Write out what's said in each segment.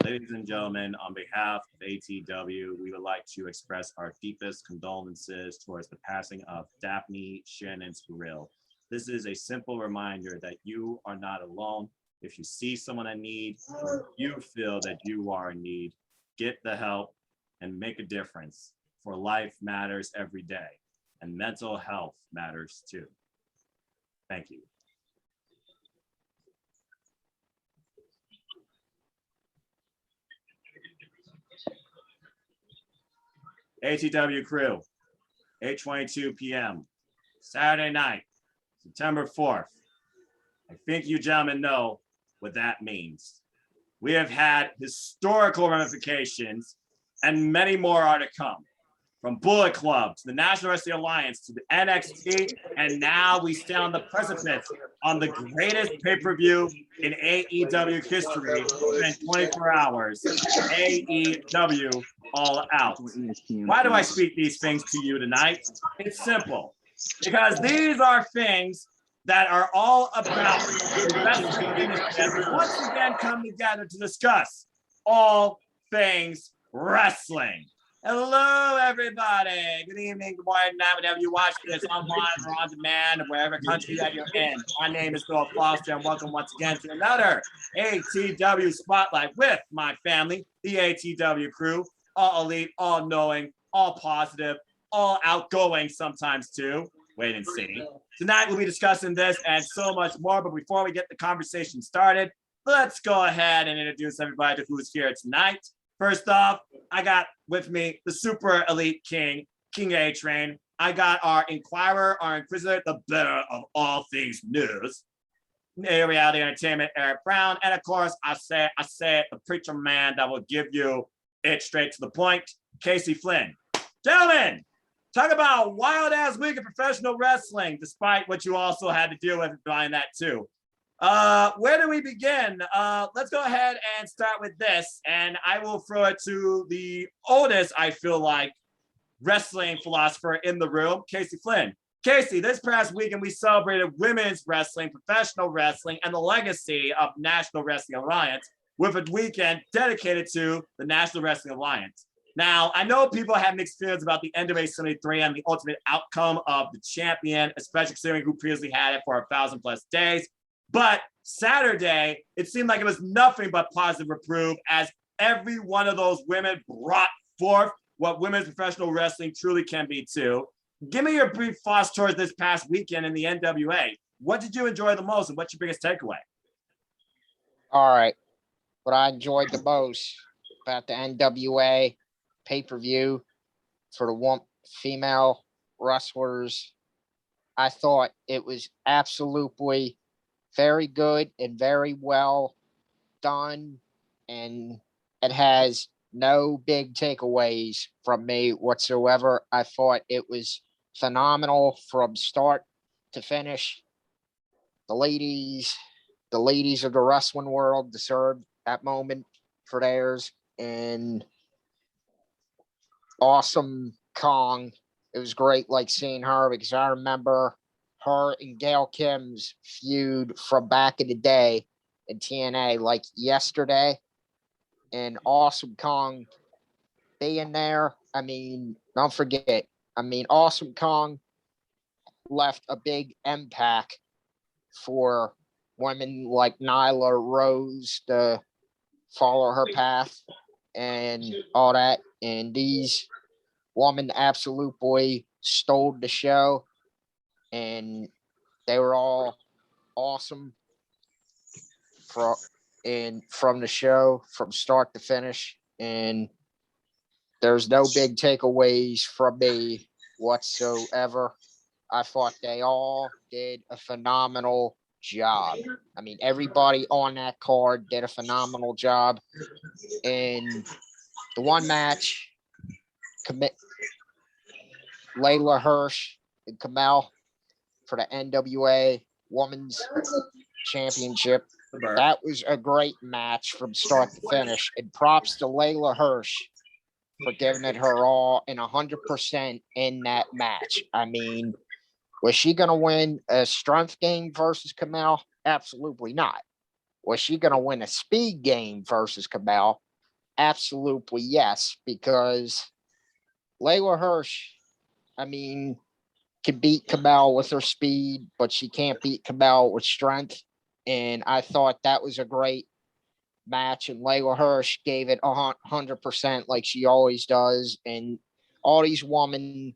Ladies and gentlemen, on behalf of ATW, we would like to express our deepest condolences towards the passing of Daphne Shannon Spurrill. This is a simple reminder that you are not alone. If you see someone in need, or you feel that you are in need, get the help and make a difference. For life matters every day, and mental health matters too. Thank you. ATW crew, 8:22 p.m., Saturday night, September 4th. I think you gentlemen know what that means. We have had historical ramifications and many more are to come. From Bullet Club to the National Wrestling Alliance to the NXT, and now we stand on the precipice on the greatest pay-per-view in AEW history within 24 hours, AEW All Out. Why do I speak these things to you tonight? It's simple, because these are things that are all about the wrestling industry once again come together to discuss all things wrestling. Hello, everybody. Good evening, good morning, night, whenever you watch this online or on demand, or wherever country that you're in. My name is Phil Foster, and welcome once again to another ATW Spotlight with my family, the ATW crew, all elite, all knowing, all positive, all outgoing sometimes too. Wait and see. Tonight we'll be discussing this and so much more, but before we get the conversation started, let's go ahead and introduce everybody to who's here tonight. First off, I got with me the super elite king, King A-Train. I got our inquirer, our inquisitor, the bearer of all things news, A Reality Entertainment, Eric Brown. And of course, I say it, the preacher man that will give you it straight to the point, Casey Flynn. Gentlemen, talk about wild ass week of professional wrestling, despite what you also had to deal with behind that too. Where do we begin? Let's go ahead and start with this, and I will throw it to the oldest, I feel like, wrestling philosopher in the room, Casey Flynn. Casey, this past weekend we celebrated women's wrestling, professional wrestling, and the legacy of National Wrestling Alliance with a weekend dedicated to the National Wrestling Alliance. Now, I know people have mixed feelings about the NWA 73 and the ultimate outcome of the champion, especially considering who previously had it for 1,000+ days. But Saturday, it seemed like it was nothing but positive reproof, as every one of those women brought forth what women's professional wrestling truly can be too. Give me your brief thoughts towards this past weekend in the NWA. What did you enjoy the most, and what's your biggest takeaway? All right. What I enjoyed the most about the NWA pay-per-view for the female wrestlers, I thought it was absolutely very good and very well done, and it has no big takeaways from me whatsoever. I thought it was phenomenal from start to finish. The ladies of the wrestling world deserved that moment for theirs. And Awesome Kong, it was great like seeing her, because I remember her and Gail Kim's feud from back in the day in TNA like yesterday. And Awesome Kong being there, I mean, don't forget, Awesome Kong left a big impact for women like Nyla Rose to follow her path and all that. And these women absolutely stole the show, and they were all awesome from the show from start to finish. And there's no big takeaways from me whatsoever. I thought they all did a phenomenal job. I mean, everybody on that card did a phenomenal job. And the one match, Layla Hirsch and Kamel for the NWA Women's Championship, that was a great match from start to finish. And props to Layla Hirsch for giving it her all and 100% in that match. I mean, Was she going to win a strength game versus Kamel? Absolutely not. Was she going to win a speed game versus Kamel? Absolutely yes, because Layla Hirsch, I mean, can beat Kamel with her speed, but she can't beat Kamel with strength. And I thought that was a great match, and Layla Hirsch gave it 100% like she always does. And all these women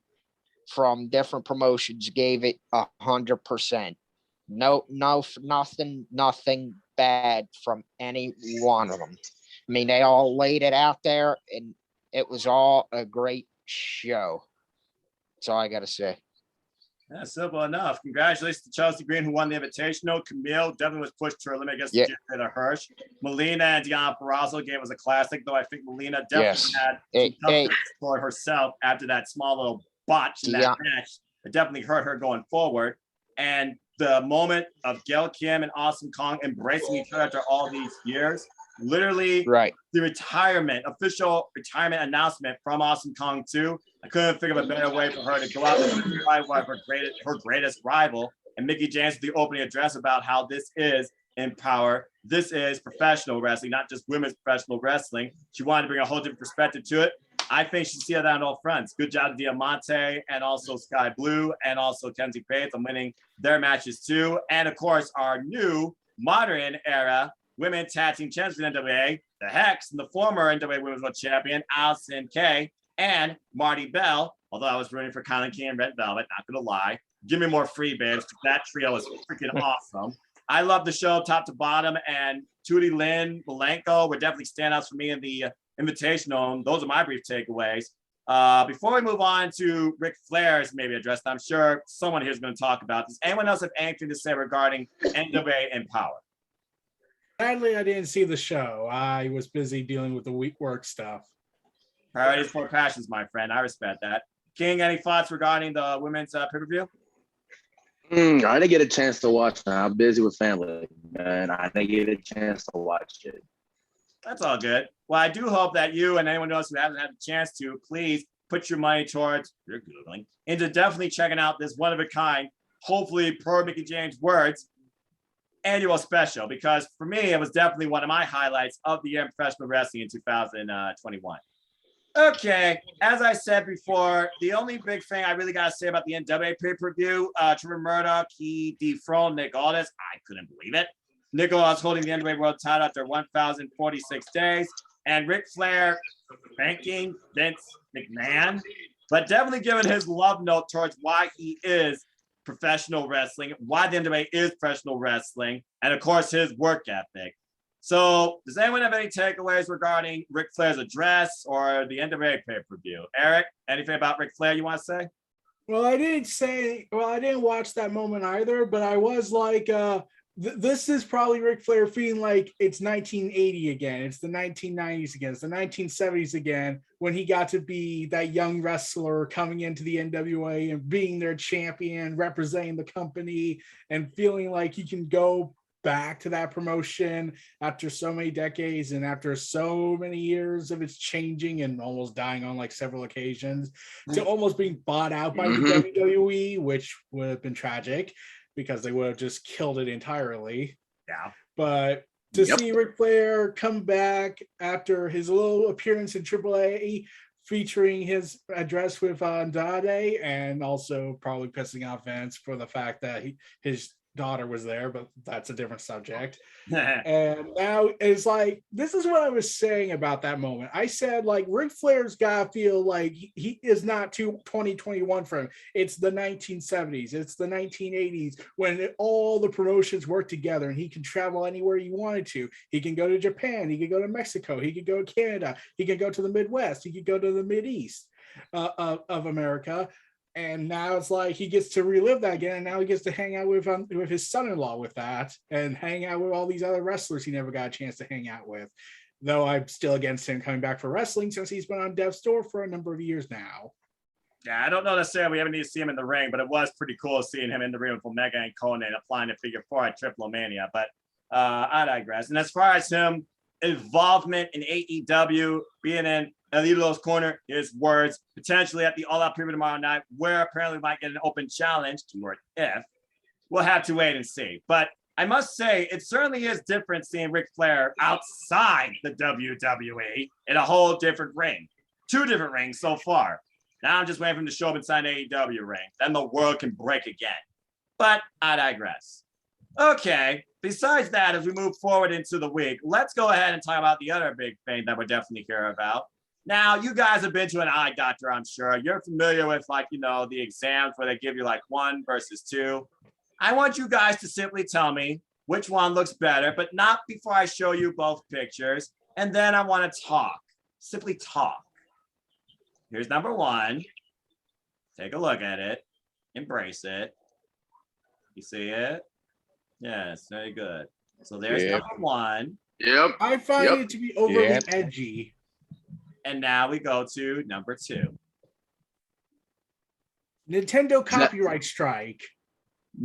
from different promotions gave it 100%. Nothing bad from any one of them. I mean, they all laid it out there, and it was all a great show. That's all I got to say. Yeah, simple enough. Congratulations to Chelsea Green, who won the Invitational. Camille definitely was pushed to her limit against Jada Hirsch. Melina and Deonna Purrazzo game was a classic, though I think Melina definitely had some toughness for herself after that small little botch in that match. It definitely hurt her going forward. And the moment of Gail Kim and Awesome Kong embracing each other after all these years, literally the official retirement announcement from Awesome Kong 2. I couldn't think of a better way for her to go out with her greatest rival. And Mickie James with the opening address about how this is Empower. This is professional wrestling, not just women's professional wrestling. She wanted to bring a whole different perspective to it. I think she see that on all fronts. Good job to Diamante and also Sky Blue and also Kenzie Faith on winning their matches too. And of course, our new modern era women tag team champions in NWA, the Hex and the former NWA Women's World Champion, Allison Kay, and Marty Bell. Although I was rooting for Kylan Key and Red Velvet, not gonna lie. Give me more free babes. That trio is freaking awesome. I love the show top to bottom, and Tootie Lynn, Malenko were definitely standouts for me in the Invitational. Those are my brief takeaways. Before we move on to Ric Flair's maybe address, I'm sure someone here is going to talk about this. Anyone else have anything to say regarding NWA Empower? Sadly, I didn't see the show. I was busy dealing with the week work stuff. Priorities for passions, my friend. I respect that. King, any thoughts regarding the women's pay-per-view? I didn't get a chance to watch that. I'm busy with family, man. I didn't get a chance to watch it. That's all good. Well, I do hope that you and anyone else who hasn't had a chance to, please put your money towards, you're Googling, into definitely checking out this one-of-a-kind, hopefully, per Mickie James' words, annual special. Because for me, it was definitely one of my highlights of the year in professional wrestling in 2021. Okay, as I said before, the only big thing I really got to say about the NWA pay-per-view, Trevor Murdoch, he dethroned Nick Aldis. I couldn't believe it. Nick Aldis holding the NWA World title after 1,046 days. And Ric Flair thanking Vince McMahon, but definitely giving his love note towards why he is professional wrestling, why the NWA is professional wrestling, and of course, his work ethic. So does anyone have any takeaways regarding Ric Flair's address or the NWA pay-per-view? Eric, anything about Ric Flair you want to say? Well, I didn't watch that moment either, but I was like, this is probably Ric Flair feeling like it's 1980 again. It's the 1990s again. It's the 1970s again, when he got to be that young wrestler coming into the NWA and being their champion, representing the company, and feeling like he can go back to that promotion after so many decades and after so many years of its changing and almost dying on like several occasions, to almost being bought out by the WWE, which would have been tragic because they would have just killed it entirely. Yeah. But to see Ric Flair come back after his little appearance in AAA, featuring his address with Andrade, and also probably pissing off Vince for the fact that his daughter was there, but that's a different subject. And now it's like, this is what I was saying about that moment. I said, like, Ric Flair's got to feel like he is not 2021 for him. It's the 1970s. It's the 1980s when all the promotions work together and he can travel anywhere he wanted to. He can go to Japan. He could go to Mexico. He could go to Canada. He could go to the Midwest. He could go to the Mideast of America. And now it's like he gets to relive that again, and now he gets to hang out with his son-in-law with that, and hang out with all these other wrestlers he never got a chance to hang out with. Though I'm still against him coming back for wrestling since he's been on Death's Door for a number of years now. Yeah, I don't know necessarily we ever need to see him in the ring, but it was pretty cool seeing him in the ring with Omega and Conan applying to Figure 4 at Triple-O-Mania. But I digress. And as far as him involvement in AEW, being in ALLELITE's corner, his words, potentially at the All Out Preview tomorrow night, where apparently we might get an open challenge, keyword if. We'll have to wait and see. But I must say, it certainly is different seeing Ric Flair outside the WWE in a whole different ring. 2 different rings so far. Now I'm just waiting for him to show up inside an AEW ring. Then the world can break again. But I digress. Okay, besides that, as we move forward into the week, let's go ahead and talk about the other big thing that we're definitely care about. Now, you guys have been to an eye doctor, I'm sure. You're familiar with, like, you know, the exams where they give you like 1 versus 2. I want you guys to simply tell me which one looks better, but not before I show you both pictures. And then I want to talk. Simply talk. Here's number 1. Take a look at it. Embrace it. You see it? Yes, very good. So there's number 1. Yep. I find it to be overly edgy. And now we go to number 2. Nintendo copyright strike.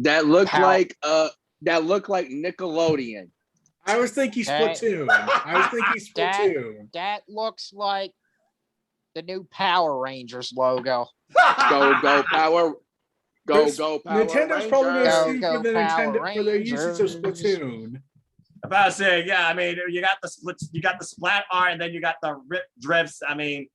That looked like Nickelodeon. I was thinking Splatoon. That looks like the new Power Rangers logo. Go Power. Go Power Nintendo's Rangers. probably going to sue Go for the Power Nintendo for their usage of Rangers. Splatoon. About to say, yeah, I mean, you got the splat art, and then you got the rip drifts. I mean,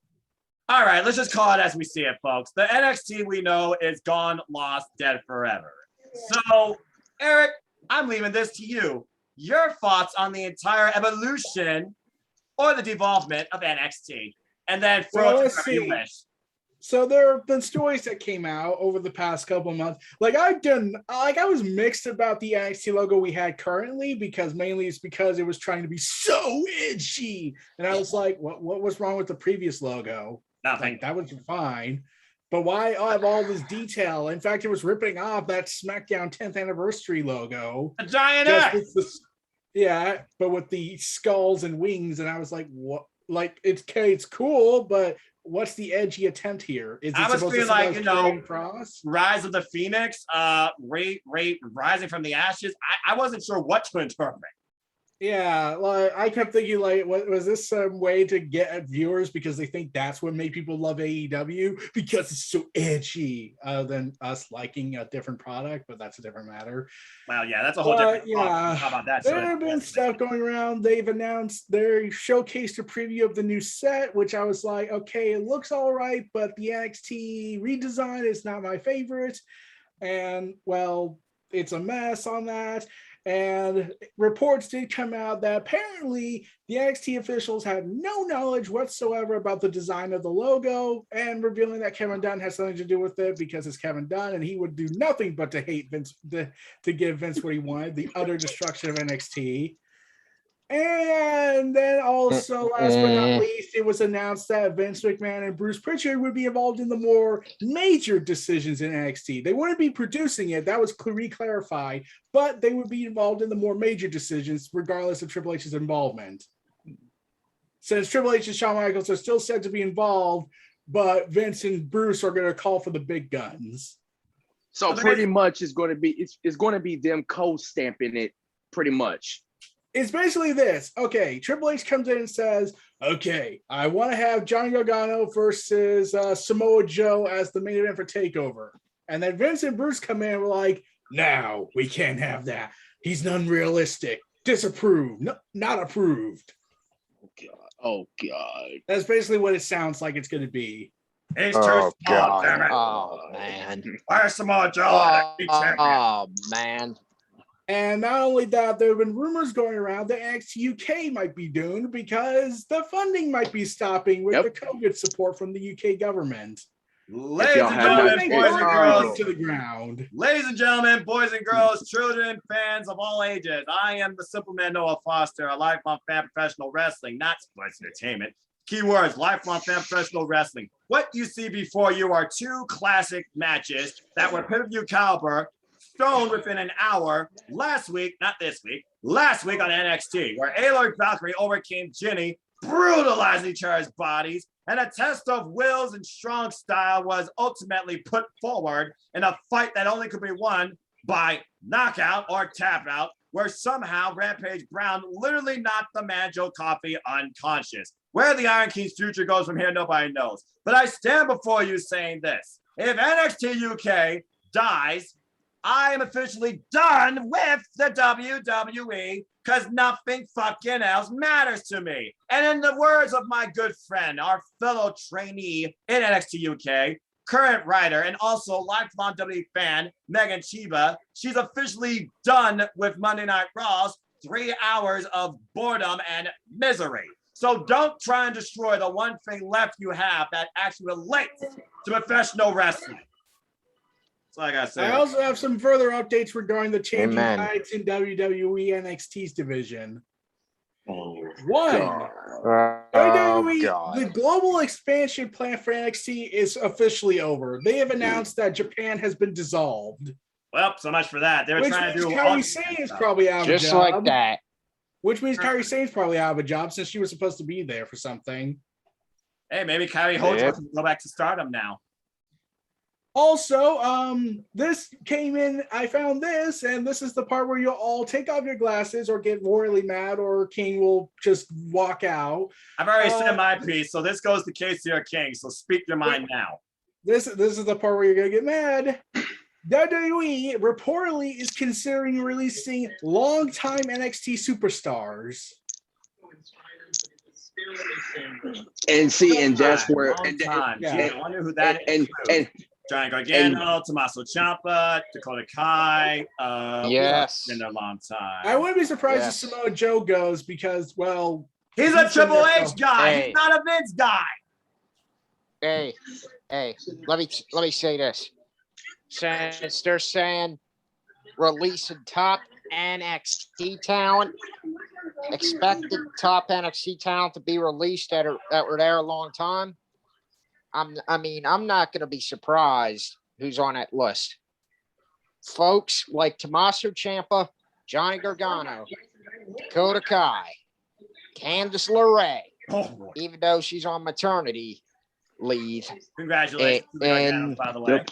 all right, let's just call it as we see it, folks. The NXT we know is gone, lost, dead forever. So, Eric, I'm leaving this to you. Your thoughts on the entire evolution or the devolvement of NXT, and then throw it to wherever you wish. So there have been stories that came out over the past couple of months. I was mixed about the NXT logo we had currently, because mainly it's because it was trying to be so edgy. And I was like, what was wrong with the previous logo? Nothing. Like, that was fine. But why have all this detail? In fact, it was ripping off that SmackDown 10th anniversary logo. A giant X. But with the skulls and wings. And I was like, what? Like, it's cool, but what's the edgy attempt here? Is it I was supposed feeling to like, you know, cross? Rise of the Phoenix, rising from the ashes. I wasn't sure what to interpret. Yeah, like I kept thinking, like, was this some way to get at viewers because they think that's what made people love AEW because it's so edgy, than us liking a different product? But that's a different matter. Well, yeah, that's a whole different. Yeah, How about that? there have been stuff going around. They've announced they showcased a preview of the new set, which I was like, okay, it looks all right, but the NXT redesign is not my favorite, and well, it's a mess on that. And reports did come out that apparently the NXT officials had no knowledge whatsoever about the design of the logo, and revealing that Kevin Dunn has something to do with it because it's Kevin Dunn and he would do nothing but to hate Vince, to give Vince what he wanted, the utter destruction of NXT. And then also, last but not least, it was announced that Vince McMahon and Bruce Pritchard would be involved in the more major decisions in NXT. They wouldn't be producing it, that was re-clarified, but they would be involved in the more major decisions, regardless of Triple H's involvement. Since Triple H and Shawn Michaels are still said to be involved, but Vince and Bruce are going to call for the big guns. So pretty much it's going to be them co-stamping it, pretty much. It's basically this. Okay, Triple H comes in and says, okay, I want to have Johnny Gargano versus Samoa Joe as the main event for TakeOver. And then Vince and Bruce come in and were like, no, we can't have that. He's unrealistic. Disapproved. No, not approved. Oh, God. That's basically what it sounds like it's going to be. He's too small, damn it. Oh, man. Where's Samoa Joe? Oh, man. And not only that, there have been rumors going around that NXT UK might be doomed because the funding might be stopping with the COVID support from the UK government. Ladies and gentlemen, boys and girls, to the ground. Ladies and gentlemen, boys and girls, children, fans of all ages, I am the simple man Noah Foster, a lifelong fan of professional wrestling, not sports entertainment. Keywords, lifelong fan of professional wrestling. What you see before you are 2 classic matches that were pay-per-view caliber, shown within an hour last week, not this week, last week on NXT, where ALLELITE Valkyrie overcame Jinny, brutalizing each other's bodies, and a test of wills and strong style was ultimately put forward in a fight that only could be won by knockout or tap out, where somehow Rampage Brown literally knocked the man Joe Coffey unconscious. Where the Iron King's future goes from here, nobody knows. But I stand before you saying this. If NXT UK dies, I am officially done with the WWE because nothing fucking else matters to me. And in the words of my good friend, our fellow trainee in NXT UK, current writer and also lifelong WWE fan, Megan Chiba, she's officially done with Monday Night Raw's 3 hours of boredom and misery. So don't try and destroy the one thing left you have that actually relates to professional wrestling. That's all I gotta say. I also have some further updates regarding the changing Amen. tides in WWE NXT's division. Oh, One, God. WWE, God. the global expansion plan for NXT is officially over. They have announced that Japan has been dissolved. Well, so much for that. They were Which trying to means do Kairi all- Sane is probably out of a Just job. like that. Which means Kairi Sane's probably out of a job since she was supposed to be there for something. Hey, maybe Kyrie Holt Yep. can go back to Stardom now. Also, this came in, I found this, and this is the part where you'll all take off your glasses or get royally mad, or King will just walk out. I've already said my piece, so this goes to Casey or King. So speak your mind now. This is the part where you're gonna get mad. WWE reportedly is considering releasing longtime NXT superstars. And see, and that's where, Long and, time. yeah. Gee, I wonder who that and, is. Johnny Gargano, Tommaso Ciampa, Dakota Kai. Yes. Been there a long time. I wouldn't be surprised Yes. if Samoa Joe goes because, well, He's a He's Triple in there, H so- guy. Hey. He's not a Vince guy. Hey, let me say this. Since they're saying releasing top NXT talent, expected top NXT talent to be released that were there a long time. I'm not gonna be surprised who's on that list. Folks like Tommaso Ciampa, Johnny Gargano, Dakota Kai, Candice LeRae, Oh, boy. even though she's on maternity leave. Congratulations, to the And- Garganos, by the way.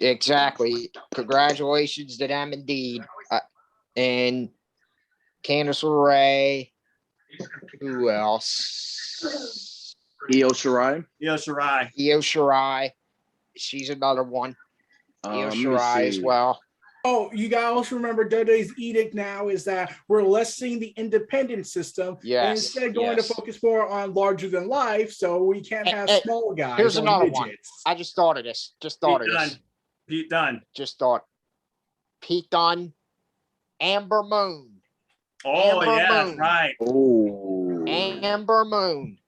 Exactly. Congratulations to them indeed. And Candice LeRae. Who else? Io Shirai. Io Shirai. Io Shirai. She's another one. Io Let me Shirai as see. well. oh, you gotta also remember WWE's edict now is that we're lessening the independent system. And Yes, instead of going yes. to focus more on larger than life, so we can't have Hey, small guys. here's or another one. midgets. I just thought of this. Pete Dunne. Just thought. Pete Dunne. Amber Moon. Oh, Amber yeah, that's Moon. right. Oh. Amber Moon.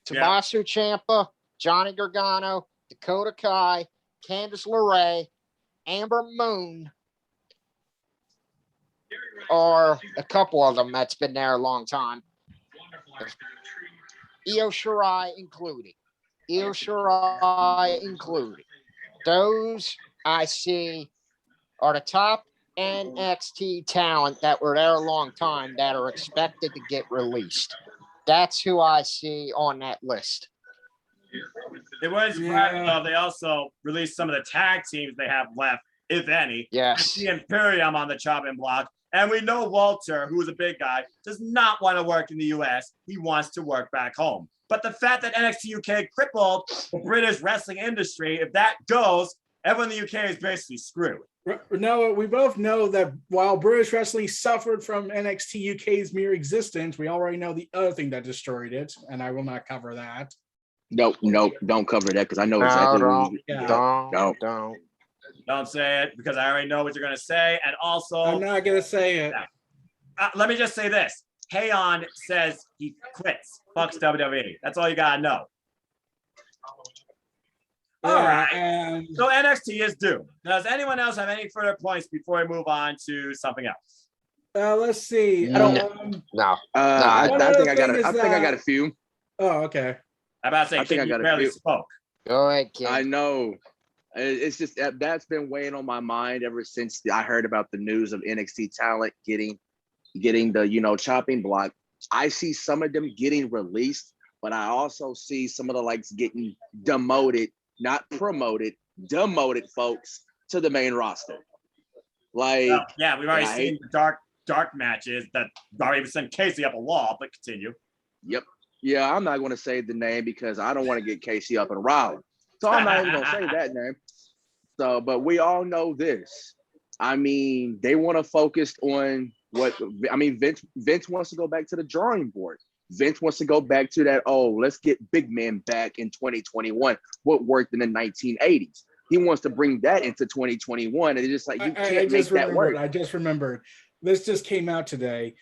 Tommaso Ciampa, Johnny Gargano, Dakota Kai, Candice LeRae, Amber Moon are a couple of them that's been there a long time. Io Shirai included. Io Shirai included. Those I see are the top NXT talent that were there a long time that are expected to get released. That's who I see on that list. It was Yeah. they also released some of the tag teams they have left, if any. Yes. The Imperium on the chopping block. And we know Walter, who's a big guy, does not want to work in the US. He wants to work back home. But the fact that NXT UK crippled the British wrestling industry, if that goes, everyone in the UK is basically screwed. No, we both know that while British wrestling suffered from NXT UK's mere existence, we already know the other thing that destroyed it, and I will not cover that. Nope, don't cover that because I know No, exactly. don't. Yeah. Don't. Don't say it because I already know what you're going to say. And also, I'm not gonna say it. let me just say this. Hayon says he quits. Fucks WWE. That's all you got to know. All right. And So NXT is due. Does anyone else have any further points before we move on to something else? let's see. No. I One think other I got. thing is I think I got a that- few. Oh, okay. I about to say, I think King, I you got a barely few. spoke. Go ahead, kid. I know. It's just that's been weighing on my mind ever since I heard about the news of NXT talent getting the chopping block. I see some of them getting released, but I also see some of the likes getting demoted, not promoted, demoted folks to the main roster. Like, Well, yeah, we've already I seen the dark matches that already even sent Casey up a wall, but continue. Yep. Yeah, I'm not going to say the name because I don't want to get Casey up and Raleigh. So I'm not even going to say that name. So, but we all know this. I mean, they want to focus on Vince wants to go back to the drawing board. Vince wants to go back to that, let's get big man back in 2021. What worked in the 1980s. He wants to bring that into 2021. And it's just like, you can't make that work. I just remembered. This just came out today.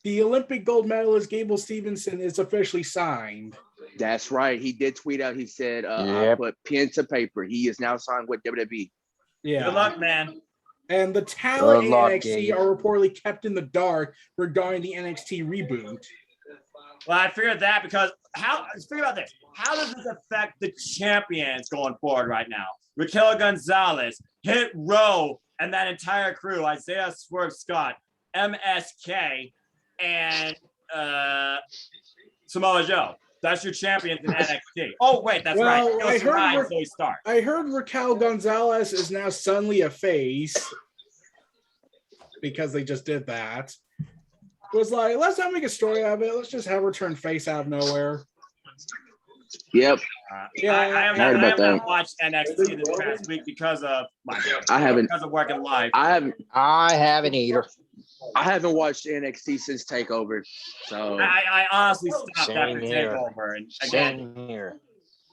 The Olympic gold medalist Gable Stevenson is officially signed. That's right. He did tweet out. He said, I put pen to paper. He is now signed with WWE. Yeah. Good luck, man. And the talent in NXT are reportedly kept in the dark regarding the NXT reboot. Well, I figured that because think about this. How does this affect the champions going forward right now? Raquel Gonzalez, Hit Row, and that entire crew, Isaiah Swerve Scott, MSK, and Samoa Joe. That's your champions in NXT. Oh, wait, that's right. I heard Raquel Gonzalez is now suddenly a face because they just did that. It was like, let's not make a story out of it. Let's just have her turn face out of nowhere. Yep. I haven't watched NXT this past week because of working live. I haven't either. I haven't watched NXT since Takeover. So I honestly stopped after Takeover. And again, here.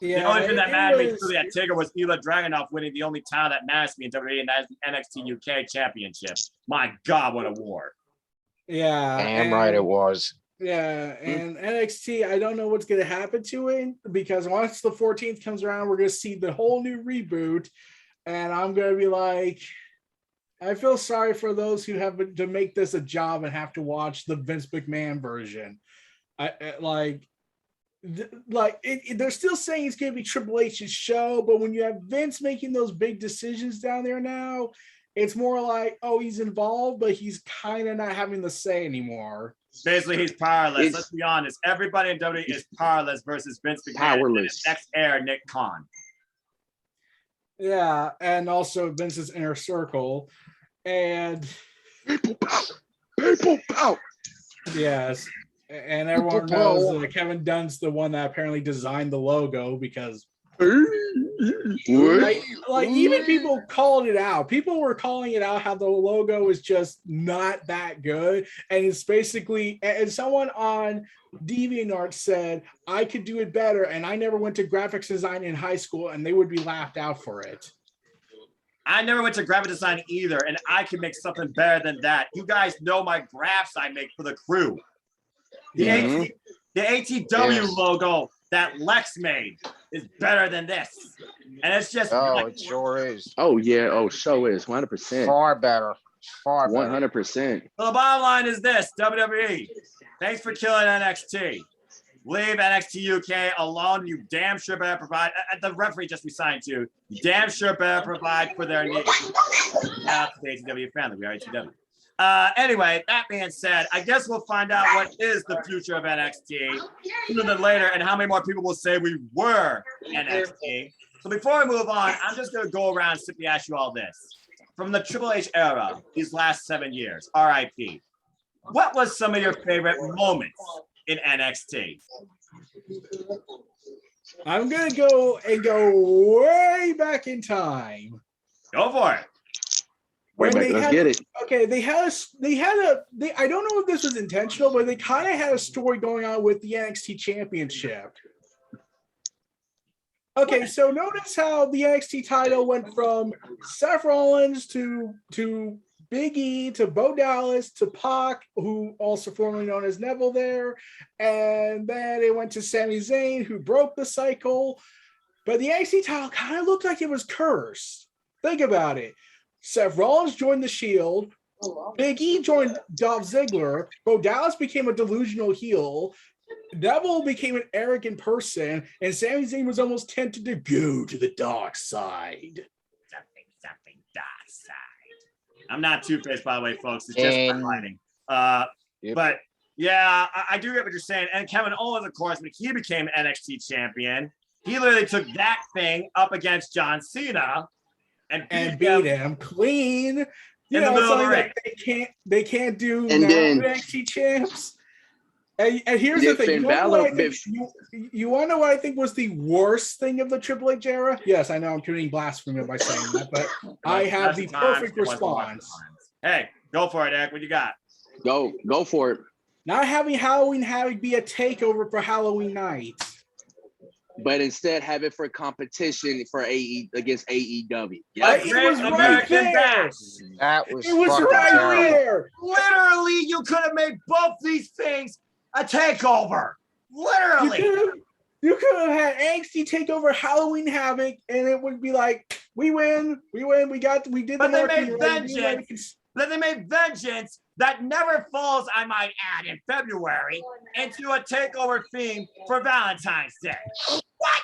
The only thing that mattered me through that Takeover was Ilya Dragunov winning the only title that matters to me in WWE, and that's the NXT UK Championship. My God, what a war. Yeah. Damn right it was. Yeah, and NXT, I don't know what's going to happen to it because once the 14th comes around, we're going to see the whole new reboot, and I'm going to be like, I feel sorry for those who have to make this a job and have to watch the Vince McMahon version. They're still saying it's going to be Triple H's show, but when you have Vince making those big decisions down there now, it's more like, he's involved, but he's kind of not having the say anymore. Basically, he's powerless. Let's be honest. Everybody in WWE is powerless versus Vince McMahon. Powerless. Ex-heir Nick Khan. Yeah, and also Vince's inner circle. And people pout. Yes. And everyone knows that Kevin Dunn's the one that apparently designed the logo because even people called it out. People were calling it out how the logo is just not that good. And it's basically, and someone on DeviantArt said, I could do it better. And I never went to graphics design in high school and they would be laughed out for it. I never went to graphic design either. And I can make something better than that. You guys know my graphs I make for the crew. The ATW logo that Lex made is better than this. And it's just it sure is. Oh yeah, so is 100%. Far better. 100%. So the bottom line is this, WWE, thanks for killing NXT. Leave NXT UK alone. You damn sure better provide. The referee just resigned to. You damn sure better provide for their needs. Out to the ATW family. We are ATW. Anyway, that being said, I guess we'll find out what is the future of NXT sooner than later and how many more people will say we were NXT. So before we move on, I'm just going to go around and simply ask you all this. From the Triple H era, these last 7 years, RIP, what was some of your favorite moments in NXT? I'm going to go way back in time. Go for it. Let's get it. Okay, they had I don't know if this was intentional, but they kind of had a story going on with the NXT Championship. Okay, so notice how the NXT title went from Seth Rollins to Big E to Bo Dallas to Pac, who also formerly known as Neville there, and then it went to Sami Zayn, who broke the cycle. But the NXT title kind of looked like it was cursed. Think about it. Seth Rollins joined the Shield. Big E joined Dolph Ziggler. Bo Dallas became a delusional heel. Neville became an arrogant person. And Sami Zayn was almost tempted to go to the dark side. Something dark side. I'm not Two-Faced, by the way, folks. It's just highlighting. But, yeah, I do get what you're saying. And Kevin Owens, of course, when he became NXT champion, he literally took that thing up against John Cena and beat him clean. In the middle of the ring. They can't do and then NXT champs. And here's Yeah, the thing. Finn You want to know what I Balor- think- you want to know what I think was the worst thing of the Triple H era? Yes, I know I'm committing blasphemy by saying that, but I have the perfect response. Hey, go for it, Eric. What you got? Go for it. Not having Halloween Havoc be a takeover for Halloween night. But instead have it for competition for against AEW. Yeah, A it great was right American there. Bash. That was It was fucking right terrible. there. Literally, you could have made both these things a takeover. Literally. You could have had NXT takeover Halloween Havoc, and it would be like, we win, we did But the they marketing made right. vengeance. Then they made vengeance that never falls, I might add, in February into a takeover theme for Valentine's Day. What?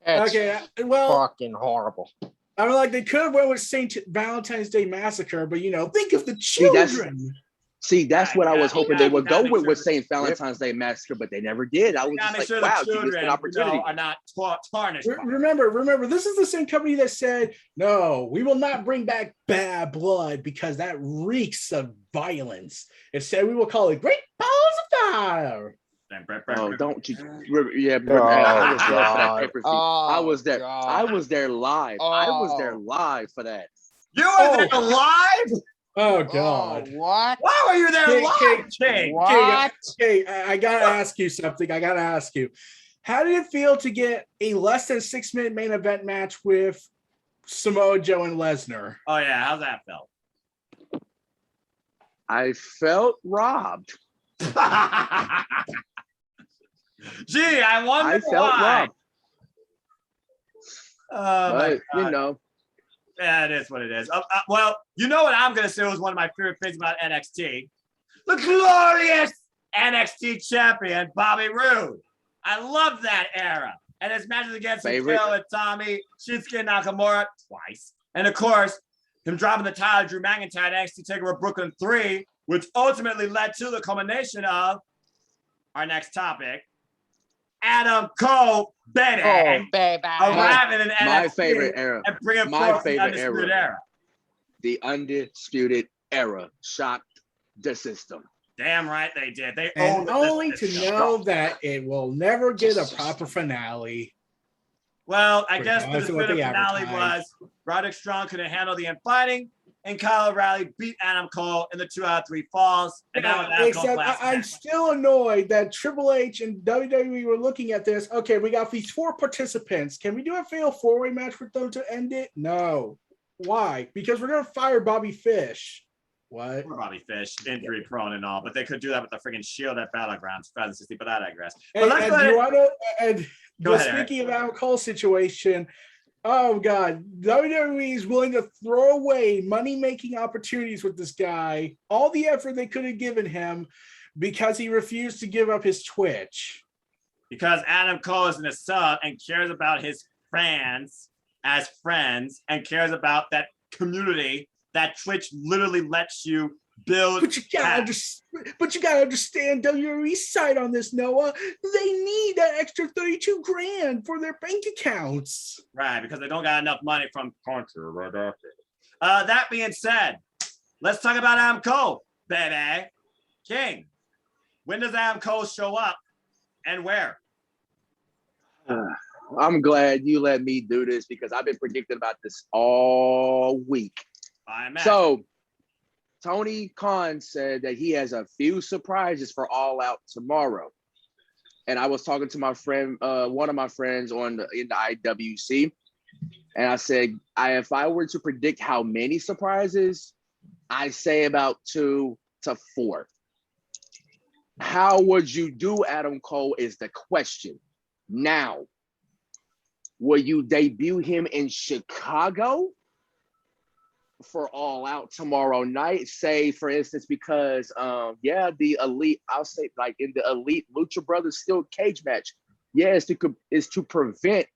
It's Okay, well, fucking horrible. I mean, like they could have went with Saint Valentine's Day Massacre, but think of the that's- children. See, that's what I was hoping they would go with sure. St. Valentine's Day Massacre, but they never did. I was Gotta make just sure like, wow, the you missed children an opportunity. are not tarnished. by it. Remember, this is the same company that said, no, we will not bring back bad blood because that reeks of violence. Instead, we will call it Great Balls of Fire. Oh, don't you? Yeah, Oh, I was there for that God. pay-per-view. Oh, I was there. God. I was there live. I was there Oh. live for that. You were there live? Oh, God. Oh, what? Why were you there King, live, King? What? Okay, I gotta ask you something. I gotta ask you. How did it feel to get a less than 6-minute main event match with Samoa Joe and Lesnar? Oh, yeah. How's that felt? I felt robbed. Gee, I wonder I felt why. robbed. Oh, my But God. you know, Yeah, it is what it is. Well, you know what I'm going to say was one of my favorite things about NXT? The glorious NXT champion, Bobby Roode. I love that era. And his matches against Hikaru and Tommy, Shinsuke Nakamura twice. And of course, him dropping the title Drew McIntyre at NXT TakeOver Brooklyn 3, which ultimately led to the culmination of our next topic, Adam Cole, baby. Oh, baby. Arriving in NXT my favorite era. and bringing My forth the favorite Undisputed era. Era. The Undisputed Era shocked the system. Damn right they did. They And owned only this to show. know that it will never get a proper finale. Well, I guess the Regardless of what definitive they finale advertise. was Roderick Strong couldn't handle the infighting, and Kyle O'Reilly beat Adam Cole in the 2 out of 3 falls. And that was Adam Cole's Except last I'm match. still annoyed that Triple H and WWE were looking at this. Okay, we got these 4 participants. Can we do a fatal 4-way match with them to end it? No. Why? Because we're going to fire Bobby Fish. What? Poor Bobby Fish, injury prone and all, but they could do that with the freaking Shield at Battlegrounds 2060, but I digress. But And, let's and go ahead. you want to, and Go ahead, Eric. speaking of Adam Cole's situation, oh God, WWE is willing to throw away money-making opportunities with this guy, all the effort they could have given him because he refused to give up his Twitch. Because Adam Cole is a sub and cares about his fans as friends and cares about that community that Twitch literally lets you build. But you gotta understand WWE's side on this, Noah. They need that extra $32,000 for their bank accounts. Right, because they don't got enough money from Contra right after. That being said, let's talk about Adam Cole, baby. King, when does Adam Cole show up and where? I'm glad you let me do this because I've been predicting about this all week. So Tony Khan said that he has a few surprises for All Out tomorrow. And I was talking to my friend, one of my friends in the IWC. And I said, if I were to predict how many surprises, I say about 2 to 4. How would you do Adam Cole is the question. Now, will you debut him in Chicago for All Out tomorrow night? Say, for instance, because the Elite, I'll say like in the Elite Lucha Brothers Steel Cage match, is to prevent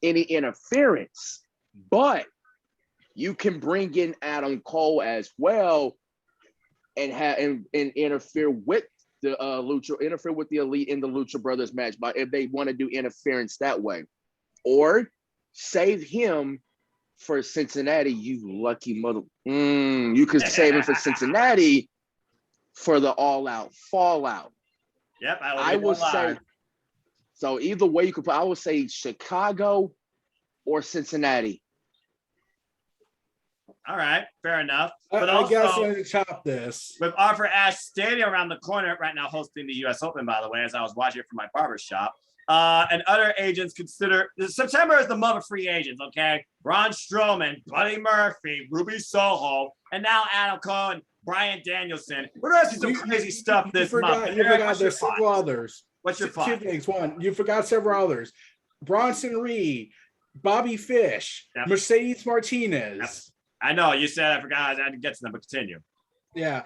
any interference, but you can bring in Adam Cole as well and interfere with the interfere with the Elite in the Lucha Brothers match, but if they want to do interference that way, or save him for Cincinnati, you lucky mother. You could save him for Cincinnati for the All Out Fallout. Yep, I would say. So either way you could put, I would say Chicago or Cincinnati. All right, fair enough. But I guess also, I'm going to chop this. with Arthur Ashe Stadium around the corner right now hosting the U.S. Open, by the way, as I was watching it from my barber shop. And other agents consider September is the month of free agents, okay? Braun Strowman, Buddy Murphy, Ruby Soho, and now Adam Cole and Bryan Danielson. We're going to see some crazy stuff this month. You forgot there's several others. What's your Two thought? things. One, you forgot several others. Bronson Reed, Bobby Fish, Yep. Mercedes Martinez. Yep. I know you said I forgot. I didn't get to them, but continue. Yeah,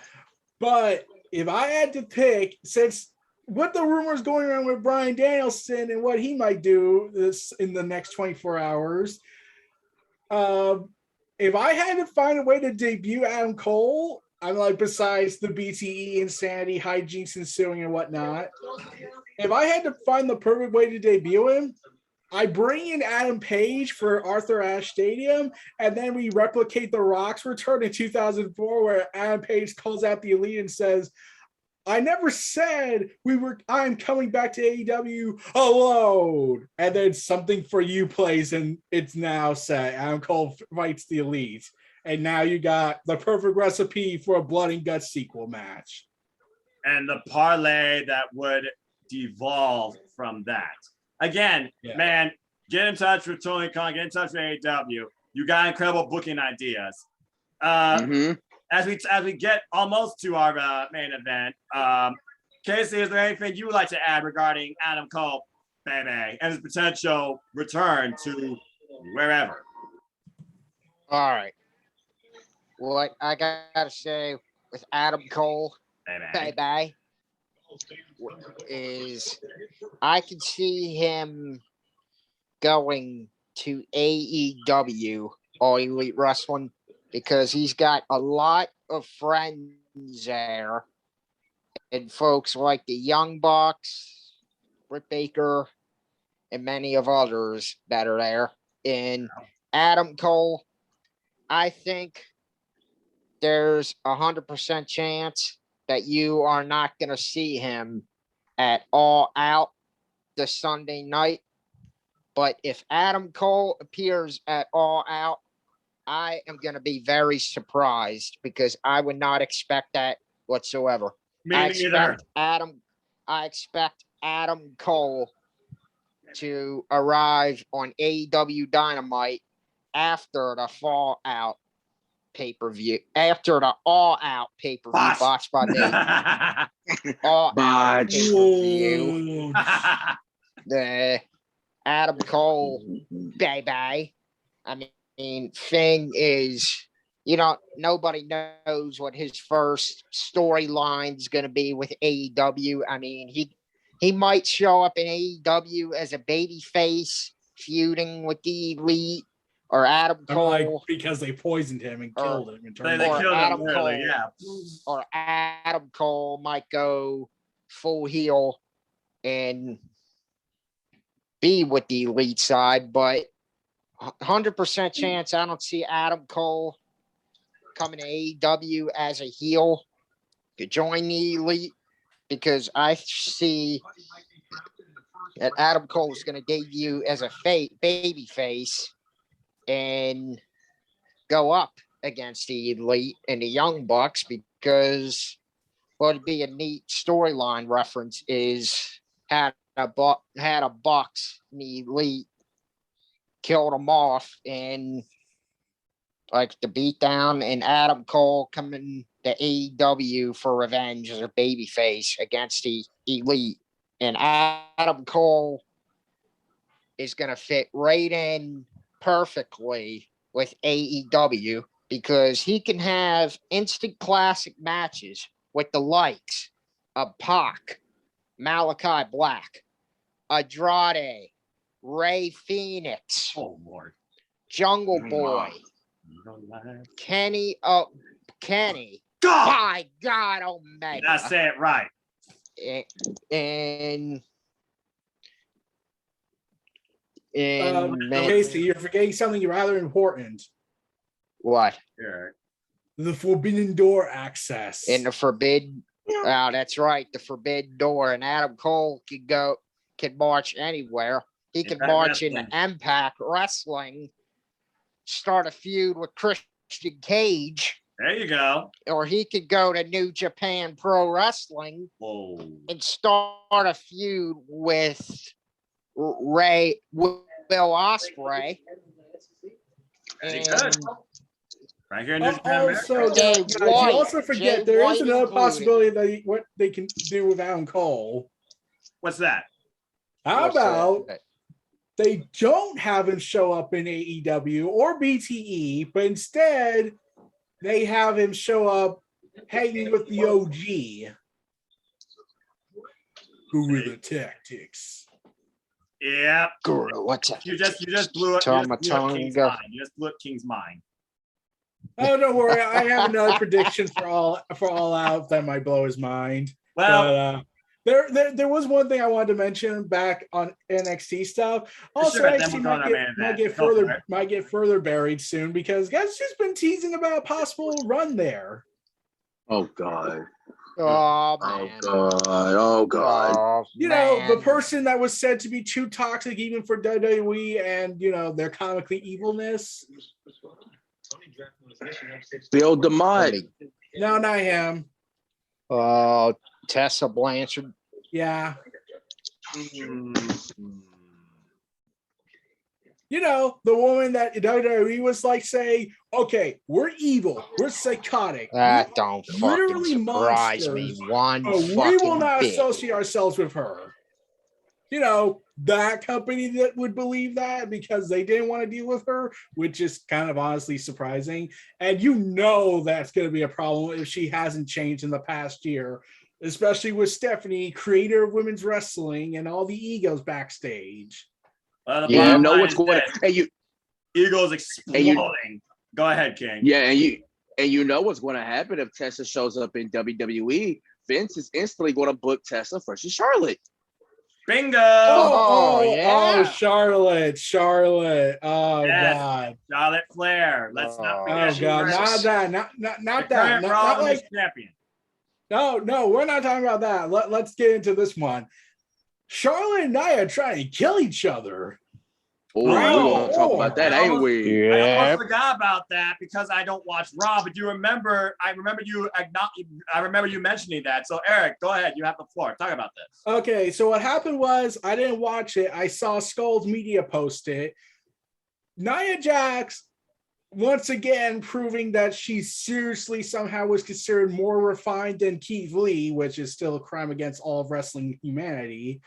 but if I had to pick, since what the rumors going around with Bryan Danielson and what he might do this in the next 24 hours, if I had to find a way to debut Adam Cole, I'm like, besides the BTE insanity, hijinks ensuing and whatnot, if I had to find the perfect way to debut him, I bring in Adam Page for Arthur Ashe Stadium, and then we replicate The Rock's return in 2004, where Adam Page calls out the Elite and says, I never said I'm coming back to AEW alone. And then Something for You plays, and it's now set. Adam Cole fights the Elite. And now you got the perfect recipe for a Blood and Guts sequel match. And the parlay that would devolve from that. Again, man, get in touch with Tony Khan, get in touch with AEW. You got incredible booking ideas. As we get almost to our main event, Casey, is there anything you would like to add regarding Adam Cole, baby, and his potential return to wherever? All right. What I gotta say with Adam Cole, baby, is I can see him going to AEW, All Elite Wrestling, because he's got a lot of friends there, and folks like the Young Bucks, Britt Baker, and many of others that are there. And Adam Cole, I think there's 100% chance that you are not going to see him at All Out this Sunday night. But if Adam Cole appears at All Out, I am going to be very surprised, because I would not expect that whatsoever. I expect Adam Cole to arrive on AEW Dynamite after the Fallout pay-per-view, after the All Out pay-per-view, botched by me. All Out pay-per-view. The Adam Cole, baby. I mean, thing is, nobody knows what his first storyline is going to be with AEW. I mean, he might show up in AEW as a babyface feuding with the Elite, or Adam Cole, because they poisoned him and killed him. Or Adam Cole might go full heel and be with the Elite side, but 100% chance I don't see Adam Cole coming to AEW as a heel to join the Elite, because I see that Adam Cole is going to debut as a baby face and go up against the Elite and the Young Bucks, because what would be a neat storyline reference is had a Bucks and the Elite killed them off in like the beatdown, and Adam Cole coming to AEW for revenge as a babyface against the Elite. And Adam Cole is going to fit right in perfectly with AEW, because he can have instant classic matches with the likes of Pac, Malachi Black, Andrade, Ray Phoenix, Jungle Boy, Kenny, by God Omega. That's it, right. And Casey, you're forgetting something rather important. What? The Forbidden Door access. And the Forbidden Oh, that's right. The forbidden door, and Adam Cole can march anywhere. He can Impact march into Wrestling. Impact Wrestling, start a feud with Christian Cage, There you go. or he could go to New Japan Pro Wrestling Whoa. and start a feud with Will Ospreay. Very And good. Right here in New Japan Also, America. Jay guys, you White. also forget Jay there White is another included. possibility that what they can do with Adam Cole. What's that? How What's that? about they don't have him show up in AEW or BTE, but instead they have him show up hanging with the OG. Who were the tactics? Yeah. What's that? You just blew up. You just blew up King's Tonga. mind. You just blew up King's mind. Oh, don't worry. I have another prediction for all out that might blow his mind. Well, But, there was one thing I wanted to mention back on NXT stuff. Also, Sure, then NXT we'll go on our main event. Go for it. might get further buried soon because guys just been teasing about a possible run there. Oh God. Oh, Oh man. God. Oh God. Oh, You know, the man. person that was said to be too toxic even for WWE and their comically evilness. Bill DeMott. No, not him. Oh, Tessa Blanchard. Yeah. mm, The woman that WWE was like saying, okay, we're evil, we're psychotic. That don't fucking Literally surprise me monsters, one but we fucking will not bit. associate ourselves with her. That company that would believe that because they didn't want to deal with her, which is kind of honestly surprising. And that's going to be a problem if she hasn't changed in the past year, especially with Stephanie, creator of women's wrestling, and all the egos backstage. well, the Yeah. You bottom know line what's is going this. to, and you, Eagles exploding. Go ahead, King. yeah, and you know what's going to happen if Tessa shows up in WWE. Vince is instantly going to book Tessa versus Charlotte. Bingo. yeah. Charlotte. Oh, Yes. God. Charlotte Flair. Let's not Oh, forget. Oh, God. she's Not that. Not the that. current Not Raw like, Women's champion. no, we're not talking about that. Let's get into this one. Charlotte and Nia are trying to kill each other. Oh, we're going to talk Oh, about that, I ain't almost- we? I Yeah. almost forgot about that because I don't watch Raw. But I remember you mentioning that. So Eric, go ahead. You have the floor. Talk about this. Okay, so what happened was I didn't watch it. I saw Skull's Media post it. Nia Jax, once again, proving that she seriously somehow was considered more refined than Keith Lee, which is still a crime against all of wrestling humanity.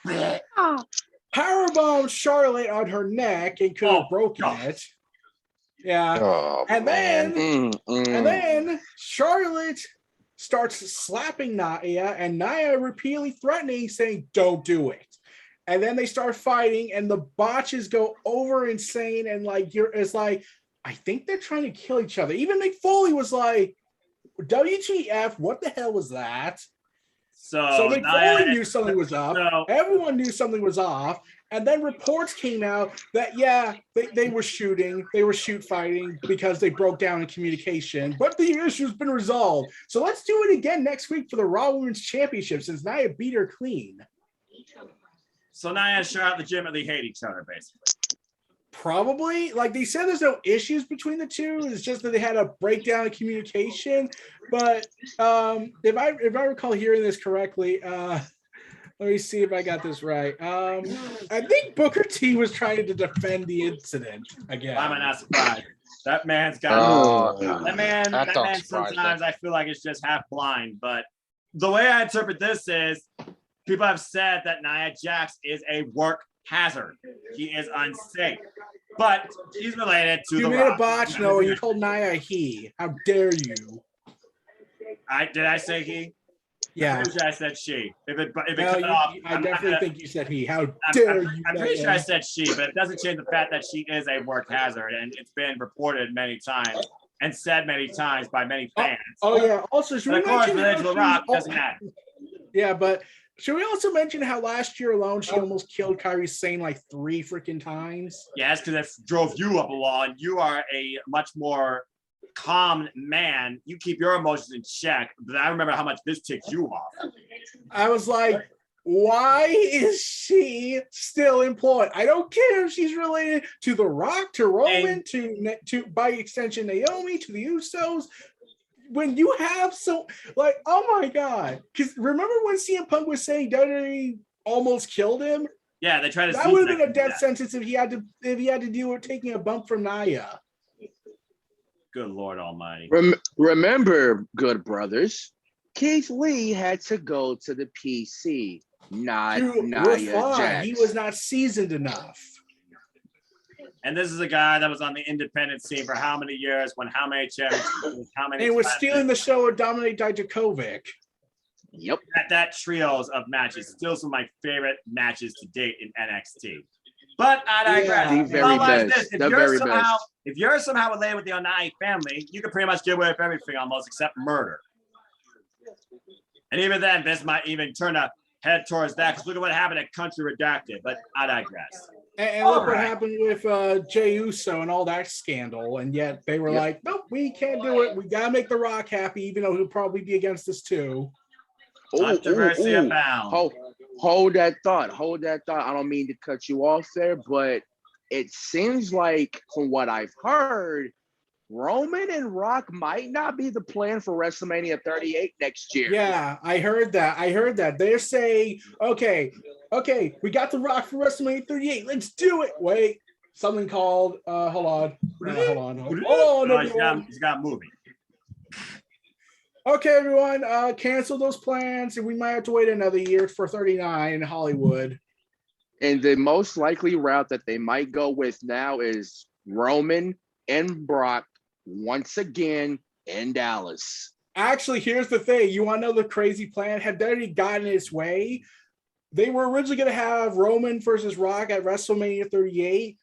Powerbomb Charlotte on her neck and could have broken it. Yeah. Oh, And man. then Charlotte starts slapping Nia and Nia repeatedly threatening, saying, don't do it. And then they start fighting and the botches go over insane. And it's like, I think they're trying to kill each other. Even Mick Foley was like, WTF, what the hell was that? So Mick Foley knew something was up. Everyone knew something was off. And then reports came out that, they were shooting. They were shoot fighting because they broke down in communication. But the issue's been resolved. So let's do it again next week for the Raw Women's Championship since Nia beat her clean. So Nia and Charlotte legitimately hate each other, basically. Probably. Like they said there's no issues between the two. It's just that they had a breakdown in communication. But if I recall hearing this correctly, let me see if I got this right. I think Booker T was trying to defend the incident again. Why am I not surprised? That man's got that man don't surprise sometimes I feel like it's just half blind. But the way I interpret this is people have said that Nia Jax is a work hazard. He is unsafe. But he's related to You the made Rock. a botch, no, you called Nia a he. How dare you? Did I say he? Yeah. I'm pretty sure I said she. If it No, cut off, I I'm not definitely gonna- think you said he. How dare you? I'm pretty Nia? sure I said she, but it doesn't change the fact that she is a work hazard, and it's been reported many times and said many times by many fans. Oh yeah. Also, should But we of course, mention related to how the Rock she- doesn't matter. Yeah, but should we also mention how last year alone she almost killed Kairi Sane like 3 freaking times? Yes, because it drove you up a wall, and you are a much more calm man. You keep your emotions in check. But I remember how much this ticked you off. I was like, why is she still employed? I don't care if she's related to The Rock, to Roman, to by extension Naomi, to the Usos. When you have like, oh my God. Because remember when CM Punk was saying WWE almost killed him? Yeah, they tried to. That would have been a death sentence if he had to deal with taking a bump from Nia. Good Lord Almighty. Remember, good brothers, Keith Lee had to go to the PC, not Nia Jax. He was not seasoned enough. And this is a guy that was on the independent scene for how many years, won how many championships, how many. And was stealing the show with Dominic Dijakovic. Yep. That trios of matches, still some of my favorite matches to date in NXT. But I digress. The very best. If you're somehow related with the Onai family, you can pretty much get away with everything almost except murder. And even then, this might even turn a head towards that, because look at what happened at Country Redacted. But I digress. And look what happened with Jey Uso and all that scandal. And yet they were like, nope, we can't do it. We got to make The Rock happy, even though he'll probably be against us too. Controversy abound. Hold that thought. I don't mean to cut you off there, but it seems like, from what I've heard, Roman and Rock might not be the plan for WrestleMania 38 next year. Yeah, I heard that. They're saying, okay, we got The Rock for WrestleMania 38. Let's do it. Wait, something called, hold on. He's got moving. Okay, everyone, cancel those plans, and we might have to wait another year for 39 in Hollywood. And the most likely route that they might go with now is Roman and Brock once again in Dallas. Actually, here's the thing. You want to know the crazy plan? Had already gotten its way. They were originally going to have Roman versus Rock at WrestleMania 38,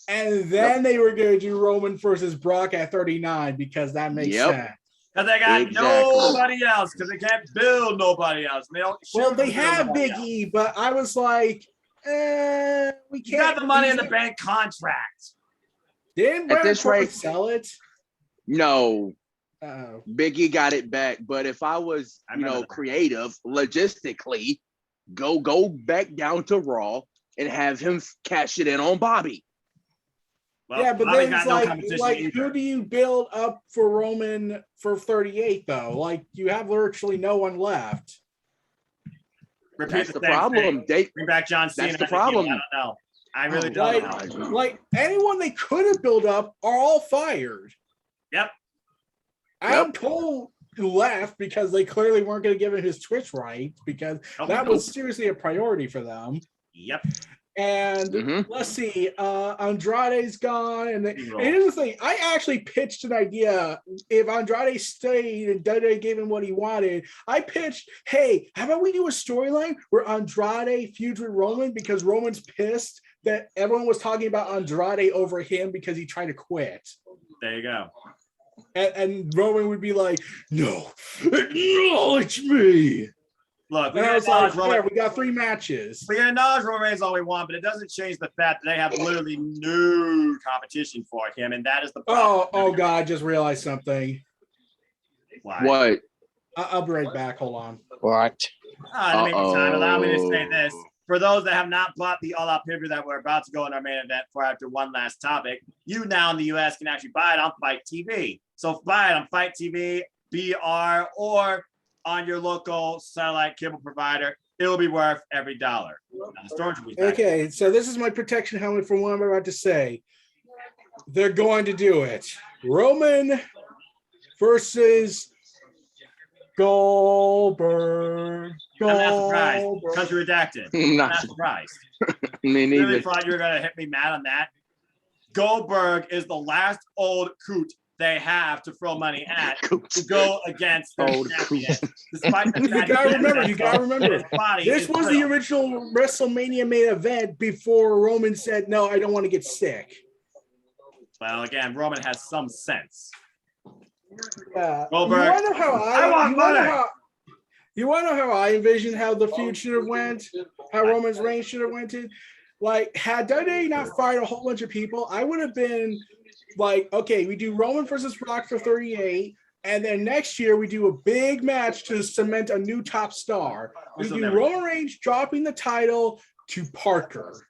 and then they were going to do Roman versus Brock at 39, because that makes sense. Because they got nobody else, because they can't build nobody else. They have Big E, but I was like, we can't. You got the money in the bank contract. Didn't Brad sell it? No. Uh-oh. Big E got it back. But if I was, creative, logistically, go back down to Raw and have him cash it in on Bobby. Well, yeah, but Bobby's then it's like who do you build up for Roman for 38 though? Like, you have virtually no one left. That's the problem. Bring back John Cena. That's the problem. I don't know. I really don't know. Like, anyone they could have built up are all fired. Yep. Adam Cole left because they clearly weren't going to give him his Twitch rights, because that was seriously a priority for them. Yep. And let's see, Andrade's gone. And here's the thing, I actually pitched an idea. If Andrade stayed and WWE gave him what he wanted, I pitched, hey, how about we do a storyline where Andrade feuds with Roman, because Roman's pissed that everyone was talking about Andrade over him because he tried to quit. There you go. And Roman would be like, no, it's me. Look, we got 3 matches. We can acknowledge Roman Reigns all we want, but it doesn't change the fact that they have literally no competition for him, and that is the problem. Oh God, I just realized something. What? I'll be right back. Hold on. What? In the meantime, allow me to say this. For those that have not bought the all-out pay-per-view that we're about to go in our main event for after one last topic, you now in the U.S. can actually buy it on Fight TV. So buy it on Fight TV, BR, or on your local satellite cable provider. It'll be worth every dollar. Okay, so this is my protection helmet for what I'm about to say. They're going to do it. Roman versus Goldberg. I'm not surprised. Country Redacted. I'm not surprised. Me neither. I really thought you were going to hit me mad on that. Goldberg is the last old coot they have to throw money at to go against the champion. You gotta remember. This was the original WrestleMania main event before Roman said, no, I don't want to get sick. Well, again, Roman has some sense. Yeah. Goldberg, you want to know how I envisioned how the feud should have went? How Roman's reign should have went? Like, had WWE not fired a whole bunch of people, I would have been like, okay, we do Roman versus Rock for 38, and then next year we do a big match to cement a new top star. We do Roman Reigns dropping the title to Parker.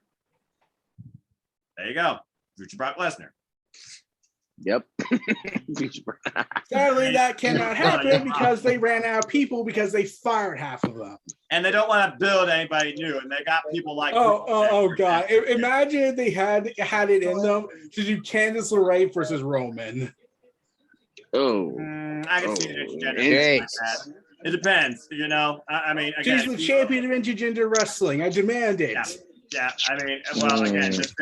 There you go. Future Brock Lesnar. Yep. Sadly, that cannot happen because they ran out of people because they fired half of them. And they don't want to build anybody new, and they got people like oh God! Imagine if they had it in them to do Candice LeRae versus Roman. Oh, I can see it. It depends, you know. I mean, again, she's the champion of intergender wrestling. I demand it. Yeah, I mean, well, again, does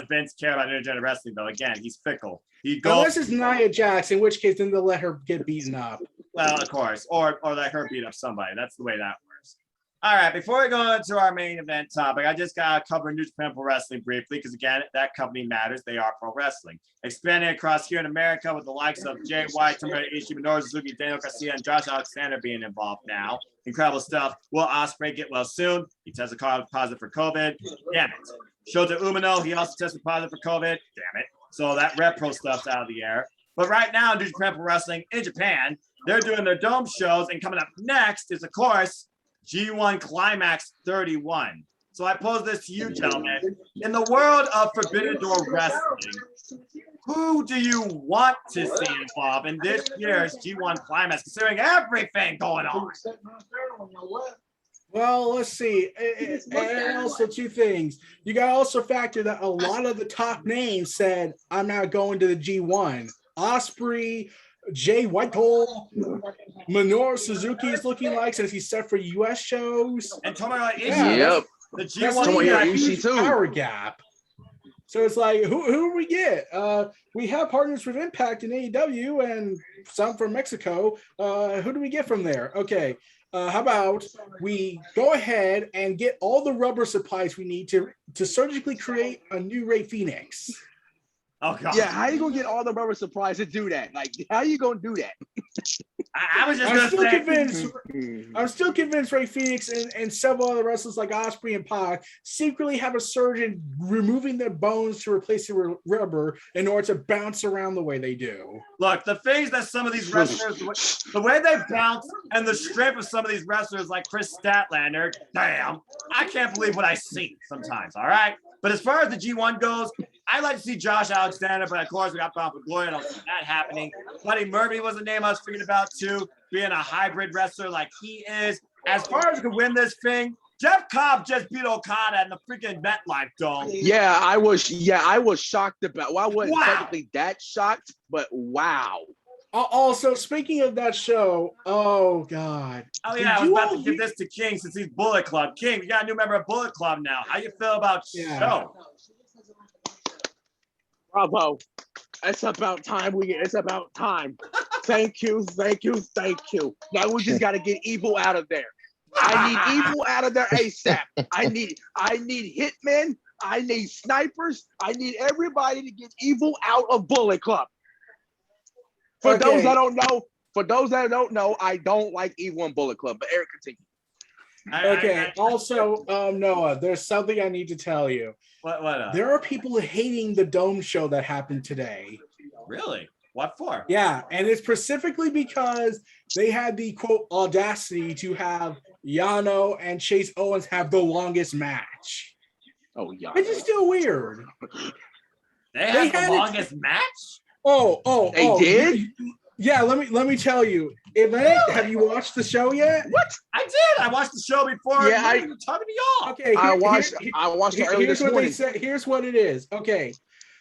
Vince care about intergender wrestling, though? Again, he's fickle. He goes. Unless it's Nia Jax, in which case then they'll let her get beaten up. Well, of course, or let her beat up somebody. That's the way that works. All right, before we go into our main event topic, I just got to cover New Japan Pro Wrestling briefly because, again, that company matters. They are pro wrestling. Expanding across here in America with the likes of Jay White, Tomohiro Ishii, Minoru Suzuki, Daniel Garcia, and Josh Alexander being involved now. Incredible stuff. Will Ospreay get well soon? He tested positive for COVID. Damn it. Shota Umino, he also tested positive for COVID. Damn it. So that Red Pro stuff's out of the air. But right now, New Japan Pro Wrestling in Japan, they're doing their dome shows, and coming up next is, of course, G1 Climax 31. So I pose this to you, gentlemen. In the world of Forbidden Door Wrestling, who do you want to see involved in this year's G1 Climax, considering everything going on? Well, let's see. And also two things. You got to also factor that a lot of the top names said, I'm not going to the G1. Ospreay, Jay Whitehall, Minoru Suzuki is looking like, since he's set for US shows. And Tomohiro Ishii. Yep. The G1 Tomohiro Ishii too. Power gap. So it's like, who do we get? We have partners with Impact in AEW and some from Mexico. Who do we get from there? Okay. How about we go ahead and get all the rubber supplies we need to surgically create a new Rey Fenix? Oh God! Yeah, how you gonna get all the rubber supplies to do that? Like, how you gonna do that? I was just gonna say. I'm still convinced Rey Fenix and several other wrestlers like Ospreay and Pac secretly have a surgeon removing their bones to replace the rubber in order to bounce around the way they do. Look, the things that some of these wrestlers, the way they bounce, and the strength of some of these wrestlers like Chris Statlander, damn, I can't believe what I see sometimes. All right. But as far as the G1 goes, I like to see Josh Alexander, but of course we got Bound for Glory. I don't see that happening. Buddy Murphy was a name I was thinking about too, being a hybrid wrestler like he is. As far as who can win this thing, Jeff Cobb just beat Okada in the freaking MetLife Dome. Yeah, I was shocked about. Well, I wasn't technically that shocked, but wow. Also, speaking of that show, oh God. Oh yeah, I was about to give this to King since he's Bullet Club. King, we got a new member of Bullet Club now. How you feel about show? Bravo. It's about time. It's about time. Thank you. Now we just gotta get Evil out of there. I need Evil out of there ASAP. I need hitmen. I need snipers. I need everybody to get Evil out of Bullet Club. For those that don't know, I don't like Evil and Bullet Club. But Eric, continue. Okay. Also, Noah, there's something I need to tell you. What? There are people hating the Dome show that happened today. Really? What for? Yeah, and it's specifically because they had the quote audacity to have Yano and Chase Owens have the longest match. Oh yeah. Which is still weird. They had the longest match? They did? Yeah, let me tell you. Have you watched the show yet? What? I did. I watched the show before. Yeah, I'm talking to y'all. Okay, I watched it early this morning. Here's what it is. Okay,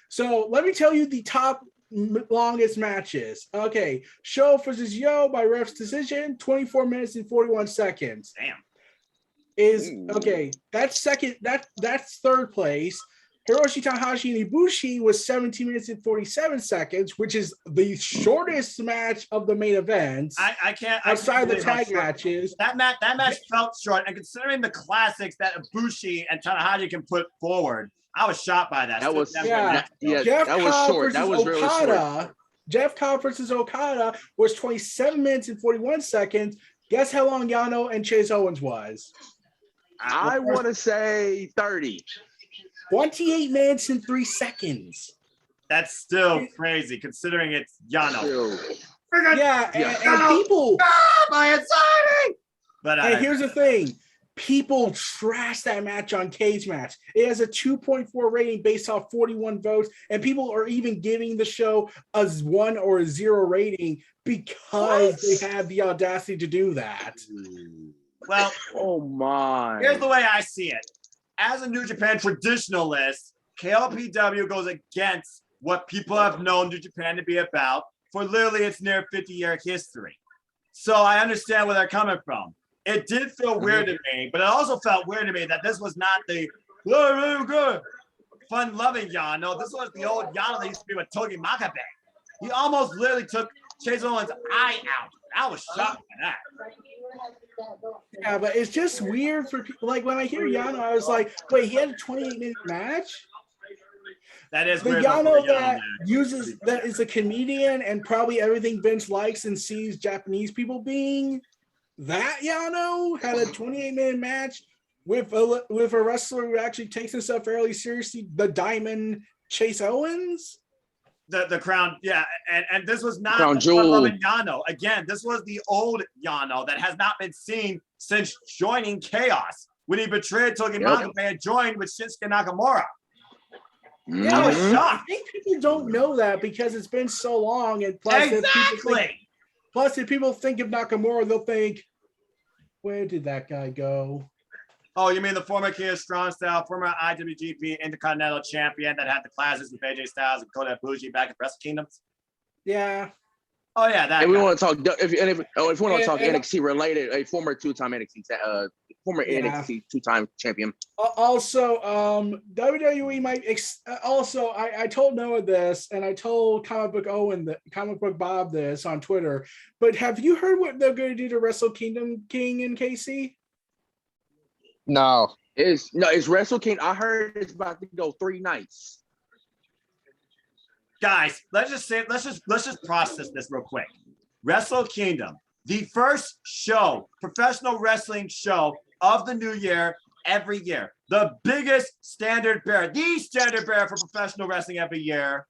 so let me tell you the top longest matches. Okay, Show versus Yo by ref's decision, 24 minutes and 41 seconds. Damn. Okay. That's second. That's third place. Hiroshi Tanahashi and Ibushi was 17 minutes and 47 seconds, which is the shortest match of the main events. I can't outside the tag matches. That match felt short, and considering the classics that Ibushi and Tanahashi can put forward, I was shocked by that. That was short. That was really short. Jeff Cobb versus Okada was 27 minutes and 41 seconds. Guess how long Yano and Chase Owens was? I want to say 30. 28 minutes and 3 seconds. That's still crazy considering it's Yano. Yeah, and people. My anxiety. But and here's the thing. People trash that match on Cage Match. It has a 2.4 rating based off 41 votes, and people are even giving the show a 1 or a 0 rating because they have the audacity to do that. Well, oh my. Here's the way I see it. As a New Japan traditionalist, KLPW goes against what people have known New Japan to be about for literally its near 50-year history. So I understand where they're coming from. It did feel weird to me, but it also felt weird to me that this was not the fun-loving Yano. This was the old Yano that used to be with Togi Makabe. He almost literally took Chase Owens' eye out. I was shocked by that. Yeah, but it's just weird for people. Like when I hear Yano, I was like, wait, he had a 28-minute match? That is the weird. Yano that is a comedian and probably everything Vince likes and sees Japanese people being. That Yano had a 28-minute match with a wrestler who actually takes himself fairly seriously, the Diamond Chase Owens. The crown, yeah, and this was not Crown the fun-loving Yano. Again, this was the old Yano that has not been seen since joining Chaos when he betrayed Togi Makabe and joined with Shinsuke Nakamura. Yeah, I was shocked. I think people don't know that because it's been so long, and plus, if people think of Nakamura, they'll think, where did that guy go? Oh, you mean the former King of Strong Style, former IWGP Intercontinental Champion that had the classes with AJ Styles and Kota Ibushi back at Wrestle Kingdom? Yeah. Oh yeah, that. And we want to talk. If we want to talk NXT related, a former two-time NXT two-time champion. Also, WWE might. I told Noah this, and I told Comic Book Bob this on Twitter. But have you heard what they're going to do to Wrestle Kingdom King and KC? No. It's Wrestle Kingdom. I heard it's about to go 3 nights. Guys, let's just process this real quick. Wrestle Kingdom, the first show, professional wrestling show of the new year every year. The biggest standard bearer, the standard bearer for professional wrestling every year,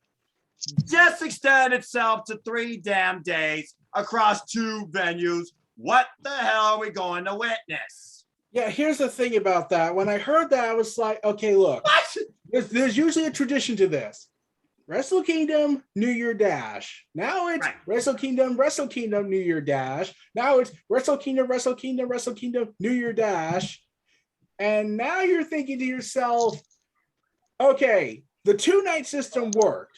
just extended itself to 3 damn days across 2 venues. What the hell are we going to witness? Yeah, here's the thing about that. When I heard that, I was like, okay, look, there's usually a tradition to this. Wrestle Kingdom, New Year Dash. Now it's Wrestle Kingdom, New Year Dash. Now it's Wrestle Kingdom, New Year Dash. And now you're thinking to yourself, okay, the 2-night system worked.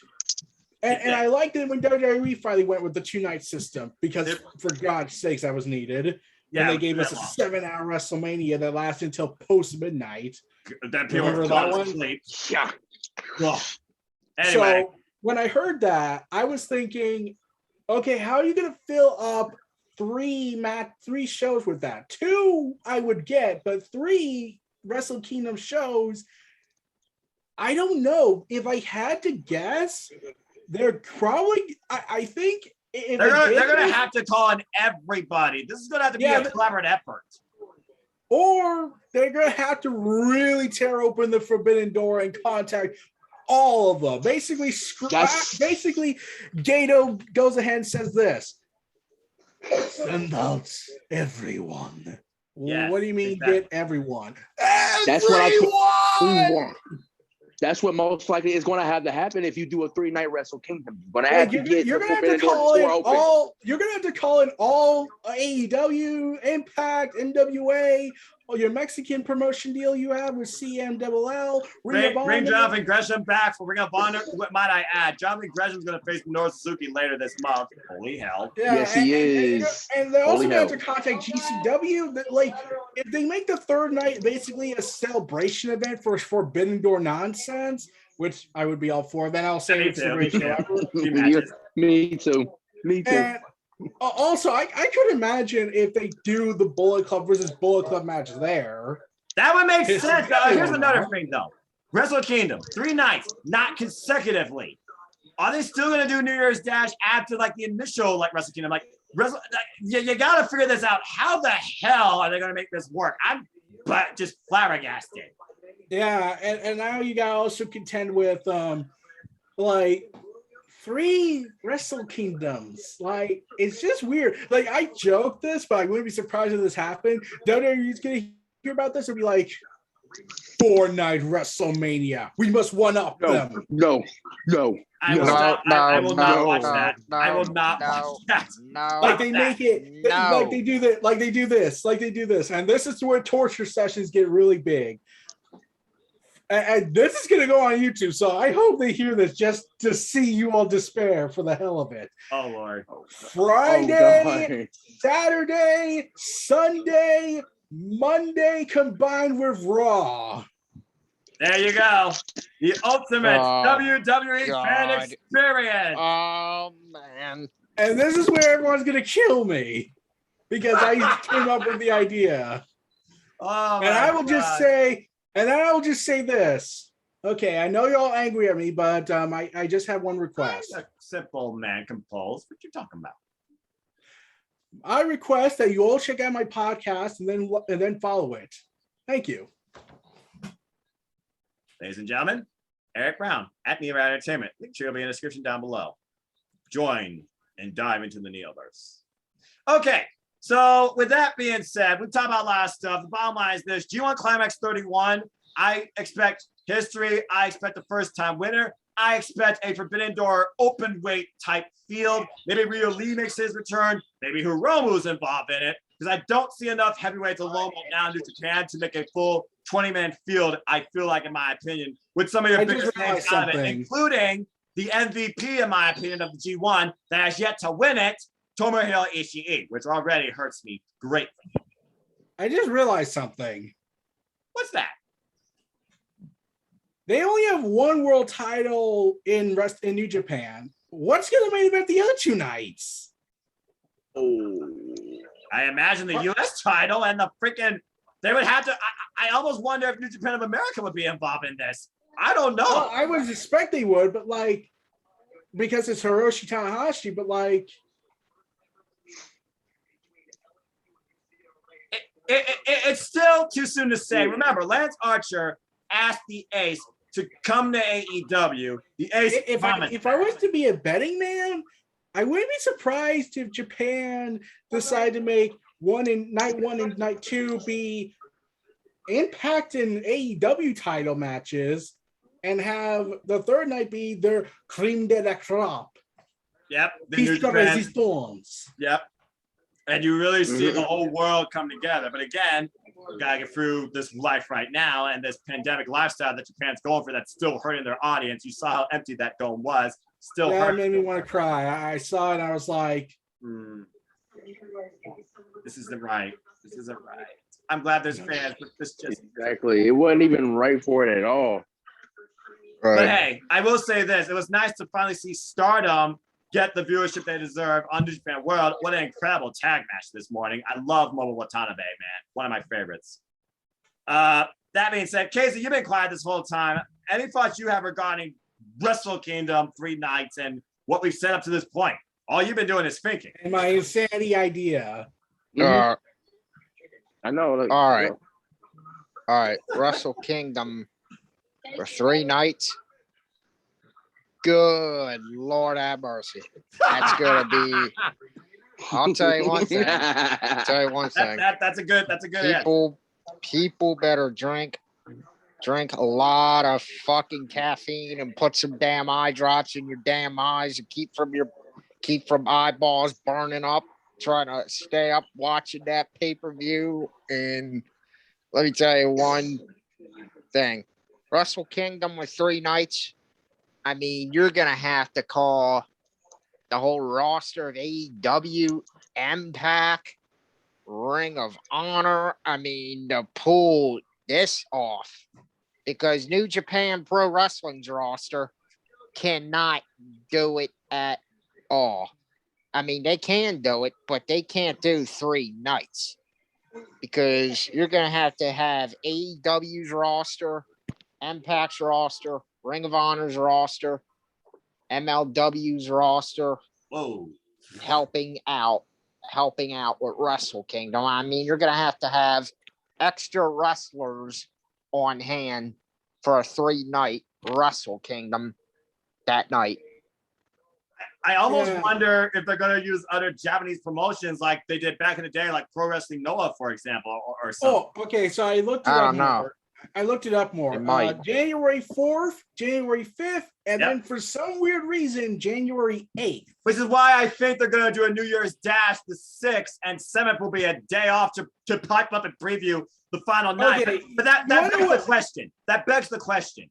And I liked it when WWE finally went with the 2-night system because, for God's sakes, that was needed. Yeah, and they gave us a 7-hour WrestleMania that lasted until post-midnight. That people were falling asleep. Yeah. Well, anyway. So when I heard that, I was thinking, okay, how are you going to fill up 3 shows with that? 2 I would get, but 3 Wrestle Kingdom shows, I don't know. If I had to guess, they're probably, I think, they're going to have to call in everybody. This is going to have to be a collaborative effort. Or they're going to have to really tear open the forbidden door and contact all of them. Basically, Gato goes ahead and says this. Send out everyone. Yes, what do you mean get everyone? That's what That's what most likely is going to have to happen if you do a 3-night Wrestle Kingdom. You're going to have to call in all AEW, Impact, NWA, or your Mexican promotion deal you have with CMLL. Bring Jonathan Gresham back for Ring of Honor. What might I add? Jonathan Gresham is going to face Minoru Suzuki later this month. Holy hell! Yeah, yes, he is. And they're also going to have to contact GCW. Like, if they make the 3rd night basically a celebration event for Forbidden Door nonsense, which I would be all for, then I'll say it's the greatest show ever. Me too. And also, I could imagine if they do the Bullet Club versus Bullet Club match there. That would make sense. Here's another thing, though. Wrestle Kingdom, 3 nights, not consecutively. Are they still going to do New Year's Dash after, like, the initial, like, Wrestle Kingdom? You got to figure this out. How the hell are they going to make this work? I'm just flabbergasted. Yeah, and now you got to also contend with like 3 Wrestle Kingdoms. Like, it's just weird. Like, I joke this, but I wouldn't be surprised if this happened. WWE's gonna hear about this and be like, 4-night WrestleMania. We must one up them. No. I will not. I will not watch that. I will not watch that. No. Like they make it, like they do that, like they do this, and this is where torture sessions get really big. And this is gonna go on YouTube, so I hope they hear this just to see you all despair for the hell of it. Oh Lord. Friday, Saturday, Sunday, Monday combined with Raw. There you go. The ultimate WWE fan God. experience. Oh man. And this is where everyone's gonna kill me because I came up with the idea. Oh, And I will just say this. Okay, I know you're all angry at me, but I just have one request. A simple man composed. What you talking about? I request that you all check out my podcast and then follow it. Thank you. Ladies and gentlemen, Eric Brown at Nia Entertainment. Link tree will be in the description down below. Join and dive into the Neoverse. Okay, so with that being said, we talked about a lot of stuff. The bottom line is this: G1 Climax 31. I expect history. I expect the first time winner. I expect a Forbidden Door open weight type field. Maybe Ryo Lee makes his return. Maybe Hiromu's involved in it. Because I don't see enough heavyweights alone now in New Japan to make a full 20-man field, I feel like, in my opinion, with some of your biggest names out of it, including the MVP, in my opinion, of the G1 that has yet to win it, Tomohiro Ishii, which already hurts me greatly. I just realized something. What's that? They only have one world title in New Japan. What's going to main event the other 2 nights? Oh. I imagine the U.S. title and the freaking, they would have to, I almost wonder if New Japan of America would be involved in this. I don't know. Well, I would expect they would, but like, because it's Hiroshi Tanahashi, but like. It's still too soon to say. Remember, Lance Archer asked the Ace to come to AEW. The Ace, if I was to be a betting man, I wouldn't be surprised if Japan decided to make night 1 and night 2 be Impact and AEW title matches, and have the third night be their creme de la crop. Yep. Pista Resistance. Yep. And you really see the whole world come together. But again, we gotta get through this life right now and this pandemic lifestyle that Japan's going for that's still hurting their audience. You saw how empty that dome was. Still that made me want to cry. I saw it and I was like, this isn't right. This isn't right. I'm glad there's fans, but this just exactly. It wasn't even right for it at all. Right. But hey, I will say this: it was nice to finally see Stardom get the viewership they deserve on New Japan World. What an incredible tag match this morning! I love Momo Watanabe, man. One of my favorites. That being said, Casey, you've been quiet this whole time. Any thoughts you have regarding Wrestle Kingdom 3 nights and what we've set up to this point? All you've been doing is thinking. And my insanity idea. I know. Like, all right. Wrestle Kingdom for 3 nights. Good Lord have mercy. That's gonna be. I'll tell you one thing. That's a good. People better drink a lot of fucking caffeine and put some damn eye drops in your damn eyes and keep from eyeballs burning up, trying to stay up watching that pay-per-view. And let me tell you one thing. Wrestle Kingdom with 3 nights. I mean, you're going to have to call the whole roster of AEW, Impact, Ring of Honor. I mean, to pull this off. Because New Japan Pro Wrestling's roster cannot do it at all. I mean, they can do it, but they can't do 3 nights. Because you're going to have AEW's roster, Impact's roster, Ring of Honor's roster, MLW's roster. Whoa. helping out with Wrestle Kingdom. I mean, you're going to have extra wrestlers on hand for a 3-night Wrestle Kingdom. that night. I almost wonder if they're going to use other Japanese promotions like they did back in the day, like Pro Wrestling Noah, for example, or something. Oh, okay. So I looked it I up don't know. more. I looked it up more. It might. January 4th, January 5th, and then for some weird reason, January 8th. Which is why I think they're going to do a New Year's Dash. The 6th and 7th will be a day off to pipe up and preview the final night. Okay. But that begs the question. That begs the question.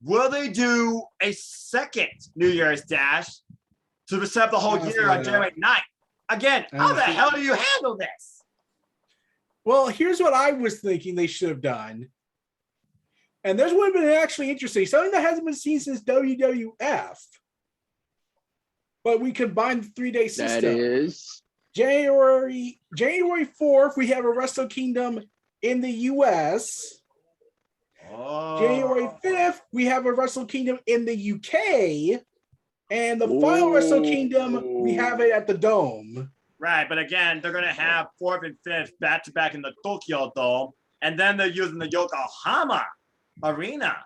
Will they do a second New Year's Dash to set up the whole year on January 9th? Again, how the hell do you handle this? Well, here's what I was thinking they should have done. And this would have been actually interesting. Something that hasn't been seen since WWF. But we combined the 3-day system. That is January 4th, we have a Wrestle Kingdom in the US. Oh. January 5th, we have a Wrestle Kingdom in the UK. And the final Wrestle Kingdom, we have it at the Dome. Right, but again, they're going to have 4th and 5th back-to-back in the Tokyo Dome. And then they're using the Yokohama Arena.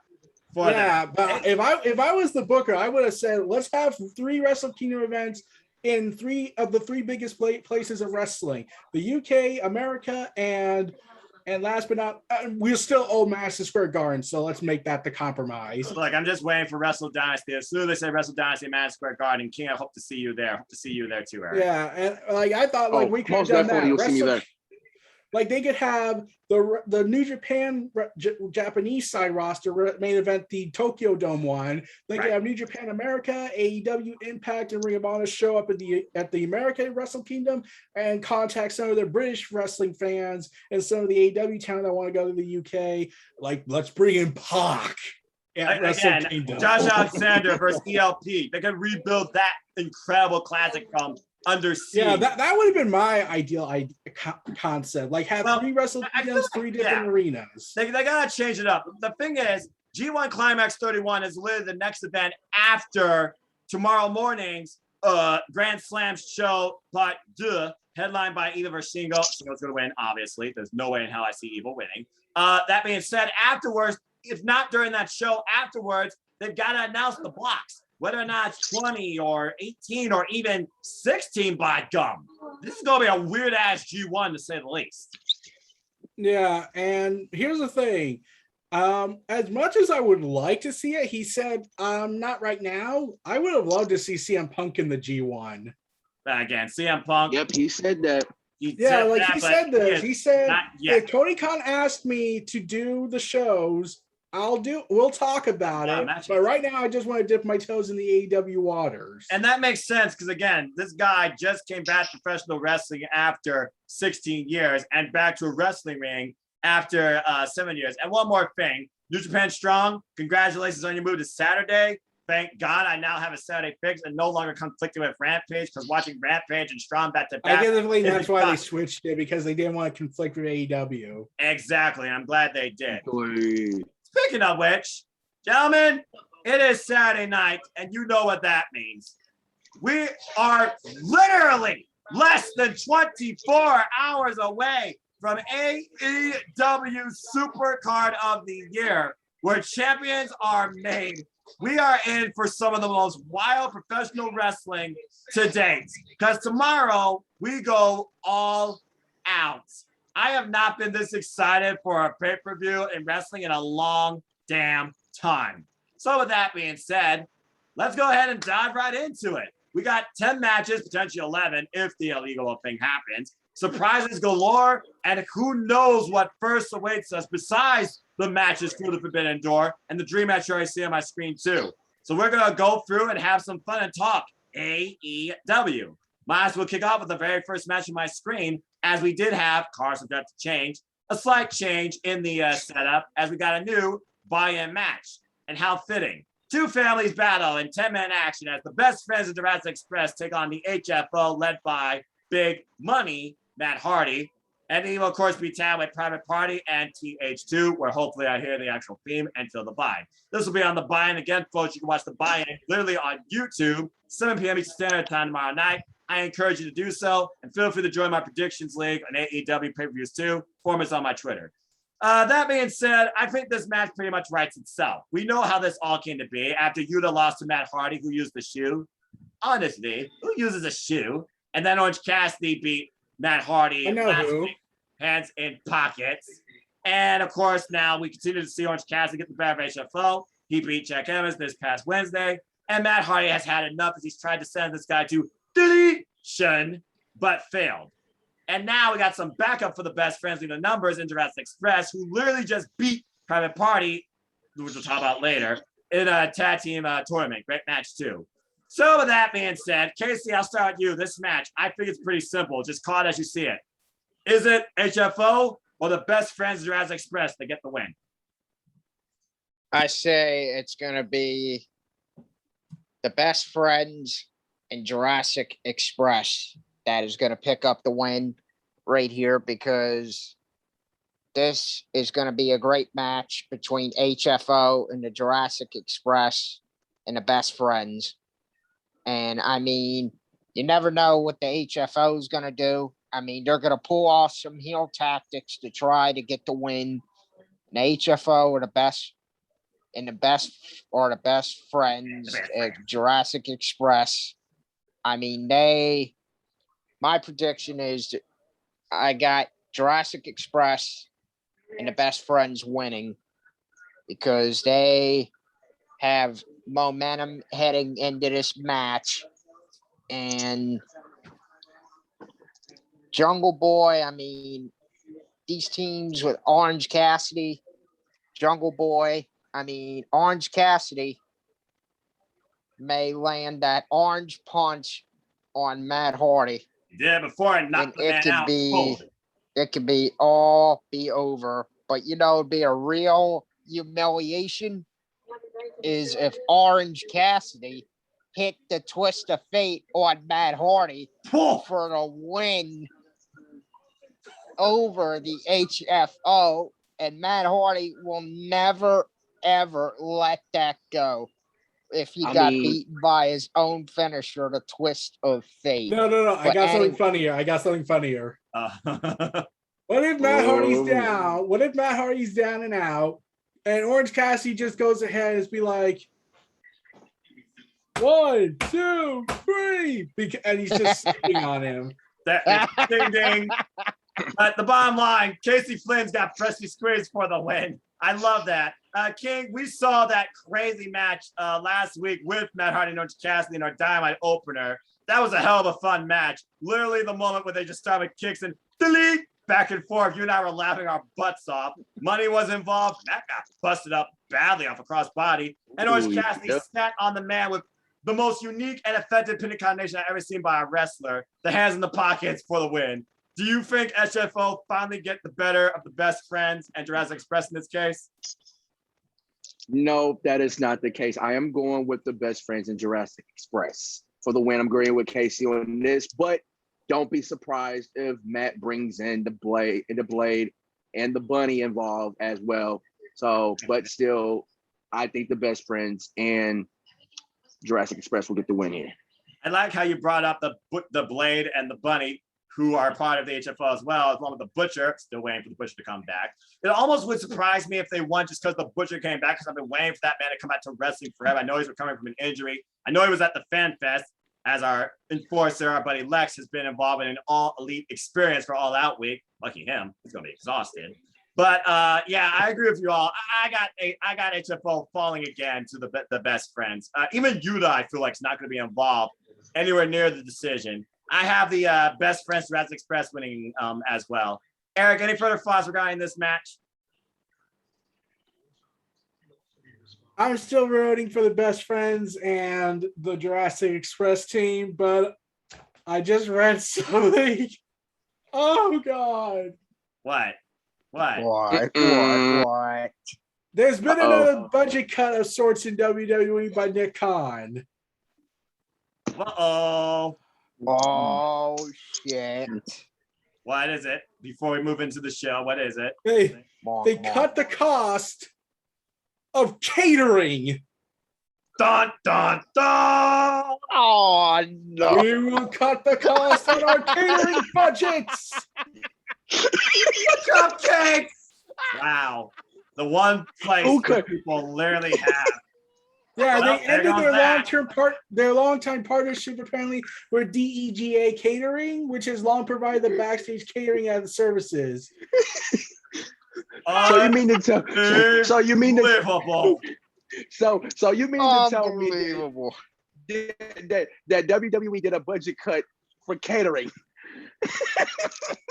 For but if I was the booker, I would have said, let's have 3 Wrestle Kingdom events in 3 of the 3 biggest places of wrestling: the UK, America, and last but not, we're still old Madison Square Garden, so let's make that the compromise. Look, I'm just waiting for Wrestle Dynasty. As soon as they say Wrestle Dynasty, Madison Square Garden, King, I hope to see you there. Hope to see you there too, Eric. Yeah, and like I thought, like we could have most done definitely that. you'll see me there. Like they could have the New Japan Japanese side roster main event, the Tokyo Dome one. They could have New Japan America, AEW, Impact, and Ring of Honor show up at the American Wrestle Kingdom and contact some of the British wrestling fans and some of the AEW talent that want to go to the UK. Like, let's bring in Pac. Again, Josh Alexander versus ELP. They can rebuild that incredible classic from under siege. Yeah, that would have been my ideal concept. Like have 3 Wrestle Kingdoms, 3 different arenas. They gotta change it up. The thing is, G1 Climax 31 is literally the next event after tomorrow morning's Grand Slam show part 2, headlined by Eva versus Shingo. Shingo's gonna win, obviously. There's no way in hell I see Eva winning. That being said, afterwards, if not during that show, afterwards, they've got to announce the blocks, whether or not it's 20 or 18 or even 16 by gum. This is going to be a weird-ass G1, to say the least. Yeah, and here's the thing. As much as I would like to see it, he said, not right now. I would have loved to see CM Punk in the G1. Again, CM Punk. Yep, he said that. He said this. He said, if Tony Khan asked me to do the shows, we'll talk about it. But right now, I just want to dip my toes in the AEW waters. And that makes sense because, again, this guy just came back to professional wrestling after 16 years and back to a wrestling ring after 7 years. And one more thing, New Japan Strong, congratulations on your move to Saturday. Thank God I now have a Saturday fix and no longer conflicted with Rampage, because watching Rampage and Strong back to back. I guess that's why they switched it, because they didn't want to conflict with AEW. Exactly. I'm glad they did. Speaking of which, gentlemen, it is Saturday night, and you know what that means. We are literally less than 24 hours away from AEW Supercard of the Year, where champions are made. We are in for some of the most wild professional wrestling to date, because tomorrow we go all out. I have not been this excited for a pay-per-view in wrestling in a long damn time. So with that being said, let's go ahead and dive right into it. We got 10 matches, potentially 11 if the illegal thing happens. Surprises galore, and who knows what first awaits us besides the matches through the Forbidden Door and the dream match you already see on my screen too. So we're going to go through and have some fun and talk AEW. Might as well kick off with the very first match on my screen, as we did have, cars have got to change, a slight change in the setup, as we got a new buy-in match. And how fitting. 2 families battle in 10-man action as the best friends of Jurassic Express take on the HFO, led by Big Money, Matt Hardy. And he will, of course, be tagged with Private Party and TH2, where hopefully I hear the actual theme and feel the buy-in. This will be on the buy-in. Again, folks, you can watch the buy-in literally on YouTube, 7 p.m. Eastern Standard Time tomorrow night. I encourage you to do so, and feel free to join my predictions league on AEW pay-per-views too. Form is on my Twitter. That being said, I think this match pretty much writes itself. We know how this all came to be after Yuta lost to Matt Hardy, who used the shoe. Honestly, who uses a shoe? And then Orange Cassidy beat Matt Hardy last week, hands in pockets. And of course, now we continue to see Orange Cassidy get the better of HFO. He beat Jack Evans this past Wednesday. And Matt Hardy has had enough as he's tried to send this guy to deletion, but failed. And now we got some backup for the best friends in the numbers in Jurassic Express, who literally just beat Private Party, which we'll talk about later, in a tag team tournament. Great match, too. So with that being said, Casey, I'll start with you. This match, I think it's pretty simple. Just call it as you see it. Is it HFO or the best friends Jurassic Express that get the win? I say it's going to be the best friends in Jurassic Express that is going to pick up the win right here, because this is going to be a great match between HFO and the Jurassic Express and the best friends. And I mean, you never know what the HFO is going to do. I mean, they're going to pull off some heel tactics to try to get the win. And the HFO are the best, and the best friends at Jurassic Express. I mean, my prediction is that I got Jurassic Express and the best friends winning, because they have momentum heading into this match. And Jungle Boy, I mean, these teams with Orange Cassidy, Jungle Boy, I mean, Orange Cassidy may land that orange punch on Matt Hardy. Yeah, before I knocked the man out cold. It could be all be over. But, you know, it'd be a real humiliation is if Orange Cassidy hit the twist of fate on Matt Hardy for the win over the HFO, and Matt Hardy will never, ever let that go if he got beaten by his own finisher, the twist of fate. No. I got something funnier. What if Matt Hardy's down? What if Matt Hardy's down and out, and Orange Cassidy just goes ahead and be like, 1, 2, 3, and he's just sitting on him. Ding ding. But the bottom line, Casey Flynn's got Presley Squares for the win. I love that. King, we saw that crazy match last week with Matt Hardy and Orange Cassidy in our Dynamite opener. That was a hell of a fun match. Literally the moment where they just started kicks and delete back and forth. You and I were laughing our butts off. Money was involved. That got busted up badly off a crossbody. And Orange Cassidy sat on the man with the most unique and effective pin combination I've ever seen by a wrestler. The hands in the pockets for the win. Do you think SFO finally get the better of the best friends and Jurassic Express in this case? No, that is not the case. I am going with the best friends in Jurassic Express for the win. I'm agreeing with Casey on this, but don't be surprised if Matt brings in the Blade and the Bunny involved as well. So, but still, I think the best friends and Jurassic Express will get the win here. I like how you brought up the Blade and the Bunny, who are part of the HFO as well, along with the Butcher. Still waiting for the Butcher to come back. It almost would surprise me if they won just because the Butcher came back, because I've been waiting for that man to come back to wrestling forever. I know he's recovering from an injury. I know he was at the Fan Fest as our enforcer. Our buddy Lex has been involved in an all-elite experience for All Out Week. Lucky him. He's going to be exhausted. But yeah, I agree with you all. I got HFO falling again to the best friends. Even Yuta, I feel like, is not going to be involved anywhere near the decision. I have the best friends Jurassic Express winning as well. Eric, any further thoughts regarding this match? I'm still rooting for the best friends and the Jurassic Express team, but I just read something. Oh God! What? There's been another budget cut of sorts in WWE by Nick Khan. Uh-oh. Oh shit! What is it? Before we move into the show, what is it? They cut the cost of catering. Dun dun dun! Oh no! We will cut the cost on our catering budgets. Cupcakes! Wow. The one place where people literally have. Yeah, Well, they there ended goes that. their long-time partnership apparently with DEGA Catering, which has long provided the backstage catering as services. So you mean to tell? So you mean to? Unbelievable. So you mean to tell me Unbelievable. that WWE did a budget cut for catering?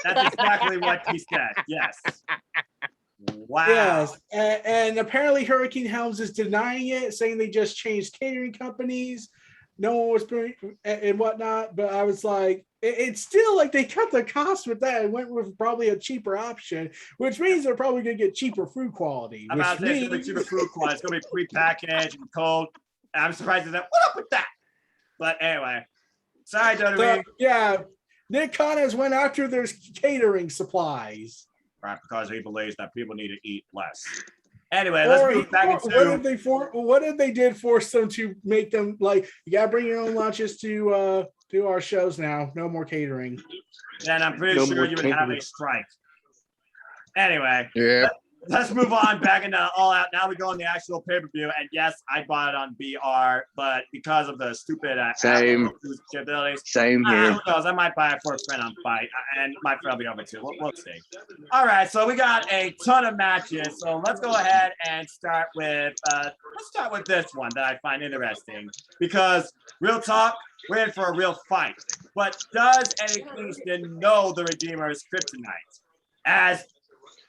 That's exactly what he said. Yes. Wow. Yes, and apparently Hurricane Helms is denying it, saying they just changed catering companies. No one was doing and whatnot. But I was like, it's still like they cut the cost with that and went with probably a cheaper option, which means they're probably going to get cheaper food quality. I'm about to say it's going to be cheaper food quality. It's going to be pre-packaged and cold. And I'm surprised that what up with that? But anyway, sorry, WWE. Yeah, Nick Khan has went after their catering supplies. Right, because he believes that people need to eat less. Anyway, let's move back into what if they did force them to make them like you gotta bring your own lunches to do our shows now. No more catering. Then I'm pretty sure you would have a strike. Anyway, Yeah. let's move on back into All Out. Now we go on the actual pay-per-view. And yes, I bought it on BR, but because of the stupid Same capabilities, here. who knows? I might buy it for a friend on Fight, and my friend will be over too. We'll see. All right, so we got a ton of matches. So let's go ahead and start with this one that I find interesting because real talk, we're in for a real fight. But does Eddie Kingston know the Redeemer's kryptonite as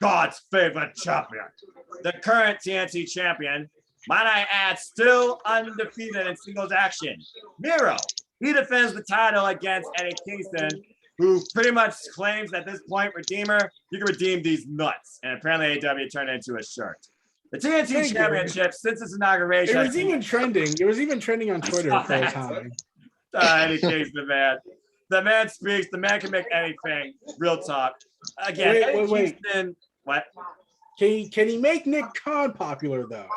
God's favorite champion? The current TNT champion, might I add, still undefeated in singles action. Miro, he defends the title against Eddie Kingston, who pretty much claims at this point, Redeemer, you can redeem these nuts. And apparently AEW turned it into a shirt. The TNT championship, since its inauguration. It was even trending. It was even trending on Twitter for a time. Eddie Kingston, man. The man speaks. The man can make anything. Real talk. Again, wait. Kingston, what? Can he make Nick Khan popular though?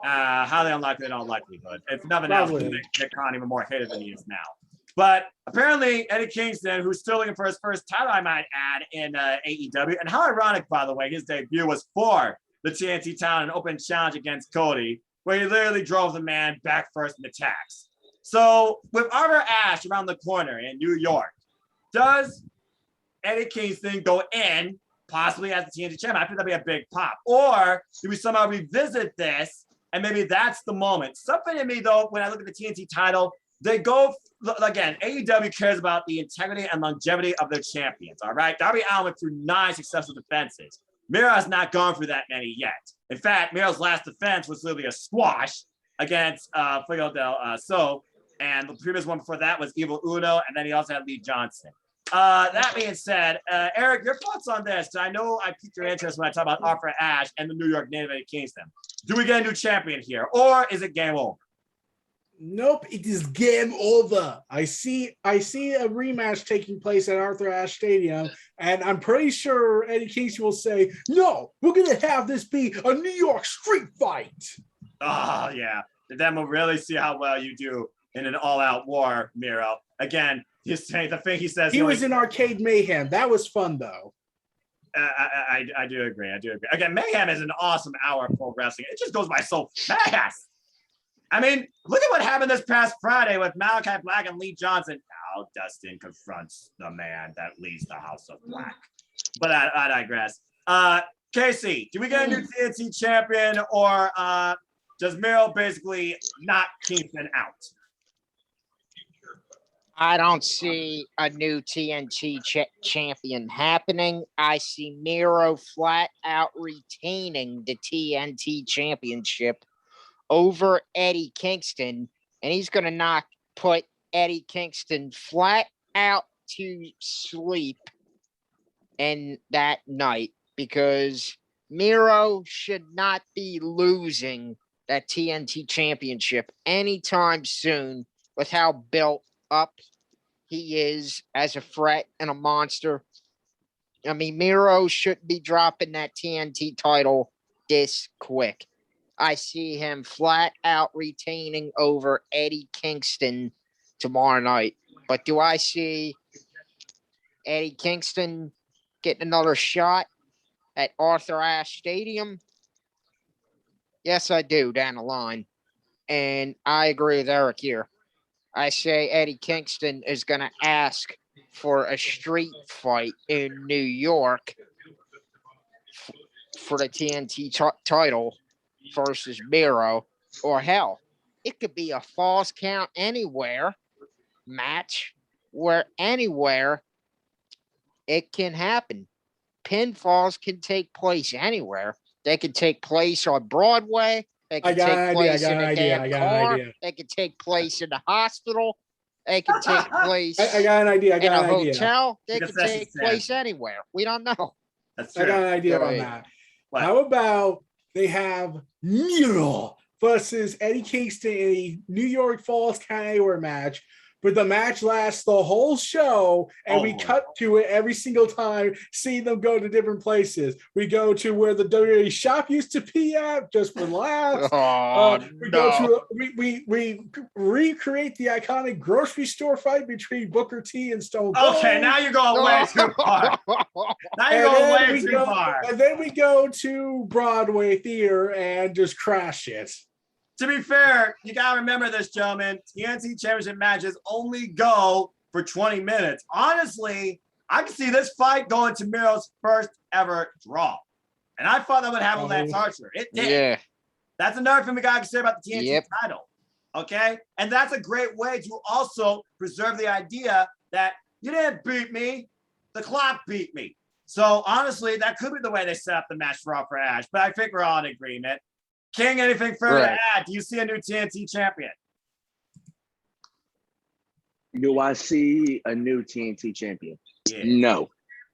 Highly unlikely in all likelihood. If nothing else, make Nick Khan even more hated than he is now. But apparently, Eddie Kingston, who's still looking for his first title, I might add, in AEW. And how ironic, by the way, his debut was for the TNT title, an open challenge against Cody, where he literally drove the man back first in the tax. So with Arthur Ashe around the corner in New York, does Eddie Kingston go in possibly as the TNT champion? I think that'd be a big pop. Or do we somehow revisit this and maybe that's the moment? Something in me, though, when I look at the TNT title, they go, again, AEW cares about the integrity and longevity of their champions, all right? Darby Allin went through 9 successful defenses. Miro has not gone through that many yet. In fact, Miro's last defense was literally a squash against Fuego del Sol. And the previous one before that was Evil Uno, and then he also had Lee Johnson. That being said, Eric, your thoughts on this? I know I piqued your interest when I talk about Arthur Ashe and the New York native Eddie Kingston. Do we get a new champion here, or is it game over? Nope, it is game over. I see a rematch taking place at Arthur Ashe Stadium, and I'm pretty sure Eddie Kingston will say, "No, we're gonna have this be a New York street fight." Oh yeah, then we'll really see how well you do in an all-out war, Miro. Again, the thing he says. He was in Arcade Mayhem. That was fun, though. I do agree. Again, Mayhem is an awesome hour of pro wrestling. It just goes by so fast. I mean, look at what happened this past Friday with Malachi Black and Lee Johnson. Now Dustin confronts the man that leads the House of Black. But I digress. Casey, do we get a new TNT champion, or does Miro basically knock Kingston out? I don't see a new TNT champion happening. I see Miro flat out retaining the TNT championship over Eddie Kingston, and he's going to put Eddie Kingston flat out to sleep in that night, because Miro should not be losing that TNT championship anytime soon with how built up he is as a threat and a monster. I mean, Miro shouldn't be dropping that TNT title this quick. I see him flat out retaining over Eddie Kingston tomorrow night. But do I see Eddie Kingston getting another shot at Arthur Ashe Stadium? Yes, I do, down the line. And I agree with Eric here. I say Eddie Kingston is going to ask for a street fight in New York for the TNT title versus Miro, or hell, it could be a falls count anywhere match where anywhere it can happen. Pinfalls can take place anywhere. They can take place on Broadway. They can take place in a damn car. They can take place in the hospital. They can take place I got an idea. in a hotel. They can take place anywhere. We don't know. That's true. I got an idea on that. How about they have Miro versus Eddie Kingston in a New York Falls Count Anywhere match, but the match lasts the whole show, and we cut to it every single time, seeing them go to different places. We go to where the WWE shop used to be at, just for laughs. We recreate the iconic grocery store fight between Booker T and Stone Cold. Okay, now you're going way too far. Now you're going way too far. And then we go to Broadway Theater and just crash it. To be fair, you got to remember this, gentlemen. TNT Championship matches only go for 20 minutes. Honestly, I can see this fight going to Miro's first ever draw. And I thought that would happen with Lance Archer. It did. Yeah. That's another thing we got to consider about the TNT title. Okay? And that's a great way to also preserve the idea that you didn't beat me. The clock beat me. So, honestly, that could be the way they set up the match for Raw for Ash. But I think we're all in agreement. King, anything further to add? Do you see a new TNT champion? Do I see a new TNT champion? Yeah. No.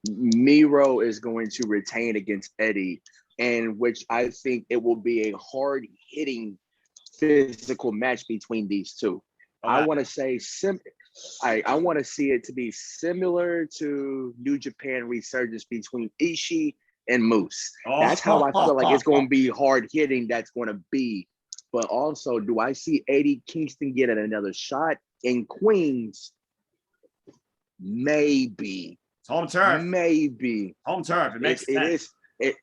Miro is going to retain against Eddie, and which I think it will be a hard-hitting physical match between these two. I want to say I want to see it to be similar to New Japan Resurgence between Ishii and Moose. That's how I feel like it's going to be hard hitting. That's going to be. But also, do I see Eddie Kingston getting another shot in Queens? Maybe. It's home turf. Maybe. Home turf. It makes sense. It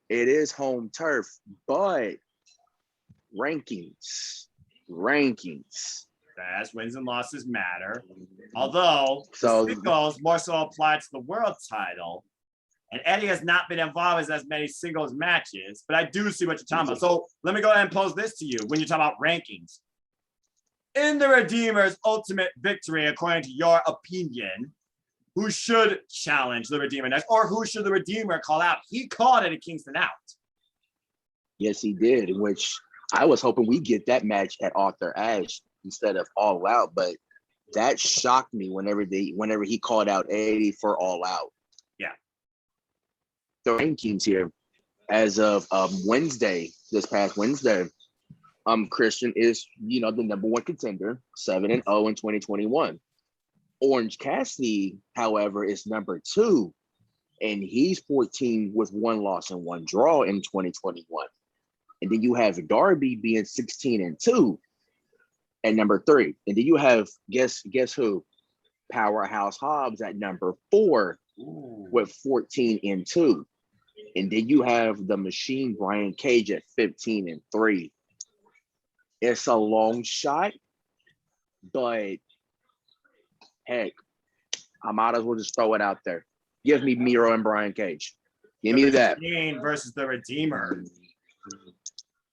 is home turf, but rankings. As wins and losses matter. Although the singles more so apply to the world title. And Eddie has not been involved in as many singles matches, but I do see what you're talking about. So let me go ahead and pose this to you when you talk about rankings. In the Redeemer's ultimate victory, according to your opinion, who should challenge the Redeemer next, or who should the Redeemer call out? He called Eddie Kingston out. Yes, he did, in which I was hoping we get that match at Arthur Ashe instead of All Out, but that shocked me whenever he called out Eddie for All Out. The rankings here as of Wednesday, this past Wednesday, Christian is, the number one contender, 7-0 in 2021. Orange Cassidy, however, is number 2, and he's 14 with 1 loss and 1 draw in 2021. And then you have Darby being 16-2 at number 3. And then you have guess who? Powerhouse Hobbs at number 4 with 14-2. And then you have the Machine Brian Cage at 15-3. It's a long shot, but heck, I might as well just throw it out there. Give me Miro and Brian Cage. Give me that. Versus the Redeemer.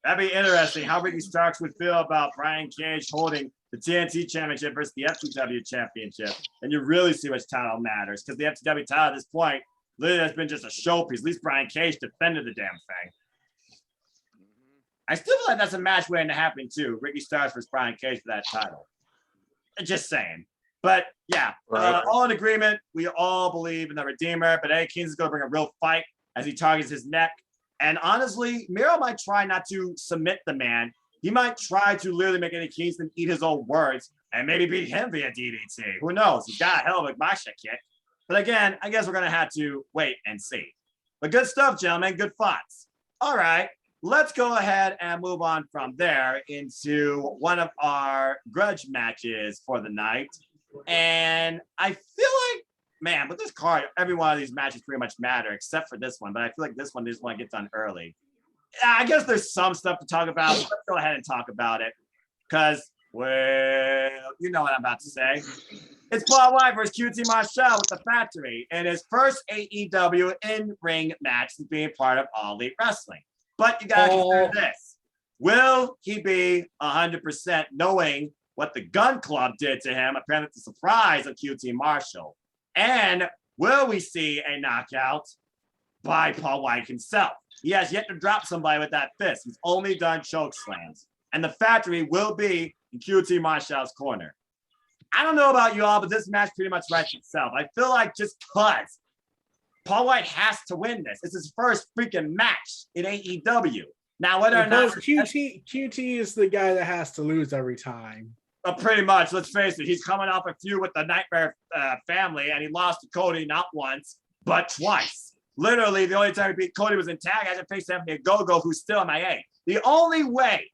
That'd be interesting how Ricky Starks would feel about Brian Cage holding the TNT Championship versus the FTW Championship. And you really see which title matters, because the FTW title at this point literally has been just a showpiece. At least Brian Cage defended the damn thing. I still feel like that's a match waiting to happen too. Ricky Starks versus Brian Cage for that title. Just saying. But yeah, all in agreement. We all believe in the Redeemer, but Eddie Kingston is going to bring a real fight as he targets his neck. And honestly, Miro might try not to submit the man. He might try to literally make Eddie Kingston eat his own words and maybe beat him via DDT. Who knows? He's got a hell of a Masha kick. But again, I guess we're going to have to wait and see. But good stuff, gentlemen. Good thoughts. All right. Let's go ahead and move on from there into one of our grudge matches for the night. And I feel like, man, with this card, every one of these matches pretty much matter except for this one. But I feel like this one just want to get done early. I guess there's some stuff to talk about. Let's go ahead and talk about it. Because, well, you know what I'm about to say. It's Paul White versus QT Marshall with the Factory in his first AEW in-ring match since being part of All Elite Wrestling. But you gotta consider this. Will he be 100% knowing what the Gun Club did to him, apparently the surprise of QT Marshall? And will we see a knockout by Paul White himself? He has yet to drop somebody with that fist. He's only done choke slams. And the Factory will be in QT Marshall's corner. I don't know about you all, but this match pretty much writes itself. I feel like just because Paul White has to win this. It's his first freaking match in AEW. Now, whether or not QT is the guy that has to lose every time. Pretty much, let's face it, he's coming off a feud with the Nightmare family, and he lost to Cody not once, but twice. Literally, the only time he beat Cody was in tag. I had to face Anthony Go-Go, who's still MIA. The only way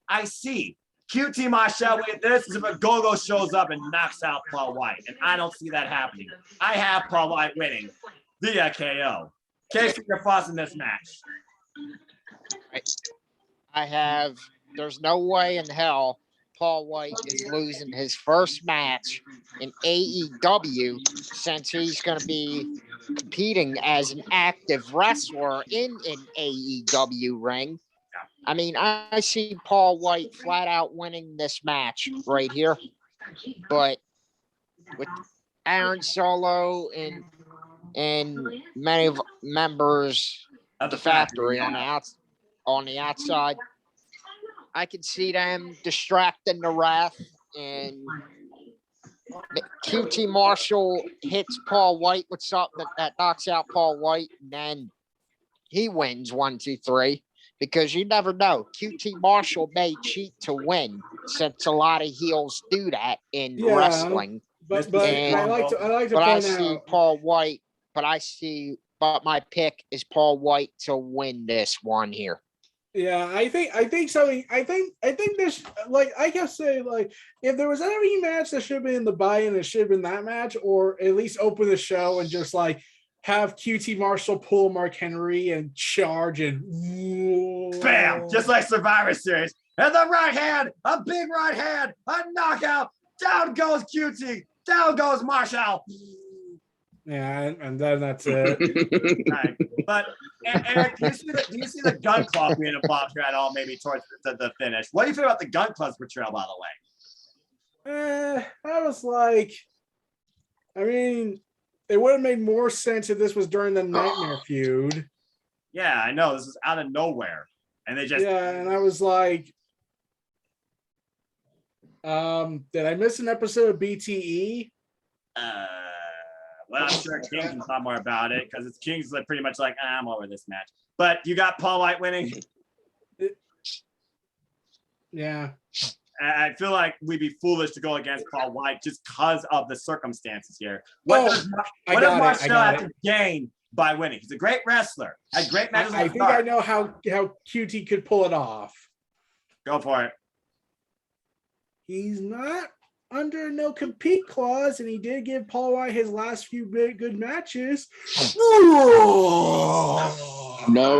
I see QT Marshall with this is if a Go-Go shows up and knocks out Paul White, and I don't see that happening. I have Paul White winning via KO. Casey, your thoughts in this match? There's no way in hell Paul White is losing his first match in AEW since he's going to be competing as an active wrestler in an AEW ring. I mean, I see Paul White flat out winning this match right here, but with Aaron Solo and many of members of the Factory on the outside, I can see them distracting the ref, and QT Marshall hits Paul White with something that knocks out Paul White, and then he wins 1, 2, 3. Because you never know. QT Marshall may cheat to win, since a lot of heels do that in wrestling. But I like to point I out. see Paul White, but my pick is Paul White to win this one here. Yeah, I think this, like, I can say, like, if there was any match that should have been in the buy-in, it should have been that match, or at least open the show and just like have QT Marshall pull Mark Henry and charge and bam, just like Survivor Series. And the right hand, a big right hand, a knockout. Down goes QT, down goes Marshall. Yeah, and then that's it. Right. But Eric, do you see the Gun Club being involved here at all, maybe towards the finish? What do you feel about the Gun Club's portrayal, by the way? I was like, I mean, it would have made more sense if this was during the Nightmare feud. Yeah, I know. This is out of nowhere. And they just... Yeah, and I was like, did I miss an episode of BTE? Well, I'm sure King can talk more about it, because it's King's like pretty much like, I'm over this match. But you got Paul White winning. Yeah. I feel like we'd be foolish to go against Paul White just because of the circumstances here. What does Marshall have to gain by winning? He's a great wrestler. Had great matches. I think I know how QT could pull it off. Go for it. He's not under no compete clause, and he did give Paul White his last few good matches. No. No,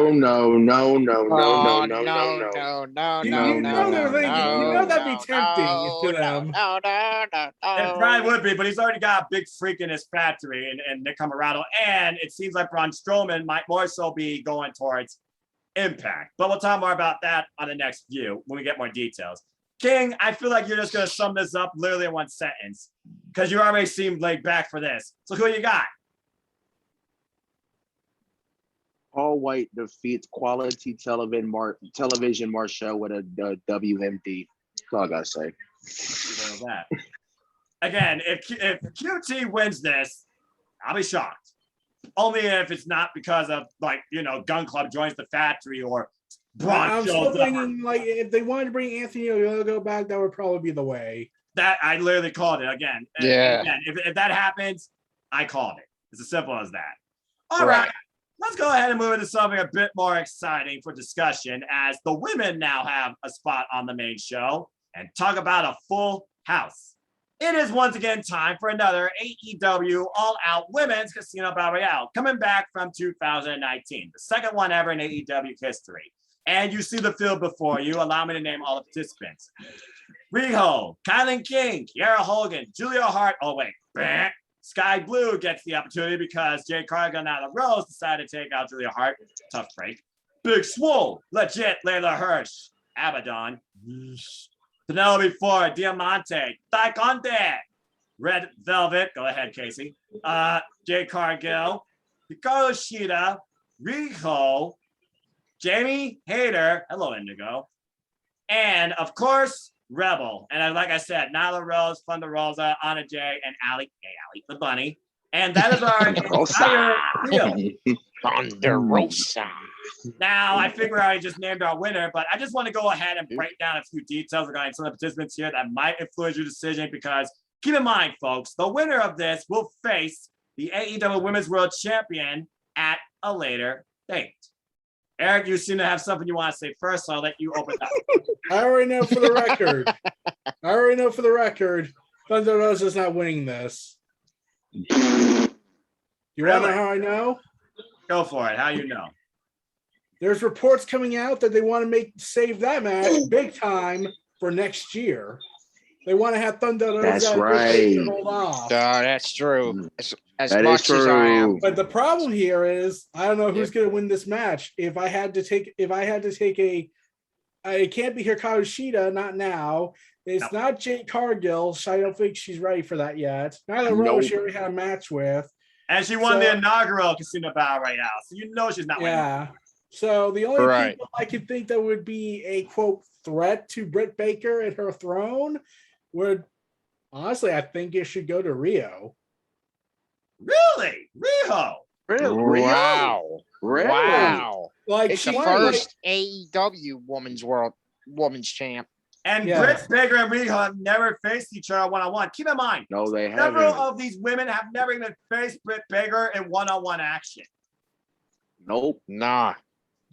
that'd be tempting to them. No. It probably would be, but he's already got a big freak in his Factory and Nick Camarado, and it seems like Braun Strowman might more so be going towards Impact. But we'll talk more about that on the next view when we get more details. King, I feel like you're just going to sum this up literally in one sentence, because you already seemed laid back for this. So who you got? Paul White defeats quality television Marshall with a WMD. That's all I gotta say. That. Again, if QT wins this, I'll be shocked. Only if it's not because of, like, Gun Club joins the Factory or Braun. I'm still thinking, like, if they wanted to bring Anthony Ogogo back, that would probably be the way. That I literally called it again. Yeah. Again, if that happens, I called it. It's as simple as that. All right. Let's go ahead and move into something a bit more exciting for discussion, as the women now have a spot on the main show, and talk about a full house. It is once again time for another AEW All Out Women's Casino Battle Royale, coming back from 2019, the second one ever in AEW history. And you see the field before you. Allow me to name all the participants. Riho, Kylan King, Kiera Hogan, Julia Hart. Oh, wait. Sky Blue gets the opportunity because Jade Cargill and Nyla Rose decided to take out Julia Hart. Tough break. Big Swole, legit Layla Hirsch, Abaddon. Penelope Ford, Diamante, Taikonde, Red Velvet, go ahead, Casey. Jade Cargill, Hikaru Shida, Riho, Jamie Hayter, hello Indigo, and of course, Rebel. And like I said, Nyla Rose, Thunder Rosa, Anna Jay, and Allie the bunny. And that is our entire field. Thunder Rosa. Now, I figure I just named our winner, but I just want to go ahead and break down a few details regarding some of the participants here that might influence your decision, because keep in mind, folks, the winner of this will face the AEW Women's World Champion at a later date. Eric, you seem to have something you want to say first, so I'll let you open up. I already know for the record. Thunder Rosa's not winning this. You want to know how I know? Go for it. How you know? There's reports coming out that they want to save that match big time for next year. They want to have Thunder Rosa. That's right. Hold off. That's true. As That much is as I am. true. But the problem here is I don't know who's going to win this match. If I had to take it can't be Hikaru Shida, not now. It's not Jade Cargill. So I don't think she's ready for that yet. Nyla Rose, she already had a match with. And she won the inaugural Casino Battle Royale, so you know she's not winning. Yeah. So the only people I could think that would be a quote threat to Britt Baker and her throne would, honestly, I think it should go to Rio. Really? Riho? Really? Wow. Really? Wow. Like It's the she first AEW Women's Champ. And Britt Baker and Riho have never faced each other one-on-one. Keep in mind, No, they haven't. several of these women have never even faced Britt Baker in one-on-one action. Nope. Nah.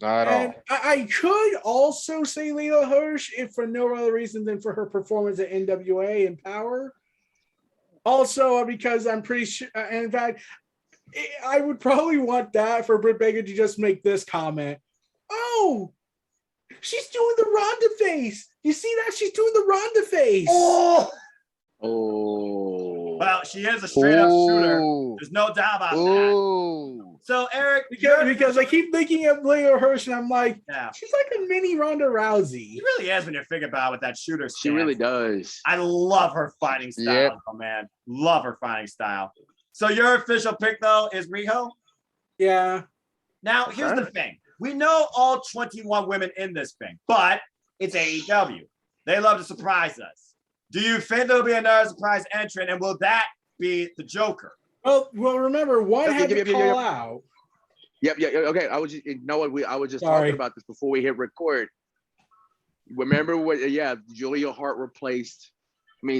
Not at And all. I could also say Layla Hirsch if for no other reason than for her performance at NWA and Power. Also, because I'm pretty sure, and in fact, I would probably want that for Britt Baker to just make this comment. Oh, she's doing the Ronda face. You see that? She's doing the Ronda face. Oh! Oh. Well, she is a straight-up shooter. There's no doubt about that. So, Eric, Because I keep thinking of Layla Hirsch, and I'm like, yeah, she's like a mini Ronda Rousey. she really is when you think about it with that shooter She really does. I love her fighting style, man. Love her fighting style. So your official pick, though, is Riho? Yeah. Now, here's the thing. We know all 21 women in this thing, but it's AEW. They love to surprise us. Do you think there'll be another surprise entrant, and will that be the Joker? Well, remember, one had to call out. Yep. Okay. I was just, I was just Sorry. talking about this before we hit record. Remember what? Yeah, Julia Hart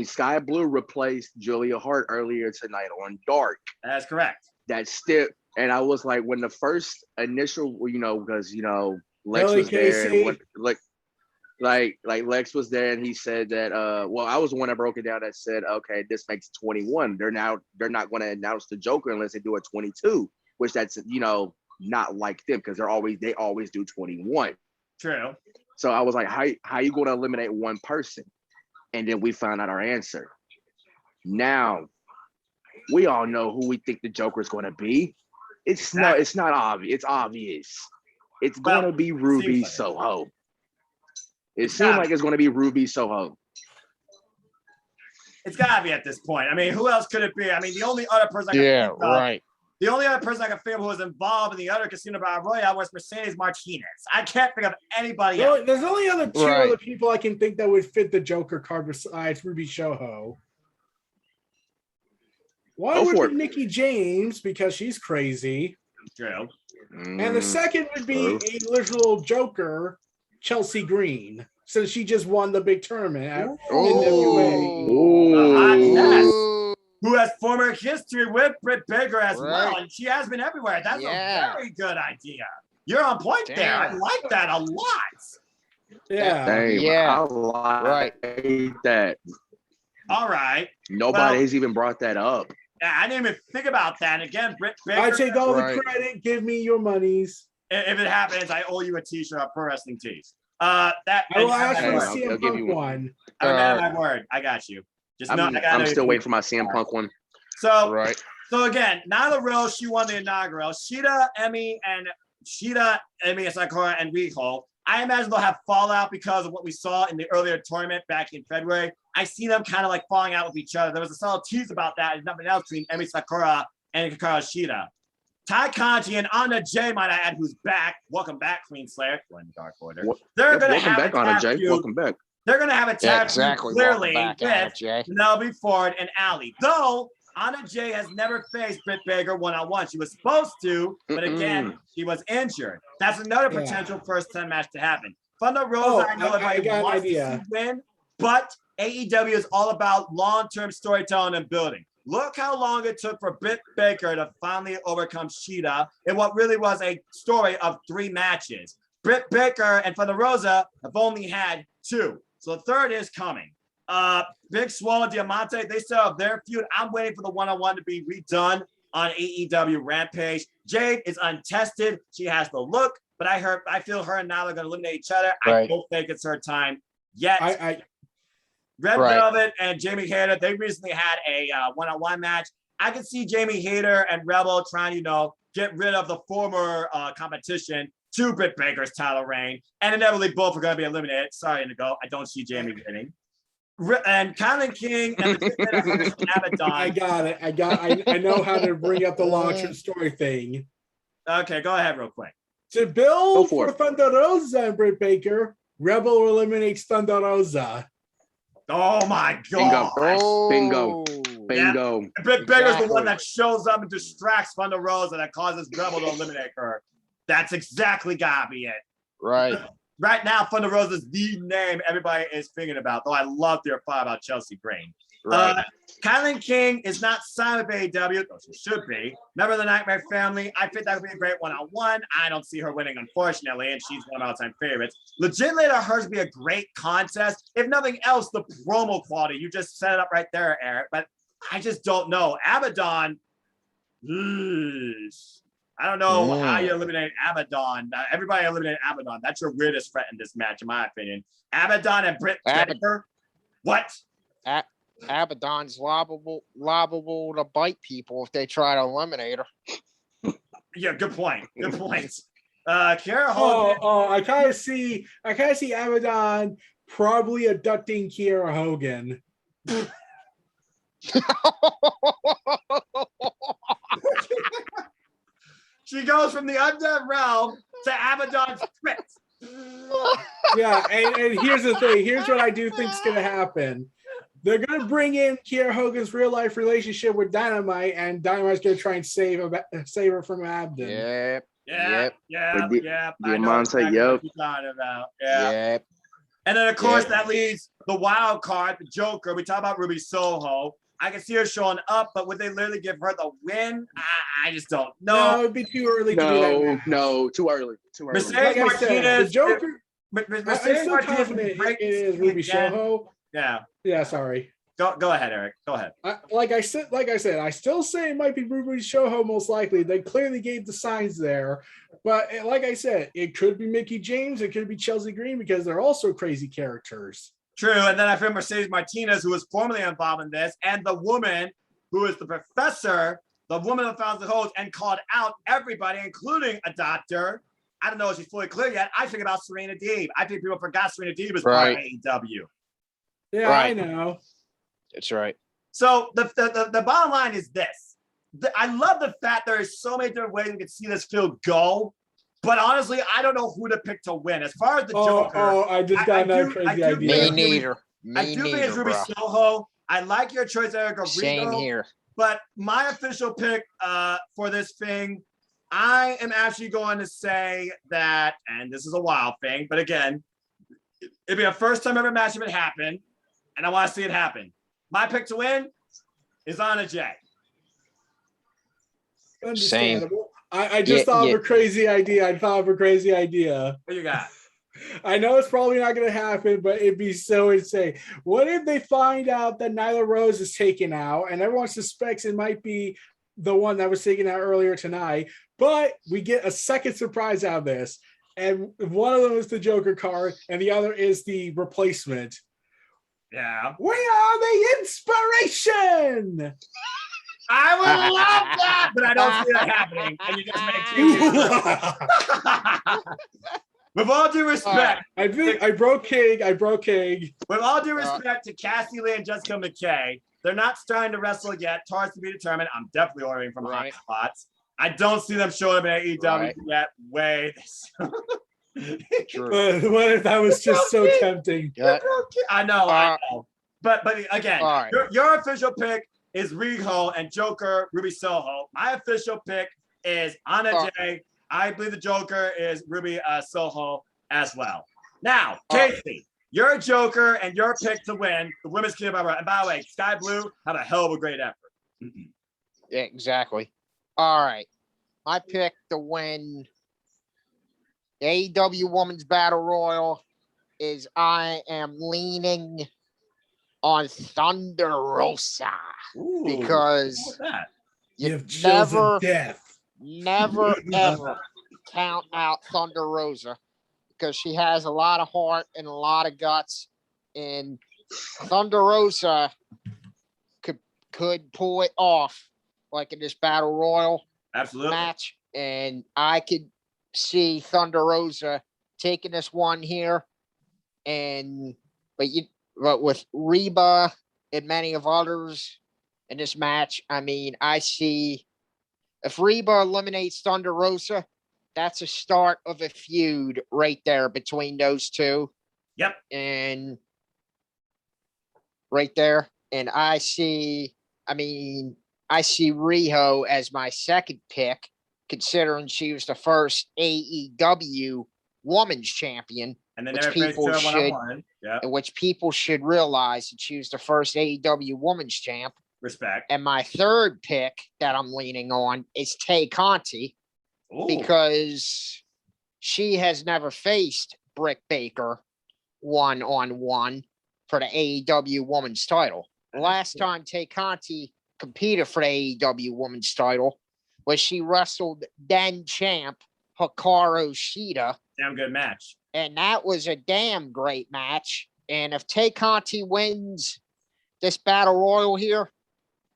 Sky Blue replaced Julia Hart earlier tonight on Dark. That's correct. That's still, and I was like, when the first initial, because Lex Really, was there, Casey? and like Lex was there, and he said that. Well, I was the one that broke it down that said, okay, this makes 21. They're not going to announce the Joker unless they do a 22, which that's not like them because they always do 21. True. So I was like, how you going to eliminate one person? And then we found out our answer. Now we all know who we think the Joker is going to be. It's not obvious. It's obvious. It's going to be Ruby Soho. It seems like it's going to be Ruby Soho. It's got to be at this point. I mean, who else could it be? I mean, the only other person I can think of, the only other person I can think of who was involved in the other Casino Battle Royale was Mercedes Martinez. I can't think of anybody else. There's only two other people I can think that would fit the Joker card besides Ruby Soho. One would be Nikki James because she's crazy. True. And the second would be a literal Joker, Chelsea Green, since she just won the big tournament at NWA. Who has former history with Britt Baker as well, and she has been everywhere. That's a very good idea. You're on point there. I like that a lot. Yeah. Dang, I like that. All right. Nobody has even brought that up. I didn't even think about that. And again, Britt Baker, I take all the credit. Give me your monies. If it happens, I owe you a T-shirt of Pro Wrestling Tees. I will ask for a CM Punk one. I'm a man of my word. I got you. I'm still waiting for my CM Punk one. So again, Nyla Rose, she won the inaugural. Shida, Emi, and Sakura, and Riho. I imagine they'll have fallout because of what we saw in the earlier tournament back in February. I see them kind of like falling out with each other. There was a solid tease about that and nothing else between Emi Sakura and Hikaru Shida. Ty Conti and Anna Jay, might I add, who's back. Welcome back, Queen Slayer. Going Dark Order. They're going to have welcome back, Anna Jay. Welcome back. They're going to have a tag clearly back, with Penelope Ford and Allie. Though Anna Jay has never faced Britt Baker one-on-one. She was supposed to, but again, she was injured. That's another potential first-time match to happen. Thunder Rosa, I know everybody wants to see win, but AEW is all about long-term storytelling and building. Look how long it took for Britt Baker to finally overcome Shida in what really was a story of 3 matches. Britt Baker and Thunder Rosa have only had 2. So the third is coming. Big Swole and Diamante, they still have their feud. I'm waiting for the one-on-one to be redone on AEW Rampage. Jade is untested. She has the look, but I feel her and Nyla are going to eliminate each other. I don't think it's her time yet. Red Velvet and Jamie Hayter, they recently had a one-on-one match. I can see Jamie Hayter and Rebel trying to, get rid of the former competition to Britt Baker's title reign, and inevitably both are going to be eliminated. Sorry, Indigo, I don't see Jamie winning. And Kylan King and Abaddon. I got it. I know how to bring up the long-term story thing. Okay, go ahead real quick. To build for Thunder Rosa and Britt Baker, Rebel eliminates Thunder Rosa. Oh my God! Bingo! Yeah. Britt Baker's the one that shows up and distracts Thunder Rosa that causes Rebel to eliminate her. That's exactly gotta be it. Right. Right now, Thunder Rosa is the name everybody is thinking about, though I love their thought about Chelsea Green. Kylan King is not signed with AEW, though she should be. Member of the Nightmare Family. I think that would be a great one-on-one. I don't see her winning, unfortunately, and she's one of my all-time favorites. Legitimately, hers would be a great contest. If nothing else, the promo quality. You just set it up right there, Eric. But I just don't know. Abaddon. I don't know how you eliminate Abaddon. Everybody eliminated Abaddon. That's your weirdest threat in this match, in my opinion. Abaddon and Britt Baker. What? Abaddon's liable to bite people if they try to eliminate her. Yeah, good point. Good point. Kiera Hogan. I kind of see Abaddon probably abducting Kiera Hogan. She goes from the undead realm to Abaddon's crypt. Yeah, and here's the thing. Here's what I do think is going to happen. They're going to bring in Kiera Hogan's real-life relationship with Dynamite, and Dynamite's going to try and save her from Abden. Yep. Diamante, yep. Yep. And then, of course, that leaves the wild card, the Joker. We talk about Ruby Soho. I can see her showing up, but would they literally give her the win? I just don't know. No, it'd be too early to do that. No, too early. Mercedes Martinez. The Joker. Mercedes Martinez is Ruby Soho. Yeah. Sorry. Go ahead, Eric. Go ahead. Like I said, I still say it might be Ruby Soho most likely. They clearly gave the signs there, but like I said, it could be Mickie James. It could be Chelsea Green because they're also crazy characters. True, and then I feel Mercedes Martinez, who was formerly involved in this, and the woman who is the professor, the woman who found the host and called out everybody, including a doctor. I don't know if she's fully clear yet. I think about Serena Deeb. I think people forgot Serena Deeb was part of AEW. Yeah, I know. That's right. So the bottom line is this. I love the fact there is so many different ways we can see this field go. But honestly, I don't know who to pick to win. As far as the Joker, I just got another crazy idea. Me neither. I do think it's Ruby Soho. I like your choice, Eric. Same here. But my official pick for this thing, I am actually going to say that, and this is a wild thing, but again, it'd be a first time ever match if it happened, and I want to see it happen. My pick to win is Anna Jay. Understandable. I just thought of a crazy idea. What you got? I know it's probably not going to happen, but it'd be so insane. What if they find out that Nyla Rose is taken out and everyone suspects it might be the one that was taken out earlier tonight, but we get a second surprise out of this, and one of them is the Joker card and the other is the replacement. Yeah. We are the inspiration. I would love that, but I don't see that happening. And you just make two. With all due respect, I broke King. with all due respect to Cassie Lee and Jessica McKay, they're not starting to wrestle yet. Tours to be determined. I'm definitely ordering from hot spots. I don't see them showing up in AEW yet. Wait. What if that was just so tempting? Yeah. I know. But again, your official pick is Riho and Joker, Ruby Soho. My official pick is Anna Jay. I believe the Joker is Ruby Soho as well. Now, Casey, your Joker and your pick to win the Women's Kingdom. And by the way, Sky Blue had a hell of a great effort. Yeah, exactly. All right. My pick to win the AEW Women's Battle Royal is I am leaning on Thunder Rosa. Ooh, because you've chosen death. Never ever count out Thunder Rosa because she has a lot of heart and a lot of guts, and Thunder Rosa could pull it off like in this Battle Royal match, and I could see Thunder Rosa taking this one here, but with Reba and many of others in this match, I mean, I see if Reba eliminates Thunder Rosa, that's a start of a feud right there between those two. Yep. And right there. And I see Riho as my second pick, considering she was the first AEW Women's Champion. And then which people should realize that she was the first AEW Women's Champ. Respect. And my third pick that I'm leaning on is Tay Conti because she has never faced Britt Baker one-on-one for the AEW Women's title. The last time Tay Conti competed for the AEW Women's title was she wrestled then champ Hikaru Shida. Damn good match. And that was a damn great match. And if Tay Conti wins this Battle Royal here,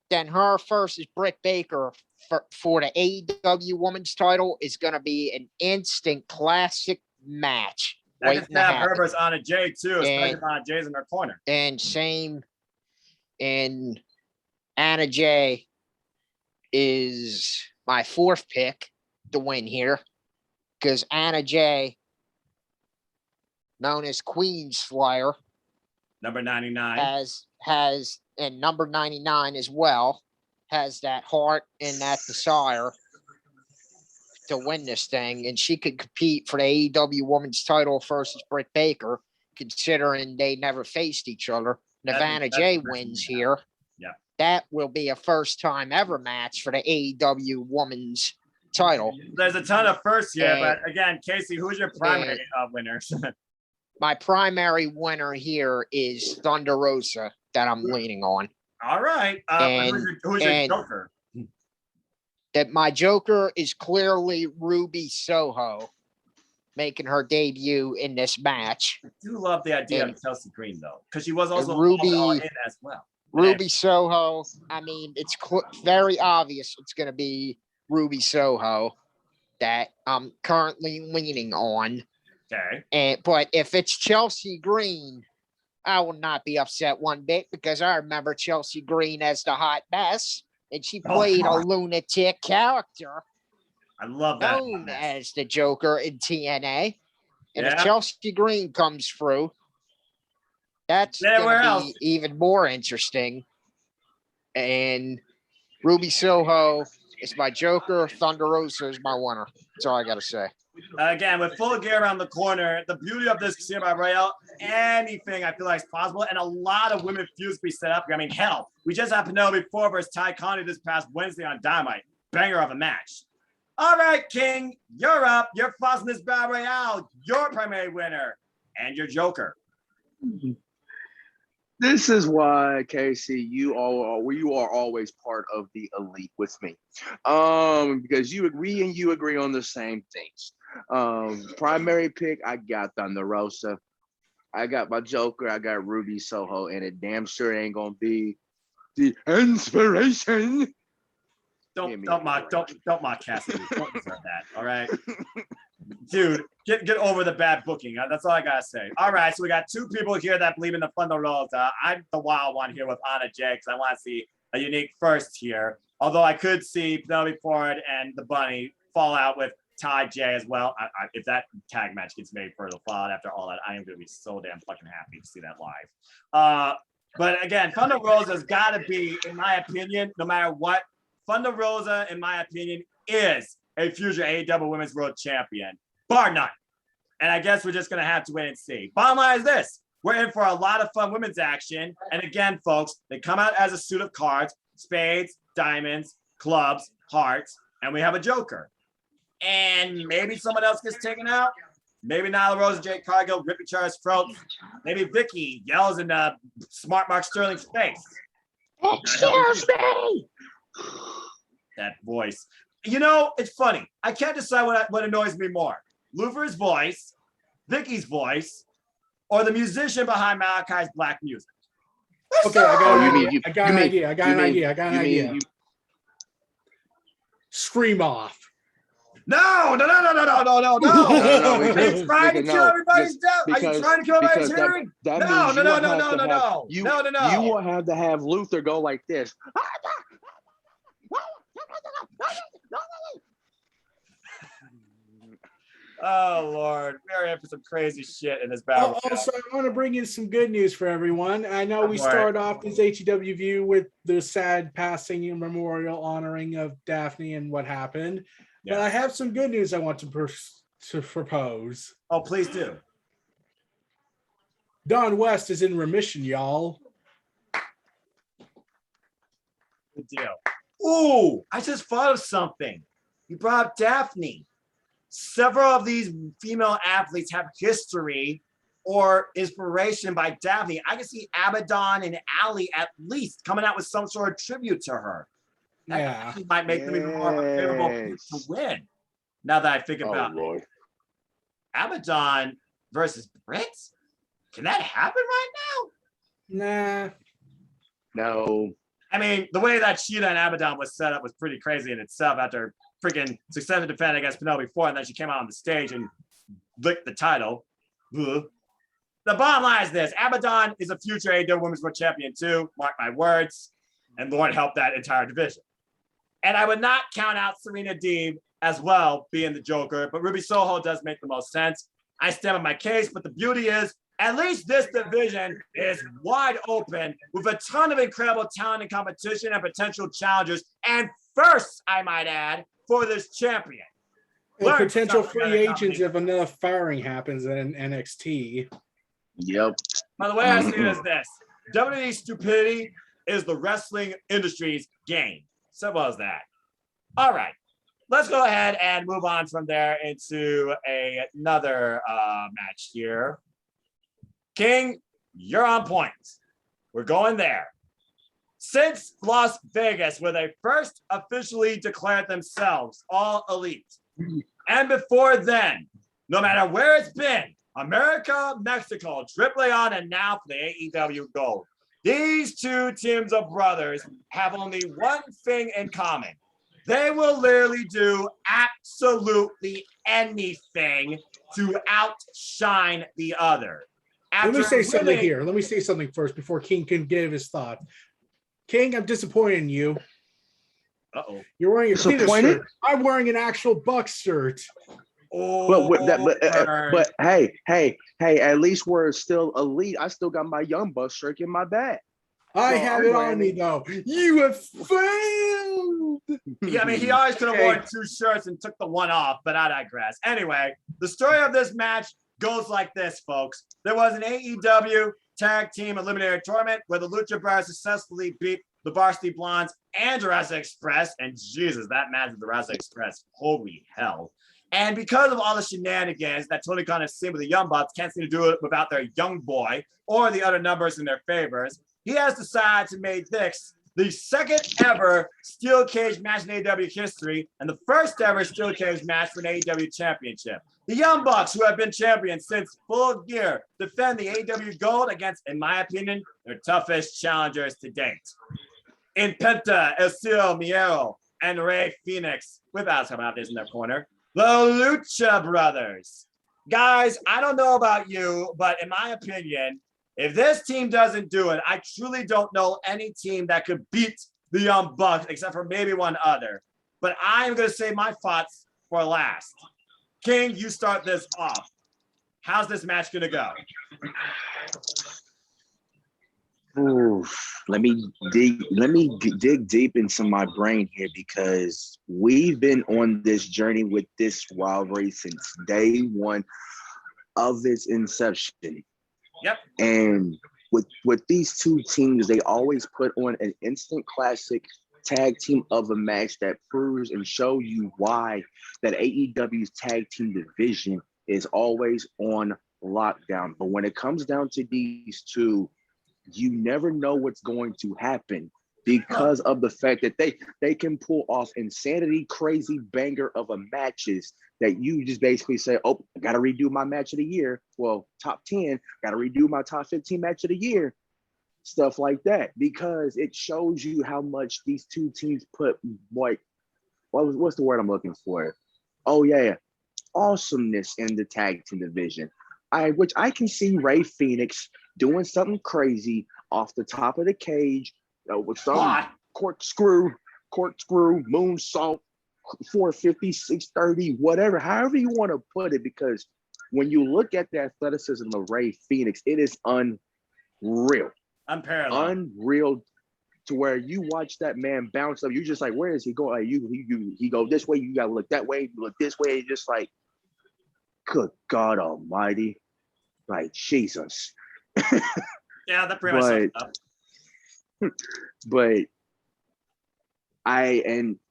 then her versus Britt Baker for the AEW Women's title is going to be an instant classic match. I can have her versus Anna Jay too, especially if Anna Jay's in her corner. And Anna Jay is my fourth pick to win here because Anna Jay, known as Queen Slayer, number 99, has and number 99 as well, has that heart and that desire to win this thing, and she could compete for the AEW Women's title versus Britt Baker, considering they never faced each other. And if Anna Jay wins here, that will be a first-time ever match for the AEW Women's title. There's a ton of firsts here, but again, Casey, who's your primary winners? My primary winner here is Thunder Rosa that I'm leaning on. All right. Who's your Joker? That my Joker is clearly Ruby Soho, making her debut in this match. I do love the idea of Chelsea Green, though, because she was also Ruby in as well. Ruby Soho. I mean, it's very obvious it's going to be Ruby Soho that I'm currently leaning on. Okay. But if it's Chelsea Green, I will not be upset one bit because I remember Chelsea Green as the hot mess, and she played a lunatic character. I love that. Known as the Joker in TNA. And if Chelsea Green comes through, that's going to be even more interesting. And Ruby Soho is my Joker. Thunder Rosa is my winner. That's all I got to say. Again, with full gear around the corner, the beauty of this Casino by Royale, anything I feel like is possible, and a lot of women feuds be set up. I mean, hell, we just had Penelope Ford versus Ty Conti this past Wednesday on Dynamite. Banger of a match. All right, King, you're up. You're fussing this battle royale. Your primary winner and your Joker. This is why, Casey, you are always part of the elite with me, because you agree on the same things. Primary pick, I got Thunder Rosa. I got my Joker. I got Ruby Soho, and it damn sure ain't gonna be the inspiration. Don't mock Cassidy. Don't deserve that. All right, dude, get over the bad booking. That's all I gotta say. All right, so we got two people here that believe in the Thunder Rosa. I'm the wild one here with Nia Jax. I want to see a unique first here. Although I could see Penelope Ford and the Bunny fall out with Ty J as well. If that tag match gets made for the Fallout after all that, I am gonna be so damn fucking happy to see that live. But again, Thunder Rosa's got to be, in my opinion, no matter what. Thunder Rosa, in my opinion, is a future AEW Women's World Champion, bar none. And I guess we're just going to have to wait and see. Bottom line is this. We're in for a lot of fun women's action. And again, folks, they come out as a suit of cards, spades, diamonds, clubs, hearts, and we have a Joker. And maybe someone else gets taken out. Maybe Nyla Rose and Jade Cargill rip each other's throats. Maybe Vicky yells in Smart Mark Sterling's face. Excuse me. That voice. You know, it's funny. I can't decide what annoys me more. Lufer's voice, Vicky's voice, or the musician behind Malachi's black music. Okay, I got an idea. Scream off. No. Are you trying to kill everybody's death? Are you trying to kill everybody's hearing? No. You will have to have Luther go like this. Oh Lord, we're in for some crazy shit in this battle. Also, I want to bring in some good news for everyone. I know we start off this ATW VIEW with the sad passing and memorial honoring of Daphne and what happened, but I have some good news I want to propose. Oh, please do. Don West is in remission, y'all. Good deal. Ooh, I just thought of something. You brought up Daphne. Several of these female athletes have history or inspiration by Daphne. I can see Abaddon and Allie at least coming out with some sort of tribute to her. That might make them even more favorable to win. Now that I think about it. Abaddon versus Britt? Can that happen right now? Nah. No. I mean, the way that Sheeta and Abaddon was set up was pretty crazy in itself after freaking successful defense against Penelope Ford, and then she came out on the stage and licked the title. The bottom line is this. Abaddon is a future AEW Women's World Champion too, mark my words, and Lord help that entire division. And I would not count out Serena Deeb as well being the Joker, but Ruby Soho does make the most sense. I stand on my case, but the beauty is at least this division is wide open with a ton of incredible talent and competition and potential challengers. And first, I might add, for this champion. And potential free agents if enough firing happens in NXT. Yep. By the way I see it is this. WWE stupidity is the wrestling industry's game. Simple as that. All right. Let's go ahead and move on from there into another match here. King, you're on point. We're going there. Since Las Vegas, where they first officially declared themselves all elite, and before then, no matter where it's been, America, Mexico, AAA, and now for the AEW Gold, these two teams of brothers have only one thing in common. They will literally do absolutely anything to outshine the other. Let me say something here. Let me say something first before King can give his thought. King, I'm disappointed in you. Uh-oh. You're wearing a Cletus shirt. I'm wearing an actual Bucks shirt. Oh, but hey, at least we're still elite. I still got my Young Bucks shirt in my bag. I have it on me though. You have failed. Yeah, I mean, he always could have worn two shirts and took the one off, but I digress. Anyway, the story of this match goes like this, folks. There was an AEW Tag Team Eliminator Tournament where the Lucha Brothers successfully beat the Varsity Blondes, and Jurassic Express. And Jesus, that match with the Jurassic Express, holy hell. And because of all the shenanigans that Tony Khan has seen with the Young Bucks, can't seem to do it without their young boy or the other numbers in their favors, he has decided to make this the second ever steel cage match in AEW history and the first ever steel cage match for an AEW championship. The Young Bucks, who have been champions since Full Gear, defend the AEW gold against, in my opinion, their toughest challengers to date. In Penta, El Miero, and Rey Fenix, with Alex Hernandez in their corner, the Lucha Brothers. Guys, I don't know about you, but in my opinion, if this team doesn't do it, I truly don't know any team that could beat the Young Bucks, except for maybe one other. But I'm going to say my thoughts for last. King, you start this off. How's this match going to go? Ooh, let me dig deep into my brain here, because we've been on this journey with this rivalry since day one of its inception. Yep. And with these two teams, they always put on an instant classic tag team of a match that proves and show you why that AEW's tag team division is always on lockdown. But when it comes down to these two, you never know what's going to happen because of the fact that they can pull off insanity, crazy banger of a matches that you just basically say, oh, I got to redo my match of the year. Well, top 10, got to redo my top 15 match of the year. Stuff like that, because it shows you how much these two teams put, like, what's the word I'm looking for? Oh, yeah. Awesomeness in the tag team division. Which I can see Rey Fenix doing something crazy off the top of the cage with some corkscrew, moonsault, 450, 630, whatever, however you want to put it, because when you look at the athleticism of Rey Fenix, it is unreal. Unparalleled. Unreal, to where you watch that man bounce up, you're just like, where is he going? Like, he go this way, you gotta look that way, you look this way, it's just like, good God Almighty, like Jesus. Yeah, that pretty much sums up. But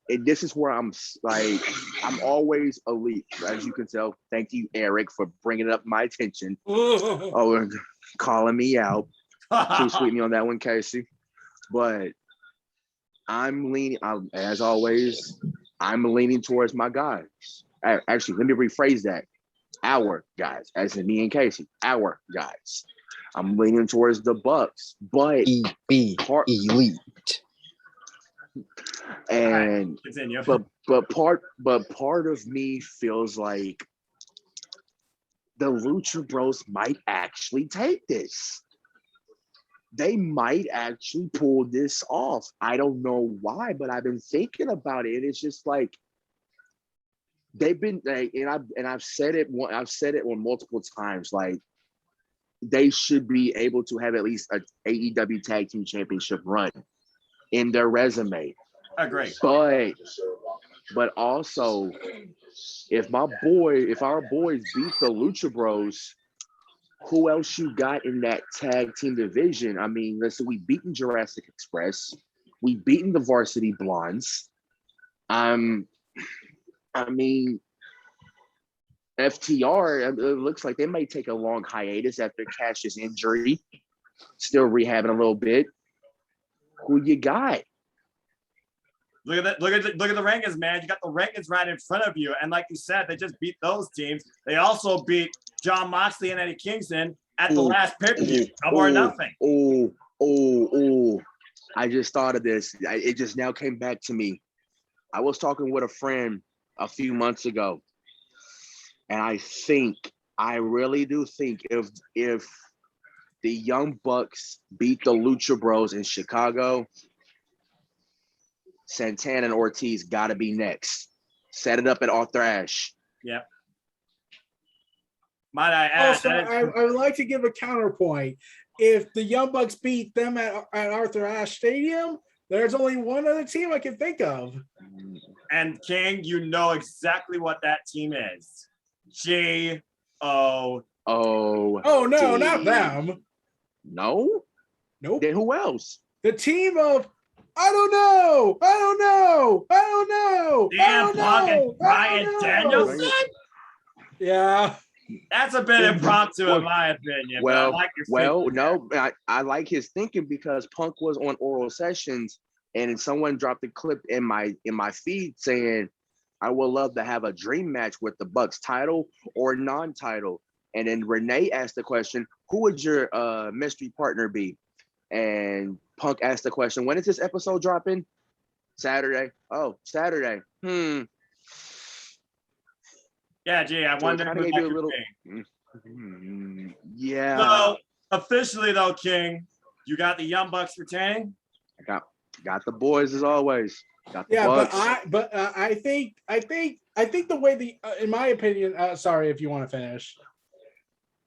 this is where I'm like, I'm always elite, as you can tell. Thank you, Eric, for bringing it up my attention. And calling me out. Please tweet me on that one, Casey. But I'm leaning, as always, I'm leaning towards my guys. Actually, let me rephrase that. Our guys, as in me and Casey, our guys. I'm leaning towards the Bucks, but elite. And but part of me feels like the Lucha Bros might actually take this. They might actually pull this off. I don't know why, but I've been thinking about it. It's just like they've been, and I've said it on multiple times. Like, they should be able to have at least an AEW Tag Team Championship run in their resume. Agree. But also, if our boys beat the Lucha Bros, who else you got in that tag team division? I mean, listen, we beaten Jurassic Express, we beaten the Varsity Blondes. I mean, FTR, it looks like they may take a long hiatus after Cash's injury, still rehabbing a little bit. Who you got? Look at that! Look at the rankings, man. You got the rankings right in front of you, and like you said, they just beat those teams. They also beat John Moxley and Eddie Kingston at the last pay-per-view. Double or nothing. I just thought of this. It just now came back to me. I was talking with a friend a few months ago, and I really do think if the Young Bucks beat the Lucha Bros in Chicago, Santana and Ortiz got to be next. Set it up at Arthur Ashe. Yep. Might I add? Also, I would like to give a counterpoint. If the Young Bucks beat them at Arthur Ashe Stadium, there's only one other team I can think of. And King, you know exactly what that team is. G-O. Oh no, not them. No? Nope. Then who else? The team of I don't know. I don't know. I don't know. Damn, Punk and Bryan Danielson? Yeah. That's a bit impromptu, in my opinion. But I Well, like your thinking there. I like his thinking because Punk was on Oral Sessions, and someone dropped a clip in my feed saying, "I would love to have a dream match with the Bucks title or non-title." And then Renee asked the question, "Who would your mystery partner be?" And Punk asked the question, "When is this episode dropping?" Saturday. Oh, Saturday. Yeah, gee, I wonder kinda who gave that you a could little- be. Yeah. So officially, though, King, you got the Young Bucks retaining. I got the boys as always. Got the Yeah, Bucks. I think the way in my opinion, sorry if you want to finish.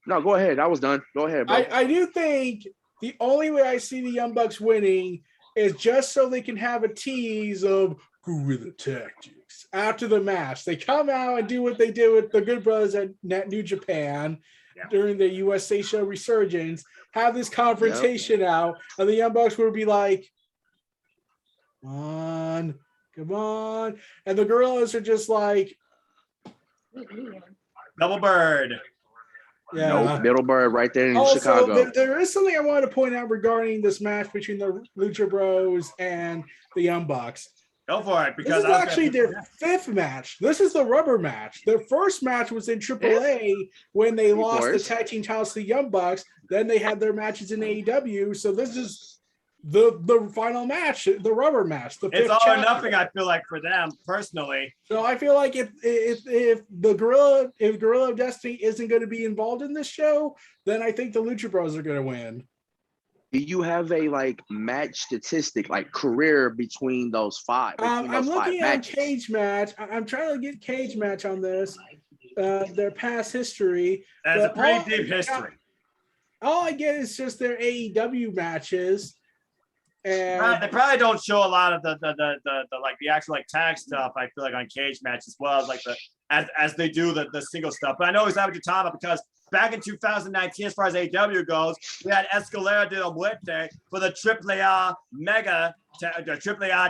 No, go ahead. I was done. Go ahead, bro. I do think the only way I see the Young Bucks winning is just so they can have a tease of guerrilla tactics after the match. They come out and do what they did with the Good Brothers at New Japan during the USA show Resurgence, have this confrontation out, and the Young Bucks would be like, come on. And the Gorillas are just like, Double bird. yeah. Nope, Middleburg right there in Also, Chicago. there is something I wanted to point out regarding this match between the Lucha Bros and the Young Bucks. Go for it. This Because is actually their fifth match. This is the rubber match. Their first match was in AAA when they lost the tag team titles to the Young Bucks. Then they had their matches in AEW. So this is the final match, the rubber match. It's all or nothing, I feel like, for them personally. So I feel like if Gorilla of Destiny isn't going to be involved in this show, then I think the Lucha Bros are going to win. Do you have a match statistic, career between those five? I'm looking at Cage Match. I'm trying to get Cage Match on this. Their past history. That's a pretty deep history. All I get is just their AEW matches. And they probably don't show a lot of the actual tag stuff. I feel like on Cage Match as well as as they do the single stuff. But I know exactly what you're talking about because back in 2019, as far as AEW goes, we had Escalera de la Muerte for the AAA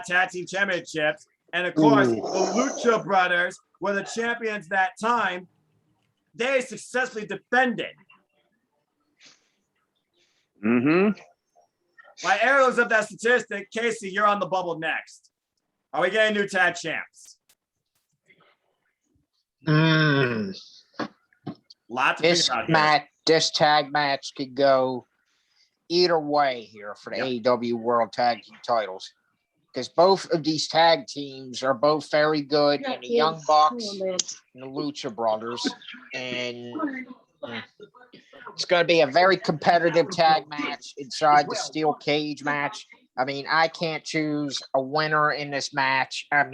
Tag Team Championships, and of course the Lucha Brothers were the champions that time. They successfully defended. My arrows of that statistic, Casey, you're on the bubble next. Are we getting new tag champs? Lots to think about here. This tag match could go either way here for the AEW World Tag Team titles. Because both of these tag teams are both very good, and the Young Bucks and the Lucha Brothers. And it's going to be a very competitive tag match inside the steel cage match. I mean, I can't choose a winner in this match. If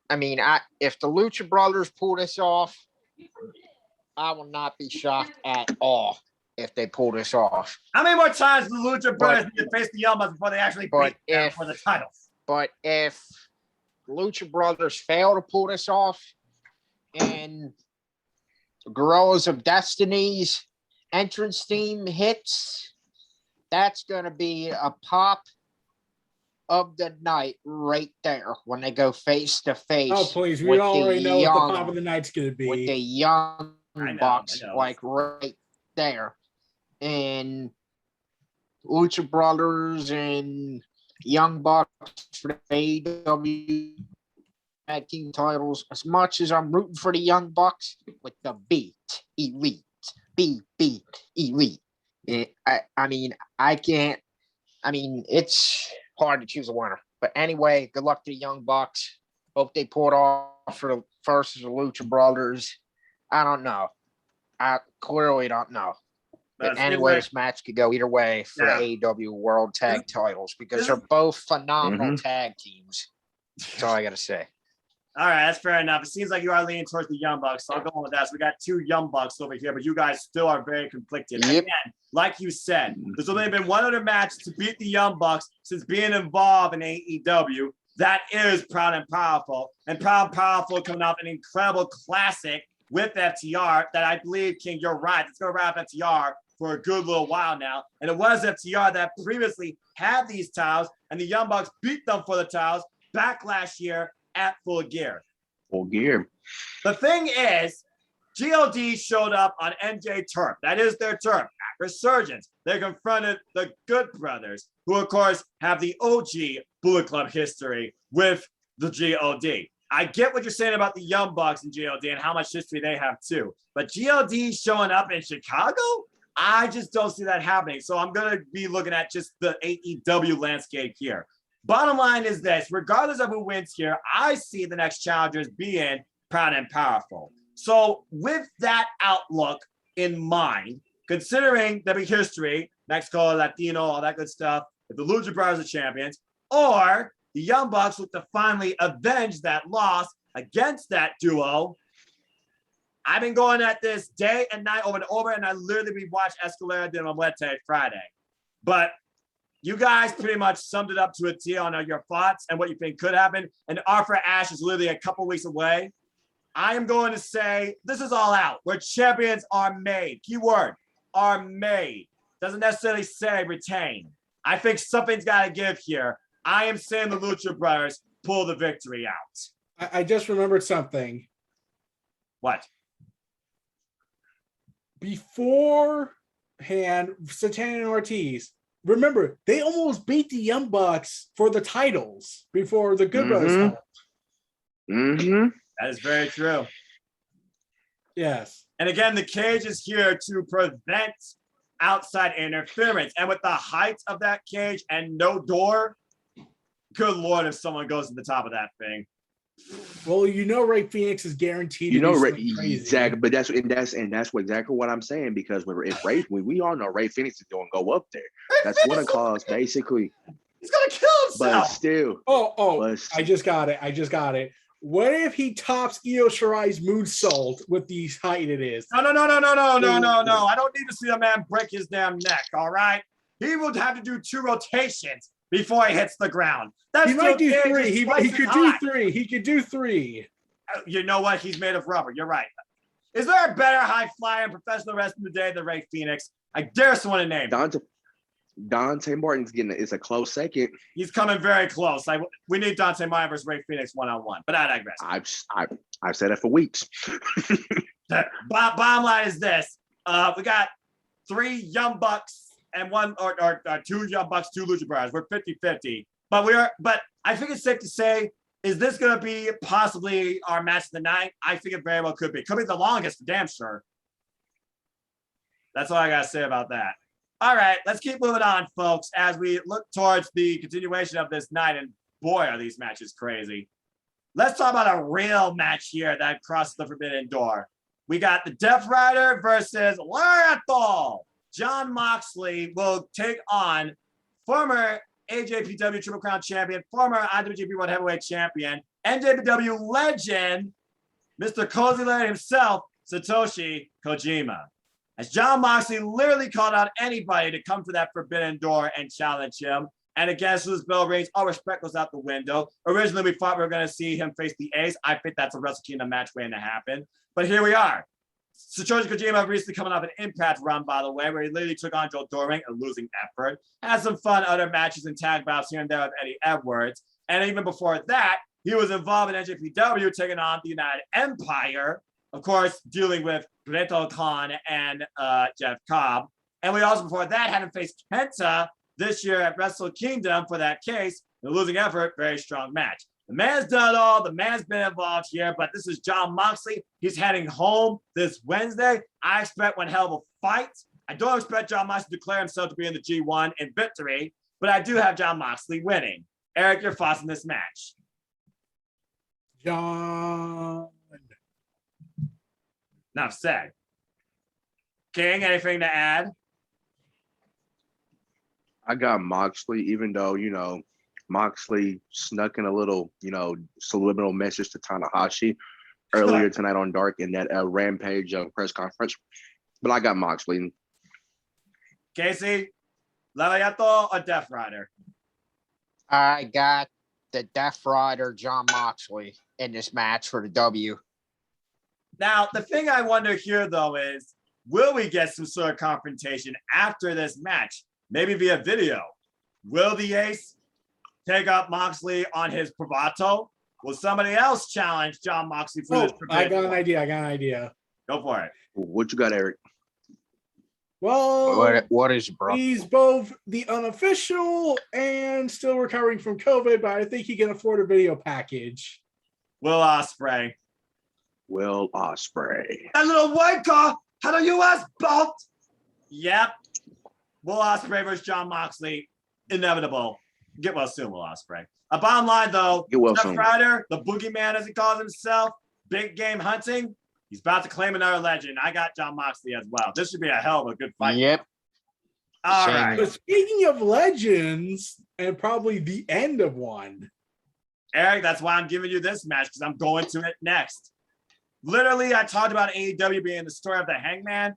the Lucha Brothers pull this off, I will not be shocked at all if they pull this off. How many more times do the Lucha Brothers need to face the Young Bucks before they actually beat them for the titles? But if the Lucha Brothers fail to pull this off and Gorillas of Destiny's entrance theme hits, that's going to be a pop of the night right there when they go face to face. Oh, please. We already know what the pop of the night's going to be. With the Young Bucks, right there. And Lucha Brothers and Young Bucks for the AEW tag team titles. As much as I'm rooting for the Young Bucks with the beat elite. It's hard to choose a winner. But anyway, good luck to the Young Bucks. Hope they pull it off for the versus the Lucha Brothers. I don't know. I clearly don't know. But anyway, this match could go either way for the AEW World Tag titles because they're both phenomenal tag teams. That's all I got to say. All right, that's fair enough. It seems like you are leaning towards the Young Bucks, so I'll go on with that. So we got two Young Bucks over here, but you guys still are very conflicted. Yep. Again, like you said, there's only been one other match to beat the Young Bucks since being involved in AEW. That is Proud and Powerful. And Proud and Powerful coming off an incredible classic with FTR that I believe, King, you're right. It's going to wrap FTR for a good little while now. And it was FTR that previously had these titles, and the Young Bucks beat them for the titles back last year at Full Gear. Full Gear. The thing is, GOD showed up on NJ turf. That is their turf. At Resurgence, they confronted the Good Brothers, who, of course, have the OG Bullet Club history with the GOD. I get what you're saying about the Young Bucks and GOD and how much history they have too. But GOD showing up in Chicago, I just don't see that happening. So I'm going to be looking at just the AEW landscape here. Bottom line is this, regardless of who wins here, I see the next challengers being Proud and Powerful. So with that outlook in mind, considering the history, Mexico, Latino, all that good stuff, if the Lucha Brothers are champions, or the Young Bucks look to finally avenge that loss against that duo. I've been going at this day and night over and over, and I literally rewatched Escalera de la Muerte Friday. But you guys pretty much summed it up to a T on your thoughts and what you think could happen. And Arthur Ashe is literally a couple weeks away. I am going to say this is all out, where champions are made. Keyword, are made. Doesn't necessarily say retain. I think something's got to give here. I am saying the Lucha Brothers pull the victory out. I just remembered something. What? Beforehand, Santana and Ortiz, remember, they almost beat the Young Bucks for the titles before the Good Brothers. That is very true. Yes. And again, the cage is here to prevent outside interference. And with the height of that cage and no door, good Lord, if someone goes to the top of that thing. Well, Ray Phoenix is guaranteed. Exactly, but that's exactly what I'm saying, because we all know Ray Phoenix is going to go up there. That's what it calls basically. He's gonna kill himself. But still. I just got it. What if he tops Io Shirai's moonsault with the height it is? No. I don't need to see a man break his damn neck. All right, he will have to do 2 rotations before he hits the ground. He might do 3. He could do 3. He could do 3. You know what? He's made of rubber. You're right. Is there a better high flyer in professional wrestling today than Ray Phoenix? I dare someone to name. Dante Martin's it's a close second. He's coming very close. We need Dante Martin versus Ray Phoenix 1-on-1. But I digress. I've said it for weeks. Bottom line is this: we got 3 Young Bucks and 2 Young Bucks, 2 Lucha Brothers. We're 50-50. But I think it's safe to say, is this going to be possibly our match of the night? I think it very well could be. Could be the longest, for damn sure. That's all I got to say about that. All right, let's keep moving on, folks, as we look towards the continuation of this night. And boy, are these matches crazy. Let's talk about a real match here that crosses the forbidden door. We got the Death Rider versus Lethal. Jon Moxley will take on former AJPW Triple Crown champion, former IWGP World Heavyweight champion, NJPW legend, Mr. Cozy Laird himself, Satoshi Kojima. As Jon Moxley literally called out anybody to come to that forbidden door and challenge him. And against whose bell rings, all respect goes out the window. Originally, we thought we were going to see him face the Ace. I think that's a Wrestle Kingdom match waiting to happen. But here we are. Satoshi Kojima recently coming off an Impact run, by the way, where he literally took on Joe Doring, a losing effort. Had some fun other matches and tag bouts here and there with Eddie Edwards. And even before that, he was involved in NJPW, taking on the United Empire. Of course, dealing with Greto Khan and Jeff Cobb. And we also, before that, had him face Kenta this year at Wrestle Kingdom for that case. The losing effort, very strong match. The man's done it all. The man's been involved here, but this is Jon Moxley. He's heading home this Wednesday. I expect one hell of a fight. I don't expect Jon Moxley to declare himself to be in the G1 in victory, but I do have Jon Moxley winning. Eric, your thoughts on this match? John. Enough said. King, anything to add? I got Moxley, even though, Moxley snuck in a little, subliminal message to Tanahashi earlier tonight on Dark in that Rampage press conference. But I got Moxley. Casey, Lavallato or Death Rider? I got the Death Rider, Jon Moxley, in this match for the W. Now, the thing I wonder here, though, is Will we get some sort of confrontation after this match? Maybe via video. Will the Ace take up Moxley on his bravado? Will somebody else challenge Jon Moxley for this? I got an idea. Go for it. What you got, Eric? Well, What is, bro? he's both the unofficial and still recovering from COVID, but I think he can afford a video package. Will Ospreay. Will Ospreay. That little white car had a U.S. belt. Yep. Will Ospreay versus Jon Moxley. Inevitable. Get well soon, Will Ospreay. A bottom line, though, Get well Jeff soon. Ryder, the boogeyman as he calls himself, big game hunting, he's about to claim another legend. I got Jon Moxley as well. This should be a hell of a good fight. Yep. All Same right. But speaking of legends, and probably the end of one. Eric, that's why I'm giving you this match, because I'm going to it next. Literally, I talked about AEW being the story of the Hangman.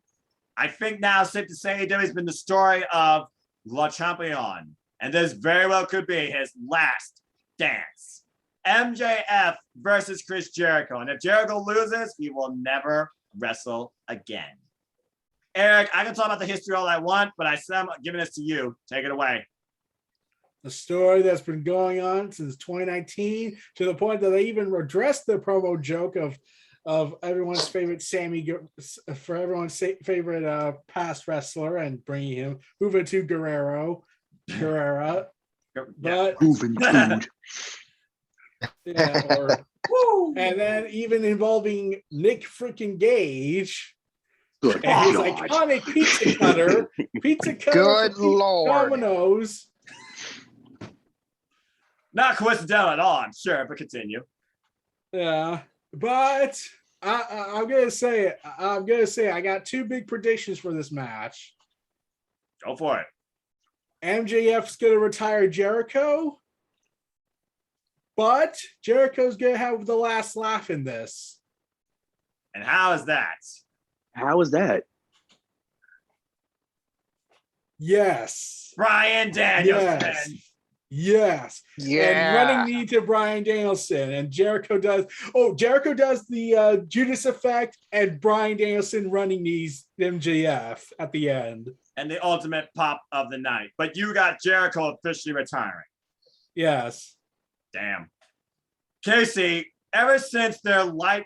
I think now it's safe to say AEW has been the story of Le Champion. And this very well could be his last dance. MJF versus Chris Jericho. And if Jericho loses, he will never wrestle again. Eric, I can talk about the history all I want, but I said I'm giving this to you. Take it away. A story that's been going on since 2019, to the point that they even addressed the promo joke of everyone's favorite favorite past wrestler and bringing him Juventud Guerrera. But Moving food. yeah, and then even involving Nick freaking Gage Good and his God. iconic pizza cutter Good from Lord. Domino's. Not coincidental at all, I'm sure, but continue. Yeah, but I'm gonna say I got two big predictions for this match. Go for it. MJF's gonna retire Jericho, but Jericho's gonna have the last laugh in this. And how is that? How is that? Yes. Brian Danielson. Yes. Yeah. And running knee to Brian Danielson, and Jericho does the Judas effect, and Brian Danielson running knees MJF at the end. And the ultimate pop of the night. But you got Jericho officially retiring. Yes. Damn. Casey, ever since their light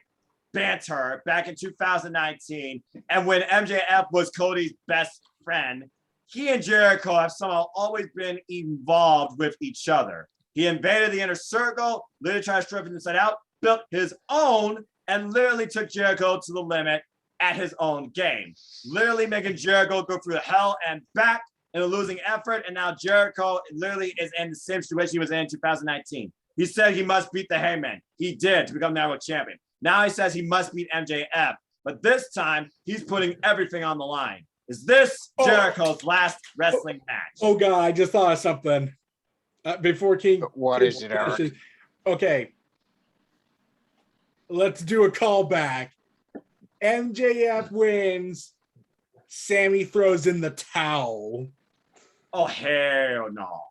banter back in 2019, and when MJF was Cody's best friend, he and Jericho have somehow always been involved with each other. He invaded the inner circle, literally tried to strip him inside out, built his own, and literally took Jericho to the limit at his own game. Literally making Jericho go through hell and back in a losing effort, and now Jericho literally is in the same situation he was in 2019. He said he must beat the Hangman. He did to become the world champion. Now he says he must beat MJF, but this time he's putting everything on the line. Is this Jericho's last wrestling match? Oh God, I just thought of something. Before King. What is it, Eric? Okay. Let's do a callback. MJF wins. Sammy throws in the towel. Oh, hell no.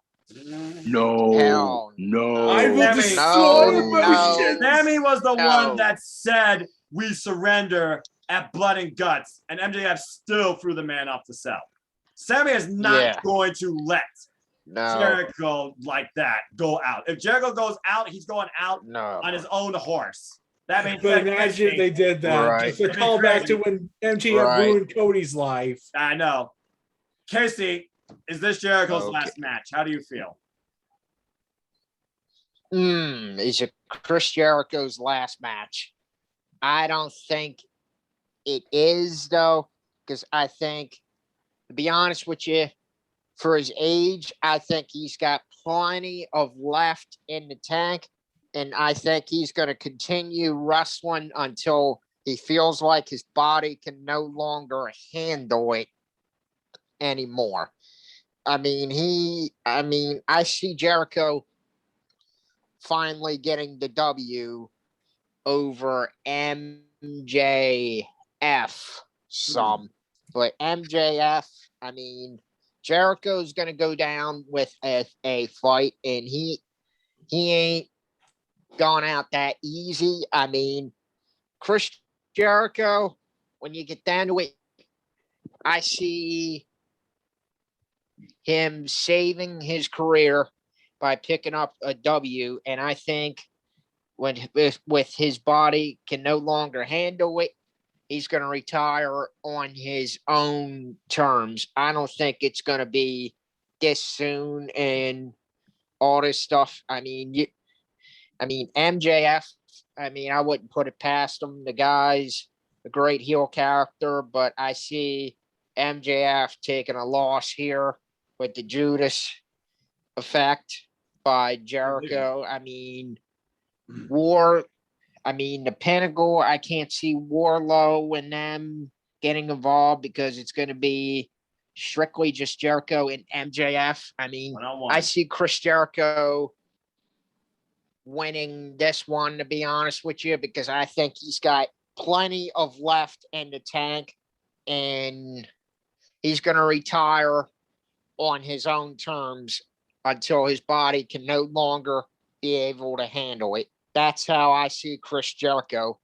No. Hell No. I will Sammy, destroy no, emotions. Sammy was the No. one that said we surrender at Blood and Guts, and MJF still threw the man off the cell. Sammy is not going to let Jericho like that go out. If Jericho goes out, he's going out on his own horse. That means But imagine if they did that. Right. Just a callback to when MJF ruined Cody's life. I know. Casey, is this Jericho's last match? How do you feel? Is it Chris Jericho's last match? I don't think it is, though, because I think, to be honest with you, for his age, I think he's got plenty of left in the tank, and I think he's going to continue wrestling until he feels like his body can no longer handle it anymore. I see Jericho finally getting the W over MJF some, but MJF, Jericho's gonna go down with a fight, and he ain't gone out that easy. Chris Jericho, when you get down to it, I see him saving his career by picking up a W, and I think when with his body can no longer handle it, he's going to retire on his own terms. I don't think it's going to be this soon and all this stuff. I mean, MJF. I mean, I wouldn't put it past him. The guy's a great heel character, but I see MJF taking a loss here with the Judas effect by Jericho. I mean, the Pinnacle, I can't see Warlow and them getting involved because it's going to be strictly just Jericho and MJF. I mean, One-on-one. I see Chris Jericho winning this one, to be honest with you, because I think he's got plenty of left in the tank, and he's going to retire on his own terms until his body can no longer be able to handle it. That's how I see Chris Jericho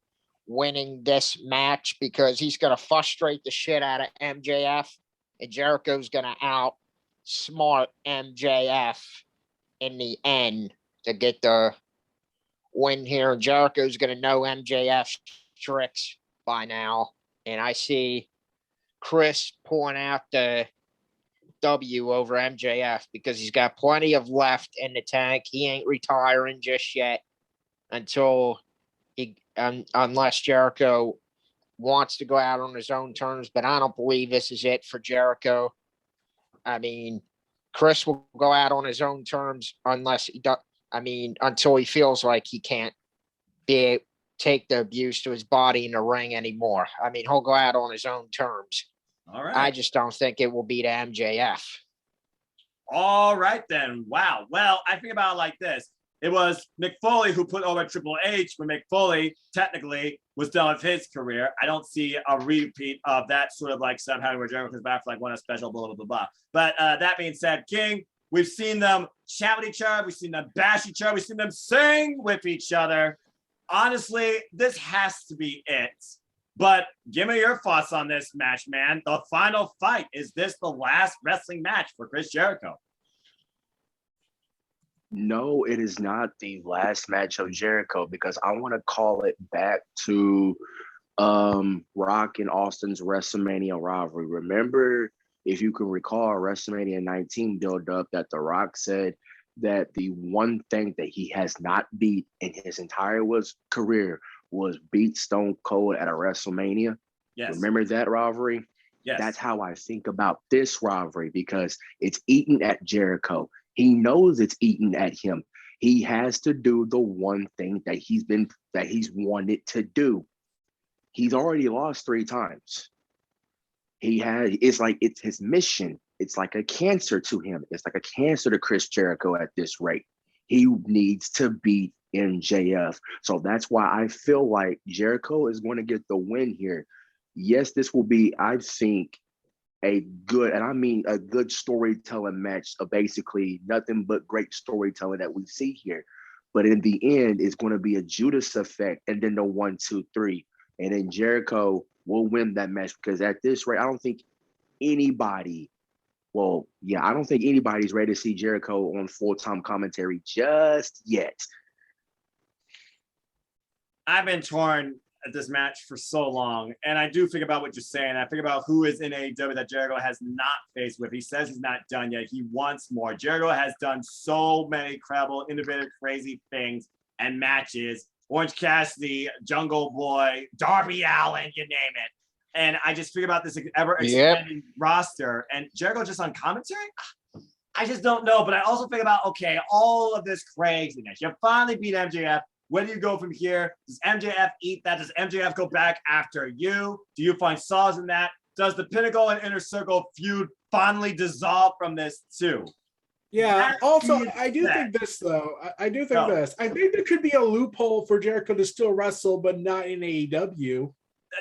winning this match, because he's going to frustrate the shit out of MJF, and Jericho's going to outsmart MJF in the end to get the win here. Jericho's going to know MJF's tricks by now, and I see Chris pulling out the W over MJF because he's got plenty of left in the tank. He ain't retiring just yet until unless Jericho wants to go out on his own terms, but I don't believe this is it for Jericho. I mean, Chris will go out on his own terms unless he does. I mean, until he feels like he can't take the abuse to his body in the ring anymore. I mean, he'll go out on his own terms. All right. I just don't think it will be to MJF. All right, then. Wow. Well, I think about it like this. It was Mick Foley who put over Triple H when Mick Foley technically was done with his career. I don't see a repeat of that sort of like somehow where Jericho comes back for like one special blah, blah, blah, blah. But that being said, King, we've seen them chat with each other. We've seen them bash each other. We've seen them sing with each other. Honestly, this has to be it. But give me your thoughts on this match, man. The final fight. Is this the last wrestling match for Chris Jericho? No, it is not the last match of Jericho, because I want to call it back to Rock and Austin's WrestleMania rivalry. Remember, if you can recall, WrestleMania 19 build up that The Rock said that the one thing that he has not beat in his entire career was beat Stone Cold at a WrestleMania. Yes. Remember that rivalry? Yes. That's how I think about this rivalry, because it's eaten at Jericho. He knows it's eaten at him. He has to do the one thing that he's wanted to do. He's already lost 3 times. It's his mission. It's like a cancer to him. It's like a cancer to Chris Jericho at this rate. He needs to beat MJF. So that's why I feel like Jericho is going to get the win here. Yes, this will be, I think, a good storytelling match of basically nothing but great storytelling that we see here. But in the end, it's going to be a Judas effect, and then the 1, 2, 3. And then Jericho will win that match, because at this rate, I don't think anybody's ready to see Jericho on full-time commentary just yet. I've been torn at this match for so long, and I do think about what you're saying. I think about who is in AEW that Jericho has not faced with. He says he's not done yet. He wants more. Jericho has done so many incredible, innovative, crazy things and matches. Orange Cassidy, Jungle Boy, Darby Allin, you name it. And I just think about this ever-expanding roster, and Jericho just on commentary? I just don't know. But I also think about, okay, all of this craziness. You finally beat MJF. Where do you go from here? Does MJF eat that? Does MJF go back after you? Do you find solace in that? Does the Pinnacle and Inner Circle feud finally dissolve from this too? Yeah. That Also, being I do said- think this though. I do think this. I think there could be a loophole for Jericho to still wrestle, but not in AEW.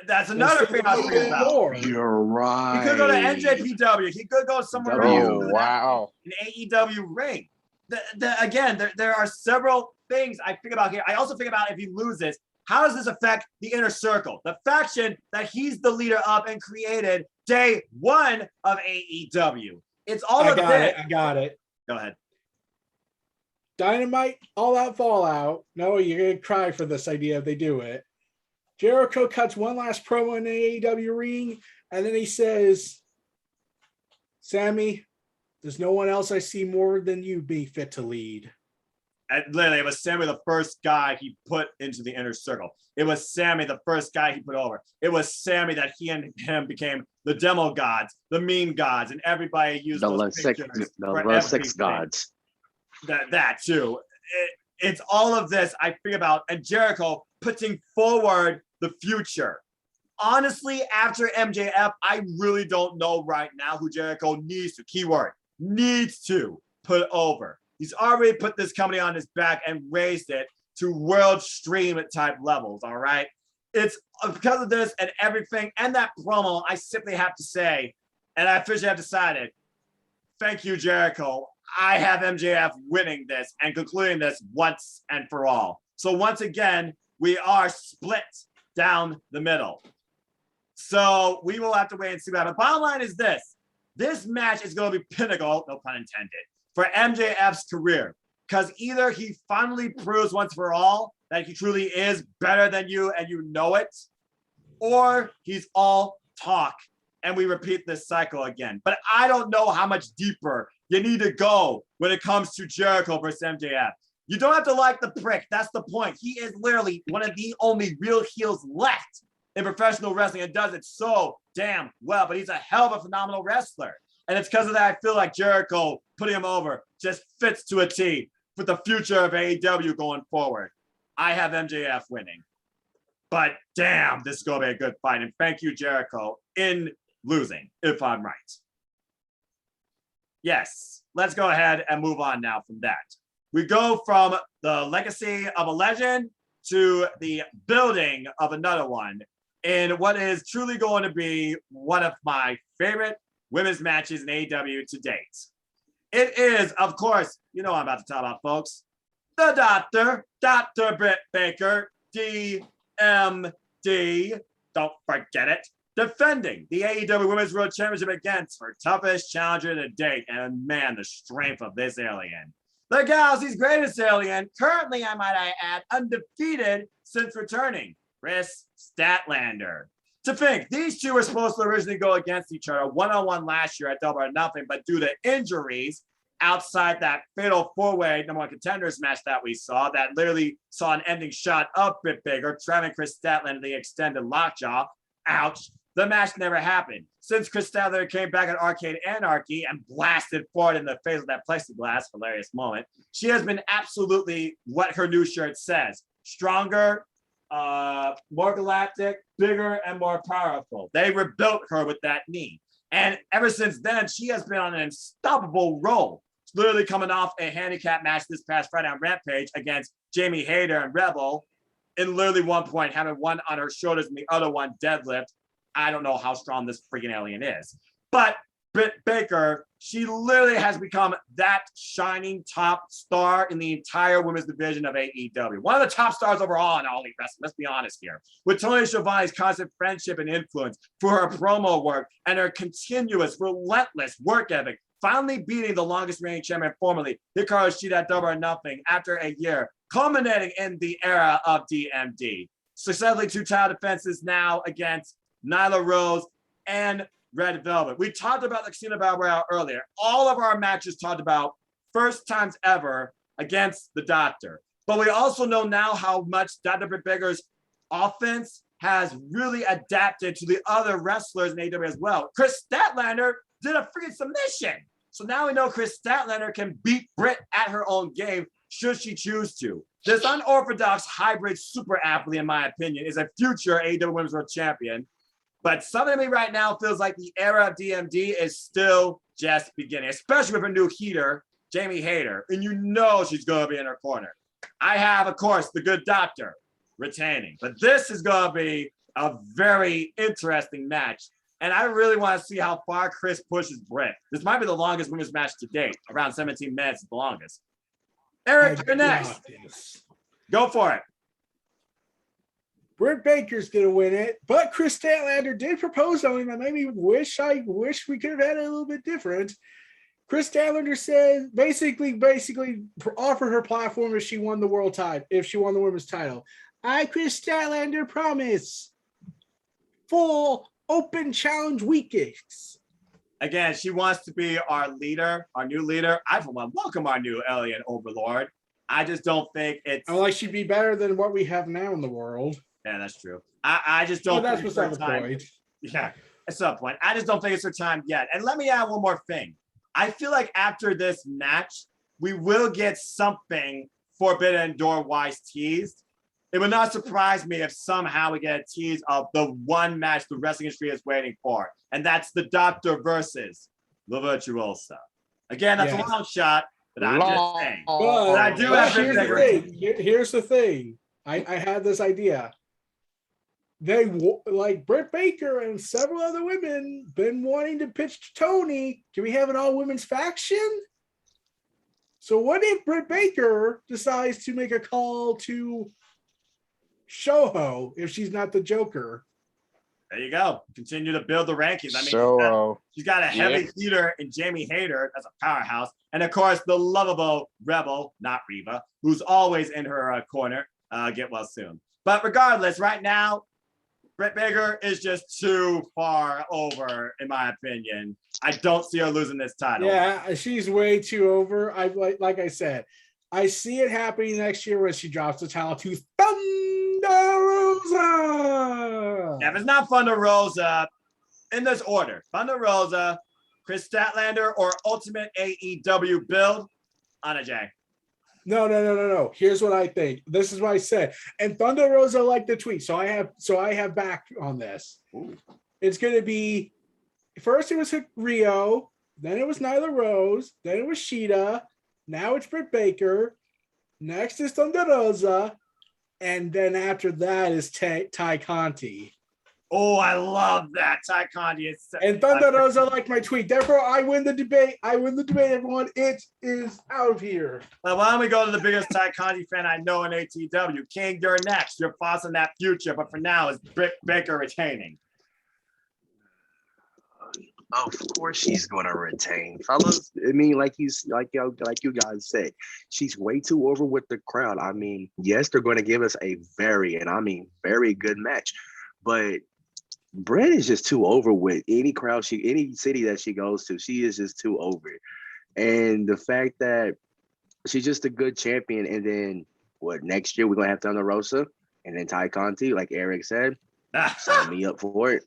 That's another thing I was thinking about. You're right. He could go to NJPW. He could go somewhere Oh, else. wow. An AEW ring. Again, there are several things I think about here. I also think about if he loses, how does this affect the Inner Circle, the faction that he's the leader of and created day one of AEW? It's all I of got this. it. I got it. Go ahead. Dynamite, All Out Fallout. No, you're going to cry for this idea if they do it. Jericho cuts one last promo in the AEW ring, and then he says, Sammy, there's no one else I see more than you being fit to lead. And literally, it was Sammy, the first guy he put into the Inner Circle. It was Sammy, the first guy he put over. It was Sammy that he and him became the demo gods, the meme gods, and everybody used those pictures for six gods. That too. It's all of this I think about, and Jericho putting forward the future. Honestly, after MJF, I really don't know right now who Jericho needs to, keyword, needs to put over. He's already put this company on his back and raised it to world stream type levels, all right? It's because of this and everything and that promo, I simply have to say, and I officially have decided, thank you, Jericho. I have MJF winning this and concluding this once and for all. So once again, we are split down the middle. So we will have to wait and see what happens. Bottom line is this. This match is going to be pinnacle, no pun intended, for MJF's career. Because either he finally proves once for all that he truly is better than you and you know it, or he's all talk and we repeat this cycle again. But I don't know how much deeper you need to go when it comes to Jericho versus MJF. You don't have to like the prick. That's the point. He is literally one of the only real heels left in professional wrestling and does it so damn well. But he's a hell of a phenomenal wrestler. And it's because of that I feel like Jericho putting him over just fits to a T with the future of AEW going forward. I have MJF winning. But damn, this is going to be a good fight. And thank you, Jericho, in losing, if I'm right. Yes, let's go ahead and move on now from that. We go from the legacy of a legend to the building of another one in what is truly going to be one of my favorite women's matches in AEW to date. It is, of course, you know what I'm about to talk about, folks. The Doctor, Dr. Britt Baker, DMD, don't forget it, defending the AEW Women's World Championship against her toughest challenger to date. And man, the strength of this alien. The Galaxy's greatest alien, currently, I might add, undefeated since returning, Chris Statlander. To think, these two were supposed to originally go against each other one-on-one last year at Double or Nothing, but due to injuries outside that fatal four-way number one contenders match that we saw, that literally saw an ending shot of Britt Baker, traveling Chris Statlander the extended lockjaw. Ouch. The match never happened. Since Chris Statlander came back at Arcade Anarchy and blasted forward in the face of that plexiglass, hilarious moment, she has been absolutely what her new shirt says. Stronger, more galactic, bigger, and more powerful. They rebuilt her with that knee. And ever since then, she has been on an unstoppable roll. She's literally coming off a handicap match this past Friday on Rampage against Jamie Hayter and Rebel. In literally one point, having one on her shoulders and the other one deadlift. I don't know how strong this freaking alien is. But Britt Baker, she literally has become that shining top star in the entire women's division of AEW. One of the top stars overall in All Elite Wrestling, let's be honest here. With Tony Schiavone's constant friendship and influence for her promo work and her continuous, relentless work ethic, finally beating the longest reigning champion formerly, Hikaru Shida at Double or Nothing after a year, culminating in the era of DMD. Successfully 2 title defenses now against Nyla Rose and Red Velvet. We talked about the Casino Battle Royale earlier. All of our matches talked about first times ever against the Doctor. But we also know now how much Dr. Britt Baker's offense has really adapted to the other wrestlers in AEW as well. Chris Statlander did a freaking submission. So now we know Chris Statlander can beat Britt at her own game should she choose to. This unorthodox hybrid super athlete, in my opinion, is a future AEW Women's World Champion. But something to me right now feels like the era of DMD is still just beginning, especially with her new heater, Jamie Hayter. And you know she's going to be in her corner. I have, of course, the Good Doctor retaining. But this is going to be a very interesting match. And I really want to see how far Chris pushes Britt. This might be the longest women's match to date. Around 17 minutes is the longest. Eric, you're next. Go for it. Britt Baker's gonna win it, but Chris Statlander did propose something that made me wish we could have had it a little bit different. Chris Statlander said basically offered her platform if she won the world title, if she won the women's title. I, Chris Statlander, promise full open challenge weekends. Again, she wants to be our leader, our new leader. I, for one, welcome our new alien overlord. I just don't think it's. I like she'd be better than what we have now in the world. Yeah, that's true. I just don't. That's think beside it's the her time. point. Yeah, at some point. I just don't think it's her time yet. And let me add one more thing. I feel like after this match, we will get something Forbidden Door wise teased. It would not surprise me if somehow we get a tease of the one match the wrestling industry is waiting for, and that's the Doctor versus the Virtuosa. Again, that's a long shot, but I'm just saying. But I do have here's the thing. Here's the thing. I had this idea. They like Britt Baker and several other women been wanting to pitch to Tony. Can we have an all women's faction? So what if Britt Baker decides to make a call to Shoho if she's not the Joker? There you go. Continue to build the rankings. I mean, she's got a heavy hitter in Jamie Hayter. That's a powerhouse. And of course, the lovable Rebel, not Reva, who's always in her corner. Get well soon. But regardless, right now, Britt Baker is just too far over, in my opinion. I don't see her losing this title. Yeah, she's way too over. Like I said, I see it happening next year when she drops the title to Thunder Rosa. Yeah, if it's not Thunder Rosa, in this order, Thunder Rosa, Chris Statlander, or Ultimate AEW build, Anna Jay. No. Here's what I think. This is what I said. And Thunder Rosa liked the tweet. So I have back on this. Ooh. It's gonna be first it was Rio, then it was Nyla Rose, then it was Sheeta, now it's Britt Baker, next is Thunder Rosa, and then after that is Ty Conti. Oh, I love that. Ty Conti is and Thunder Rosa liked my tweet. Therefore, I win the debate. Everyone. It is out of here. Well, why don't we go to the biggest Ty Conti fan I know in ATW? King, you're next. Your thoughts on that future, but for now, is Britt Baker retaining? Of course she's gonna retain, fellas. I mean, like you guys said, she's way too over with the crowd. I mean, yes, they're gonna give us a very good match, but Britt is just too over with any crowd, any city that she goes to. She is just too over. And the fact that she's just a good champion, and then next year we're gonna have Thunder Rosa and then Ty Conti, like Eric said. Sign me up for it.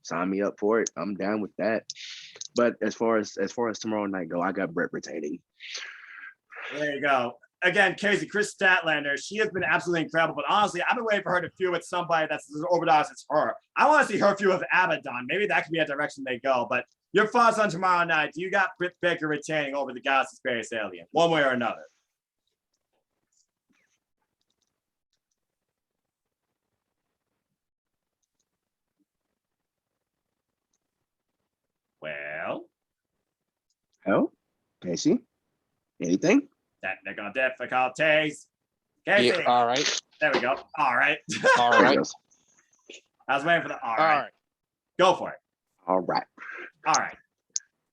Sign me up for it. I'm down with that. But as far as tomorrow night go, I got Britt retaining. There you go. Again, Casey, Chris Statlander, she has been absolutely incredible. But honestly, I've been waiting for her to feud with somebody that's as overdosed as her. I want to see her feud with Abaddon. Maybe that could be a direction they go. But your thoughts on tomorrow night? Do you got Britt Baker retaining over the Galaxy Space Alien, one way or another? Well, Casey, anything? Technical difficulties. Casey. Yeah, all right. There we go. All right. All right. I was waiting for the all right. Go for it. All right. All right.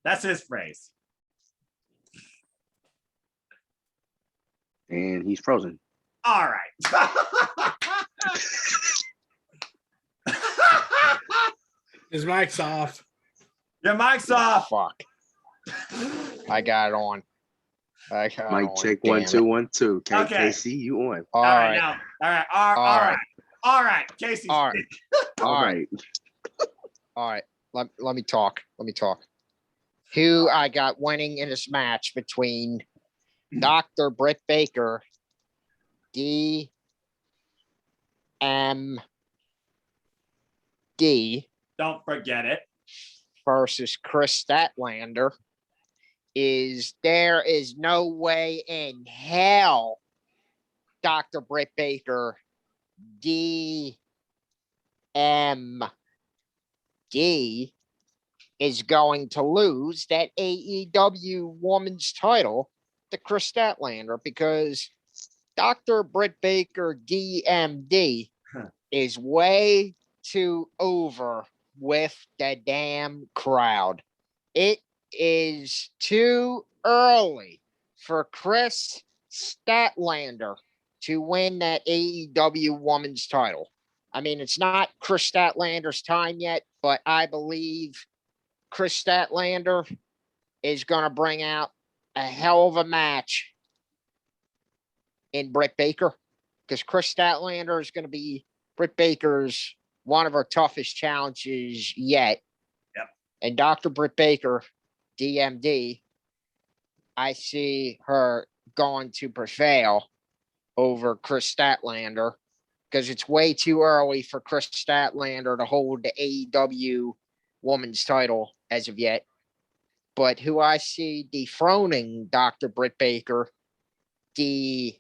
That's his phrase. And he's frozen. All right. His mic's off. Your mic's off. Fuck. I got it on. Mic check 1 2 1 2. Okay. Casey, you on? All right. Now. All right. Casey. All right. All right. All right. Let me talk. Who I got winning in this match between Dr. Britt Baker, DMD Don't forget it. versus Chris Statlander is there is no way in hell Dr. Britt Baker DMD is going to lose that AEW woman's title to Chris Statlander because Dr. Britt Baker DMD is way too over with the damn crowd. It is too early for Chris Statlander to win that AEW Women's title. I mean, it's not Chris Statlander's time yet, but I believe Chris Statlander is going to bring out a hell of a match in Britt Baker, because Chris Statlander is going to be Britt Baker's one of her toughest challenges yet. Yep. And Dr. Britt Baker, DMD, I see her going to prevail over Chris Statlander, because it's way too early for Chris Statlander to hold the AEW Women's title as of yet. But who I see dethroning Dr. Britt Baker, DMD,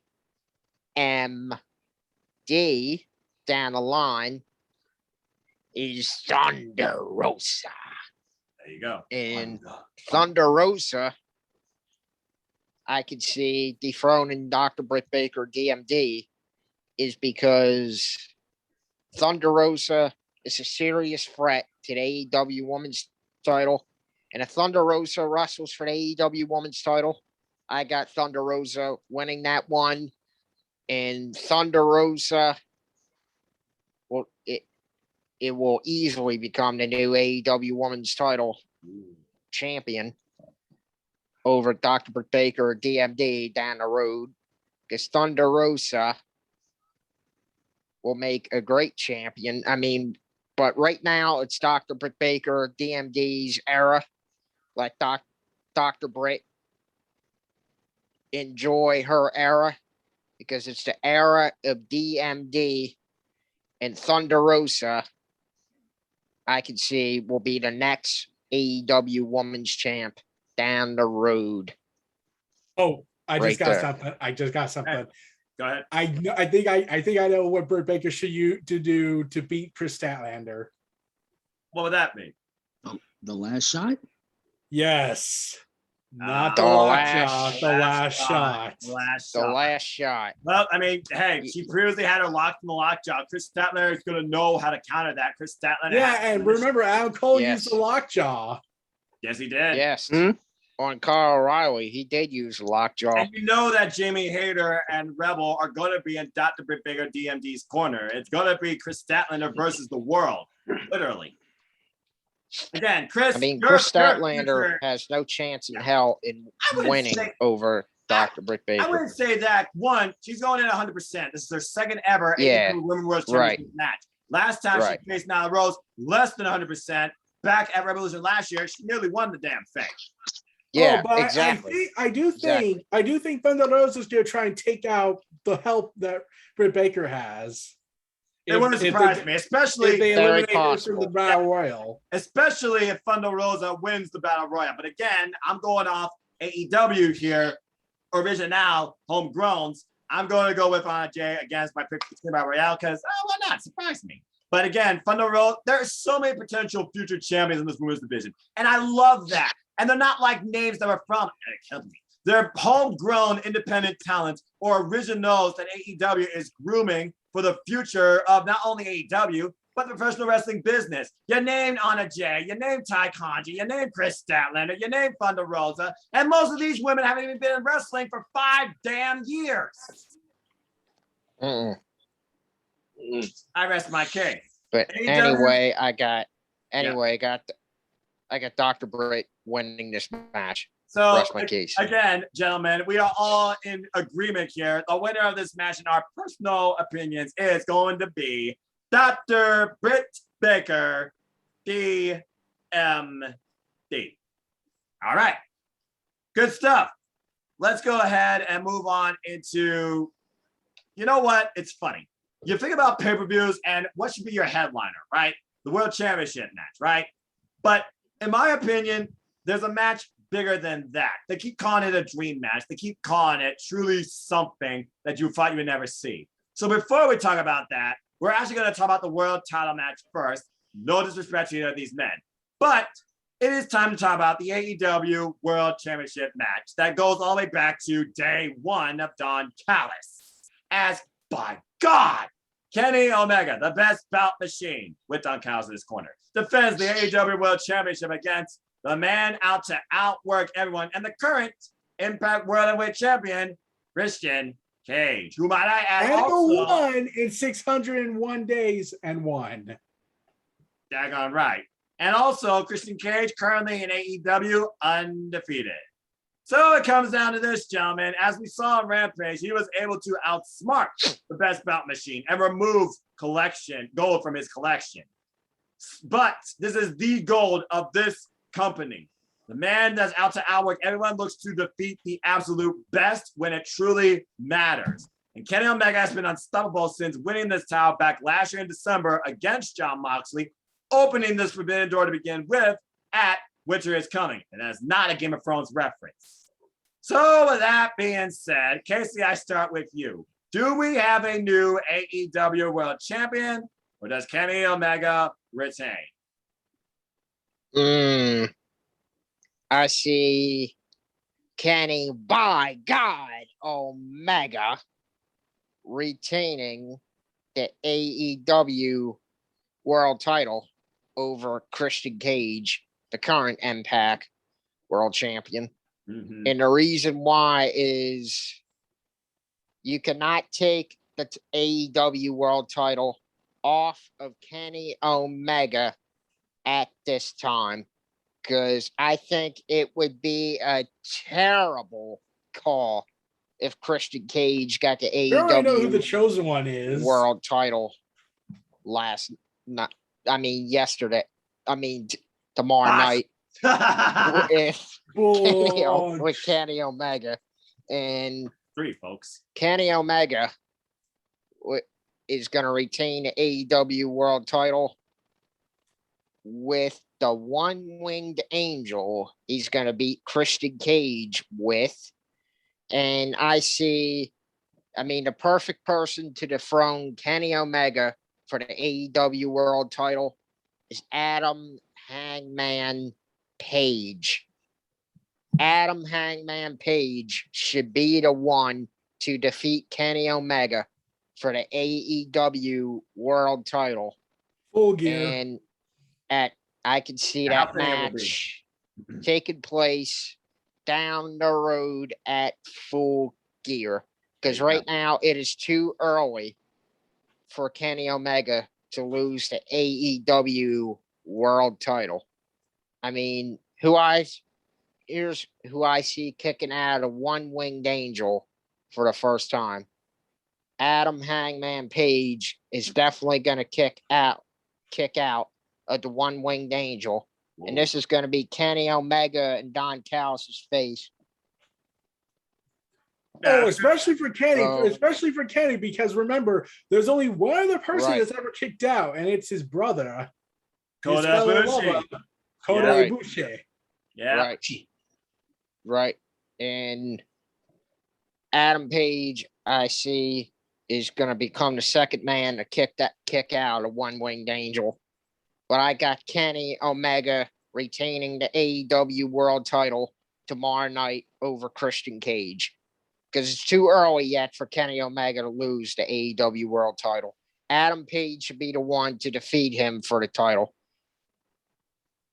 down the line, is Thunder Rosa. There you go. And Thunder Rosa, I could see dethroning Dr. Britt Baker, DMD, is because Thunder Rosa is a serious threat to the AEW Women's title. And if Thunder Rosa wrestles for the AEW Women's title, I got Thunder Rosa winning that one. And Thunder Rosa, well, it will easily become the new AEW Women's title champion over Dr. Britt Baker, DMD, down the road. Because Thunder Rosa will make a great champion. I mean, but right now it's Dr. Britt Baker, DMD's era. Let Dr. Britt enjoy her era, because it's the era of DMD, and Thunder Rosa, I can see, will be the next AEW Women's Champ down the road. Oh, I just Right got there. something. I just got something. Hey, go ahead. I know. I think I know what Britt Baker should do to beat Chris Statlander. What would that be? The last shot? Yes. Not The the last lockjaw, the last shot. Last The shot. last shot. Well, I mean, hey, she previously had her locked in the lockjaw. Chris Statlander is going to know how to counter that. Chris Statlander. Yeah, and remember, Adam Cole Yes. used the lockjaw. Yes, he did. Yes. Hmm? On Kyle O'Reilly, he did use lockjaw. And you know that Jamie Hayter and Rebel are going to be in Dr. Britt Baker DMD's corner. It's going to be Chris Statlander versus the world, literally. Again, Chris. I mean, you're- Chris you're- Statlander you're- has no chance in hell in I wouldn't winning say- over Dr. Britt I Baker. wouldn't say that. One, she's going in 100%. This is her second ever Yeah, AEW Women's World right. Championship match. Last time Right. she faced Nyla Rose, less than 100%. Back at Revolution last year, she nearly won the damn thing. Yeah, but exactly. I do think Exactly. Thunder Rosa is going to try and take out the help that Britt Baker has. It wouldn't surprise me, especially if they Very eliminate her from possible. the Battle Royal. especially if Thunder Rosa wins the Battle Royal. But again, I'm going off AEW here, original, homegrowns. I'm going to go with Jay against my pick for the Battle Royale because, why not? Surprise me. But again, Thunder Rosa, there are so many potential future champions in this women's division. And I love that. And they're not like names that are from a company. They're homegrown independent talents or originals that AEW is grooming for the future of not only AEW, but the professional wrestling business. You named Anna Jay, you named Ty Conji, you named Chris Statlander, you named Thunder Rosa, and most of these women haven't even been in wrestling for 5 damn years. Mm-mm. I rest my case. But AEW anyway, I got Dr. Britt winning this match. So Rest my case. again, gentlemen, we are all in agreement here. The winner of this match, in our personal opinions, is going to be Dr. Britt Baker, DMD. All right, good stuff. Let's go ahead and move on into, you know what? It's funny. You think about pay-per-views and what should be your headliner, right? The World Championship match, right? But in my opinion, there's a match bigger than that. They keep calling it a dream match. They keep calling it truly something that you thought you would never see. So before we talk about that, we're actually going to talk about the world title match first. No disrespect to either of these men. But it is time to talk about the AEW World Championship match that goes all the way back to day one of Don Callis. As by God, Kenny Omega, the best bout machine, with Don Callis in his corner, defends the AEW World Championship against the man out to outwork everyone and the current Impact World Heavyweight Champion, Christian Cage, who might I add And also won in 601 days and won. daggone right. And also Christian Cage currently in AEW undefeated. So it comes down to this, gentlemen. As we saw on Rampage, he was able to outsmart the best bout machine and remove gold from his collection. But this is the gold of this company. The man that's out to outwork everyone looks to defeat the absolute best when it truly matters. And Kenny Omega has been unstoppable since winning this title back last year in December against Jon Moxley, opening this forbidden door to begin with at Winter is Coming. And that's not a Game of Thrones reference. So with that being said, Casey, I start with you. Do we have a new AEW World Champion, or does Kenny Omega retain? I see Kenny, by God, Omega retaining the AEW World title over Christian Cage, the current Impact World Champion. Mm-hmm. And the reason why is you cannot take the AEW World title off of Kenny Omega at this time, because I think it would be a terrible call if Christian Cage got the We already know who the AEW chosen one is. World title tomorrow night with Kenny Omega. And 3, folks. Kenny Omega is going to retain the AEW World title with the one-winged angel he's going to beat Christian Cage with. And I see, the perfect person to dethrone Kenny Omega for the AEW World title is Adam Hangman Page. Adam Hangman Page should be the one to defeat Kenny Omega for the AEW World title. Full Gear. And I can see that match taking place down the road at Full Gear. Because right now it is too early for Kenny Omega to lose the AEW World title. Here's who I see kicking out a one-winged angel for the first time. Adam Hangman Page is definitely going to kick out of the one-winged angel. Whoa. And this is going to be Kenny Omega and Don Callis' face. Oh, especially for Kenny, because remember, there's only one other person that's ever kicked out, and it's his brother. Kota Ibushi. Yeah. Right. And Adam Page, I see, is going to become the second man to kick out a one-winged angel. But I got Kenny Omega retaining the AEW World title tomorrow night over Christian Cage. Because it's too early yet for Kenny Omega to lose the AEW World title. Adam Page should be the one to defeat him for the title.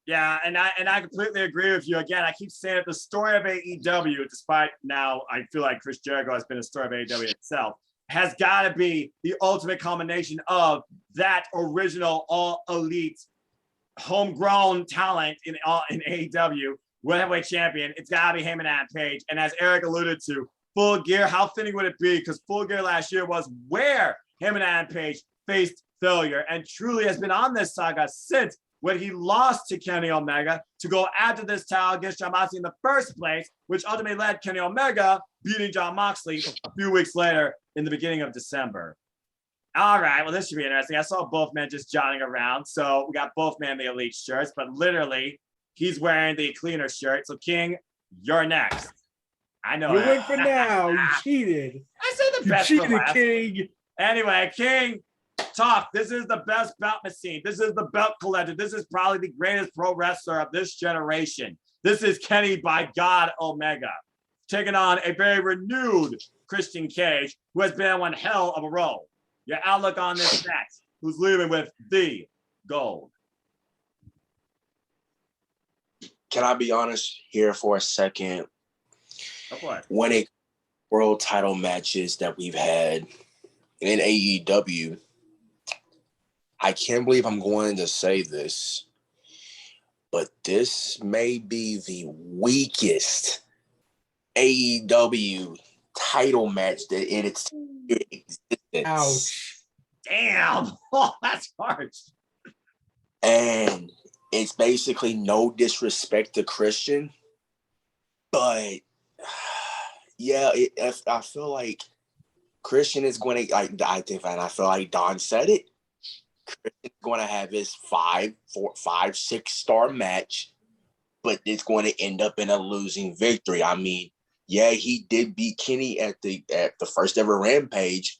Yeah, and I completely agree with you. Again, I keep saying it, the story of AEW, despite now I feel like Chris Jericho has been a story of AEW itself, has got to be the ultimate combination of that original all-elite homegrown talent in AEW, World Heavyweight Champion. It's got to be him and Adam Page. And as Eric alluded to, Full Gear, how fitting would it be? Because Full Gear last year was where him and Adam Page faced failure and truly has been on this saga since when he lost to Kenny Omega to go after this title against Jon Moxley in the first place, which ultimately led Kenny Omega beating Jon Moxley a few weeks later in the beginning of December. All right, well, this should be interesting. I saw both men just jotting around. So we got both men in the Elite shirts, but literally he's wearing the cleaner shirt. So King, you're next. I know. You win for now. You cheated. I said the best. You cheated, King. Anyway, King, talk. This is the best belt machine. This is the belt collector. This is probably the greatest pro wrestler of this generation. This is Kenny by God Omega, taking on a very renewed Christian Cage, who has been on one hell of a roll. Your outlook on this match. Who's leaving with the gold? Can I be honest here for a second? Go for it. When it world title matches that we've had in AEW, I can't believe I'm going to say this, but this may be the weakest AEW title match that in its existence. Ouch. Damn. Oh, that's harsh. And it's basically no disrespect to Christian, but yeah, I feel like Christian is going to, I feel like Don said it. Christian's going to have his 6-star match, but it's going to end up in a losing victory. I mean, yeah, he did beat Kenny at the first ever Rampage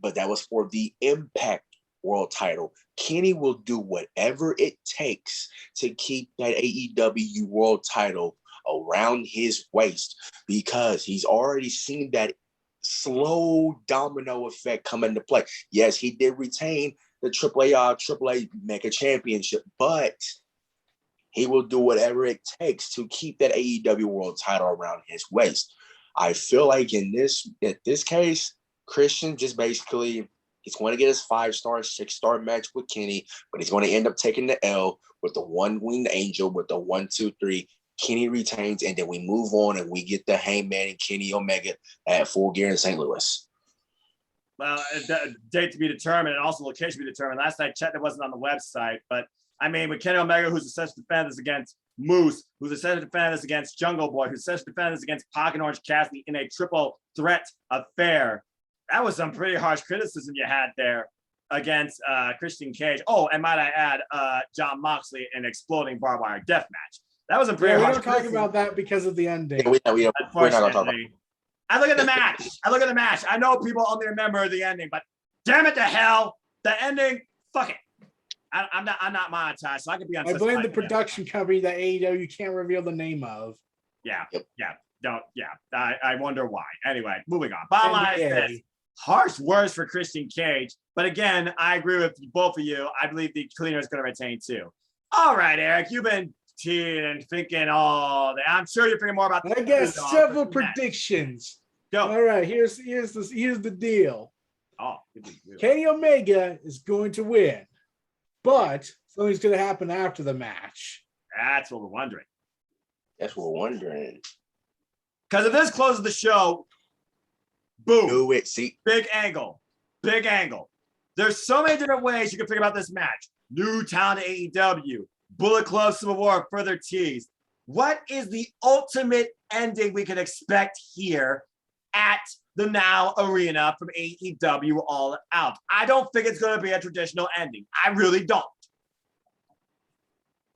but that was for the Impact World title. Kenny will do whatever it takes to keep that AEW World title around his waist because he's already seen that slow domino effect come into play. Yes, he did retain the AAA Mega Championship, but he will do whatever it takes to keep that AEW World title around his waist. I feel like in this case, Christian just basically he's going to get his 5-star, 6-star match with Kenny, but he's going to end up taking the L with the one-winged angel with the 1-2-3. Kenny retains, and then we move on and we get the Hangman and Kenny Omega at Full Gear in St. Louis. Well, date to be determined and also location to be determined. Last I checked, it wasn't on the website, but I mean, with Kenny Omega, who's assessed to defend this against Moose, who's assessed to defend this against Jungle Boy, who's assessed to defend this against Pac and Orange Cassidy in a triple threat affair. That was some pretty harsh criticism you had there against Christian Cage. Oh, and might I add, John Moxley in exploding barbed wire death match. That was a pretty We harsh don't talk about that because of the ending. Yeah, we're not going to talk about Unfortunately. I look at the match. I know people only remember the ending, but damn it to hell, the ending, fuck it. I'm not monetized, so I could be on. I blame the production company that AEW can't reveal the name of. Yeah. I wonder why. Anyway, moving on. Bottom line is this. Harsh words for Christian Cage, but again, I agree with both of you. I believe the cleaner is going to retain too. All right, Eric, you've been teeing and thinking all that. I'm sure you're thinking more about. I guess several predictions. Go. All right, here's the deal. Oh, Kenny Omega is going to win, but something's going to happen after the match. That's what we're wondering. That's what we're wondering. Because if this closes the show, boom. Do it. See, big angle. There's so many different ways you can think about this match. New talent AEW, Bullet Club Civil War, further teased. What is the ultimate ending we can expect here at the Now Arena from AEW All Out? I don't think it's going to be a traditional ending. I really don't.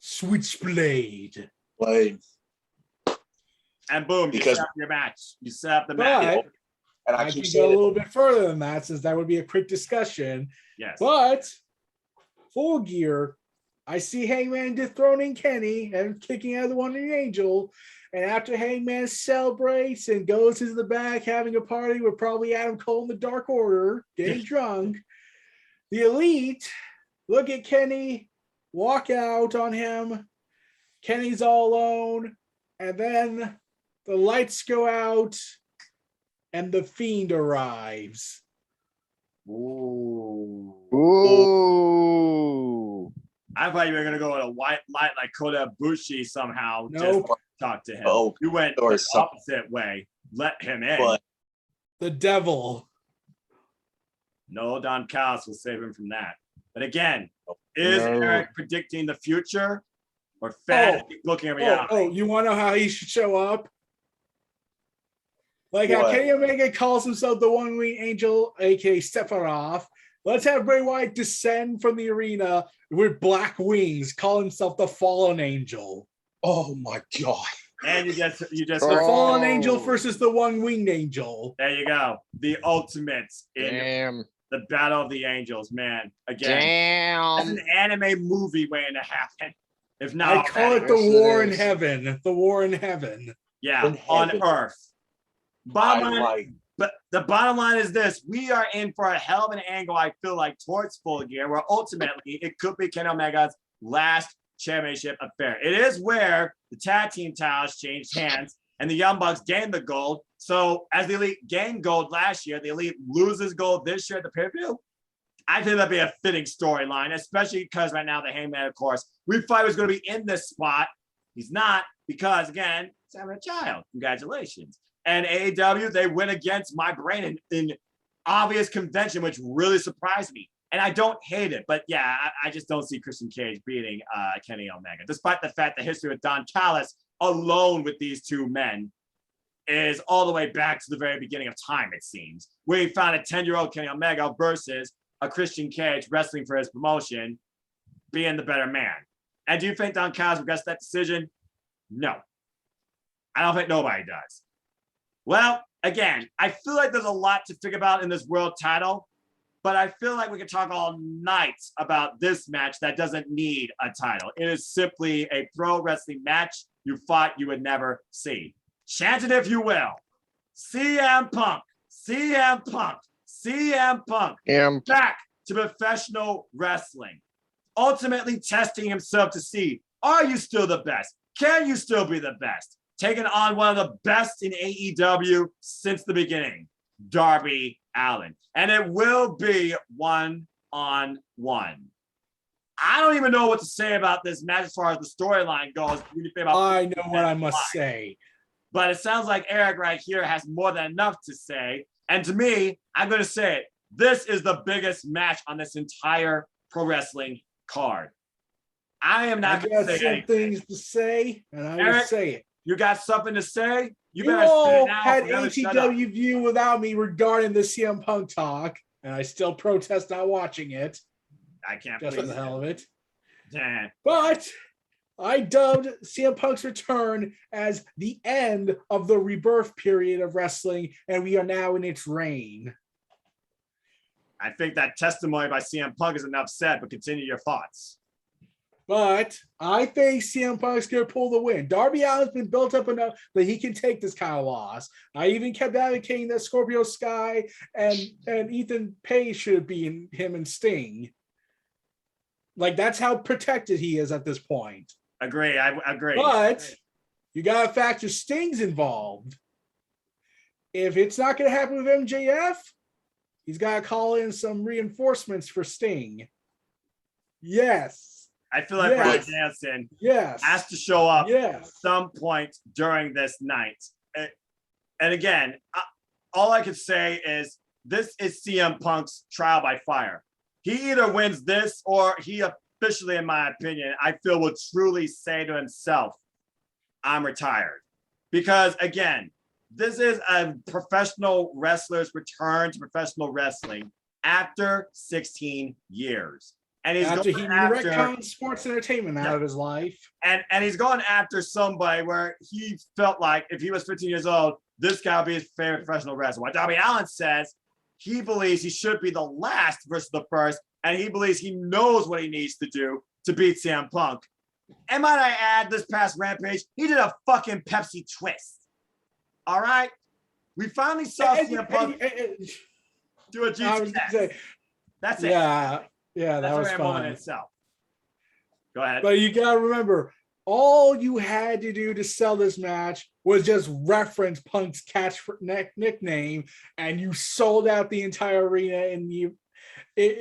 Switchblade. like, And boom, you set up your match. You set up the match. But and I can go a little bit further than that, since that would be a quick discussion. Yes. But Full Gear, I see Hangman dethroning Kenny and kicking out the One-Winged Angel. And after Hangman celebrates and goes into the back having a party with probably Adam Cole and the Dark Order, getting drunk, the Elite look at Kenny, walk out on him. Kenny's all alone. And then the lights go out and the Fiend arrives. Ooh. Ooh. I thought you were going to go with a white light like Kota Ibushi somehow. Nope. Just talk to him. Oh, You went or the some- opposite way. Let him in. But The Devil. No, Don Callis will save him from that. But again, is No. Eric predicting the future or fantasy looking at reality? Oh, you want to know how he should show up? Like how What? Kenny Omega calls himself the One-Winged Angel, aka Sephiroth. Let's have Bray Wyatt descend from the arena with black wings, call himself the Fallen Angel. oh my god, And you just The Oh. Fallen Angel versus the One-Winged Angel. there you go. The ultimates in Damn. the Battle of the Angels, man. Again, that's Damn. an anime movie waiting to happen. If I not, call it Yes, the War it in is. Heaven. The War in Heaven. yeah, In on heaven. Earth. I Bottom line, like But the bottom line is this: we are in for a hell of an angle, I feel like, towards Full Gear, where ultimately it could be Kenny Omega's last championship affair. It is where the tag team titles changed hands and the Young Bucks gained the gold. So as the Elite gained gold last year, the Elite loses gold this year at the pay-per-view. I think that'd be a fitting storyline, especially because right now the Hangman, of course, we thought he was going to be in this spot. He's not, because again, he's having a child. Congratulations. And AEW, they went against my brain in obvious convention, which really surprised me. And I don't hate it, but yeah, I just don't see Christian Cage beating Kenny Omega, despite the fact the history with Don Callis alone with these two men is all the way back to the very beginning of time, it seems, where he found a 10-year-old Kenny Omega versus a Christian Cage wrestling for his promotion, being the better man. And do you think Don Callis regrets that decision? No. I don't think nobody does. Well, again, I feel like there's a lot to think about in this world title, but I feel like we could talk all night about this match that doesn't need a title. It is simply a pro wrestling match you thought you would never see. Chant it if you will. CM Punk, CM Punk, CM Punk, back to professional wrestling. Ultimately testing himself to see, are you still the best? Can you still be the best? Taking on one of the best in AEW since the beginning, Darby Allin. And it will be one-on-one. I don't even know what to say about this match as far as the storyline goes. I know what I must say. But it sounds like Eric right here has more than enough to say. And to me, I'm going to say it. This is the biggest match on this entire pro wrestling card. I am not going to say some anything. things to say, and I will say it. You got something to say? You all had ATW VIEW without me regarding the CM Punk talk, and I still protest not watching it. I can't just for the hell of it. Yeah. But I dubbed CM Punk's return as the end of the rebirth period of wrestling, and we are now in its reign. I think that testimony by CM Punk is enough said, but continue your thoughts. But I think CM Punk's going to pull the win. Darby Allin's been built up enough that he can take this kind of loss. I even kept advocating that Scorpio Sky and Ethan Page should be in him and Sting. Like, that's how protected he is at this point. Agree. I agree. But you got to factor Sting's involved. If it's not going to happen with MJF, he's got to call in some reinforcements for Sting. Yes. I feel like Bryan Danielson has to show up at some point during this night. And again, all I can say is this is CM Punk's trial by fire. He either wins this or he officially, in my opinion, I feel will truly say to himself, I'm retired. Because again, this is a professional wrestler's return to professional wrestling after 16 years. And he's after going he after retconned sports entertainment out of his life. And he's going after somebody where he felt like if he was 15 years old, this guy would be his favorite professional wrestler. What Darby Allin says, he believes he should be the last versus the first, and he believes he knows what he needs to do to beat CM Punk. And might I add, this past Rampage, he did a fucking Pepsi twist. All right? We finally saw CM Punk do a GTS. That's it. Yeah, that was fun. In itself. Go ahead. But you gotta remember, all you had to do to sell this match was just reference Punk's nickname, and you sold out the entire arena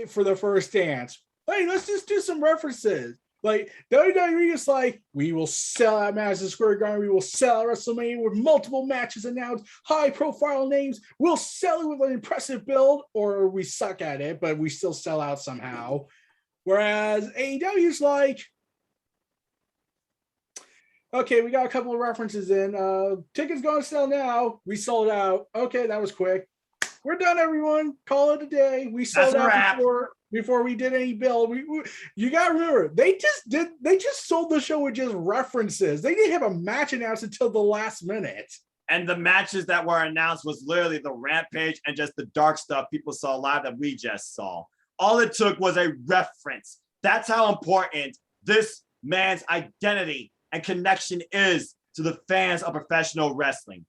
for the first dance. Hey, let's just do some references. Like WWE is like, we will sell out Madison Square Garden, we will sell out WrestleMania with multiple matches announced, high-profile names. We'll sell it with an impressive build, or we suck at it, but we still sell out somehow. Whereas AEW's like, okay, we got a couple of references in. Tickets going to sell now. We sold out. Okay, that was quick. We're done, everyone. Call it a day. We sold out before we did any build. You gotta remember, they just sold the show with just references. They didn't have a match announced until the last minute. And the matches that were announced was literally the Rampage and just the dark stuff people saw live that we just saw. All it took was a reference. That's how important this man's identity and connection is to the fans of professional wrestling.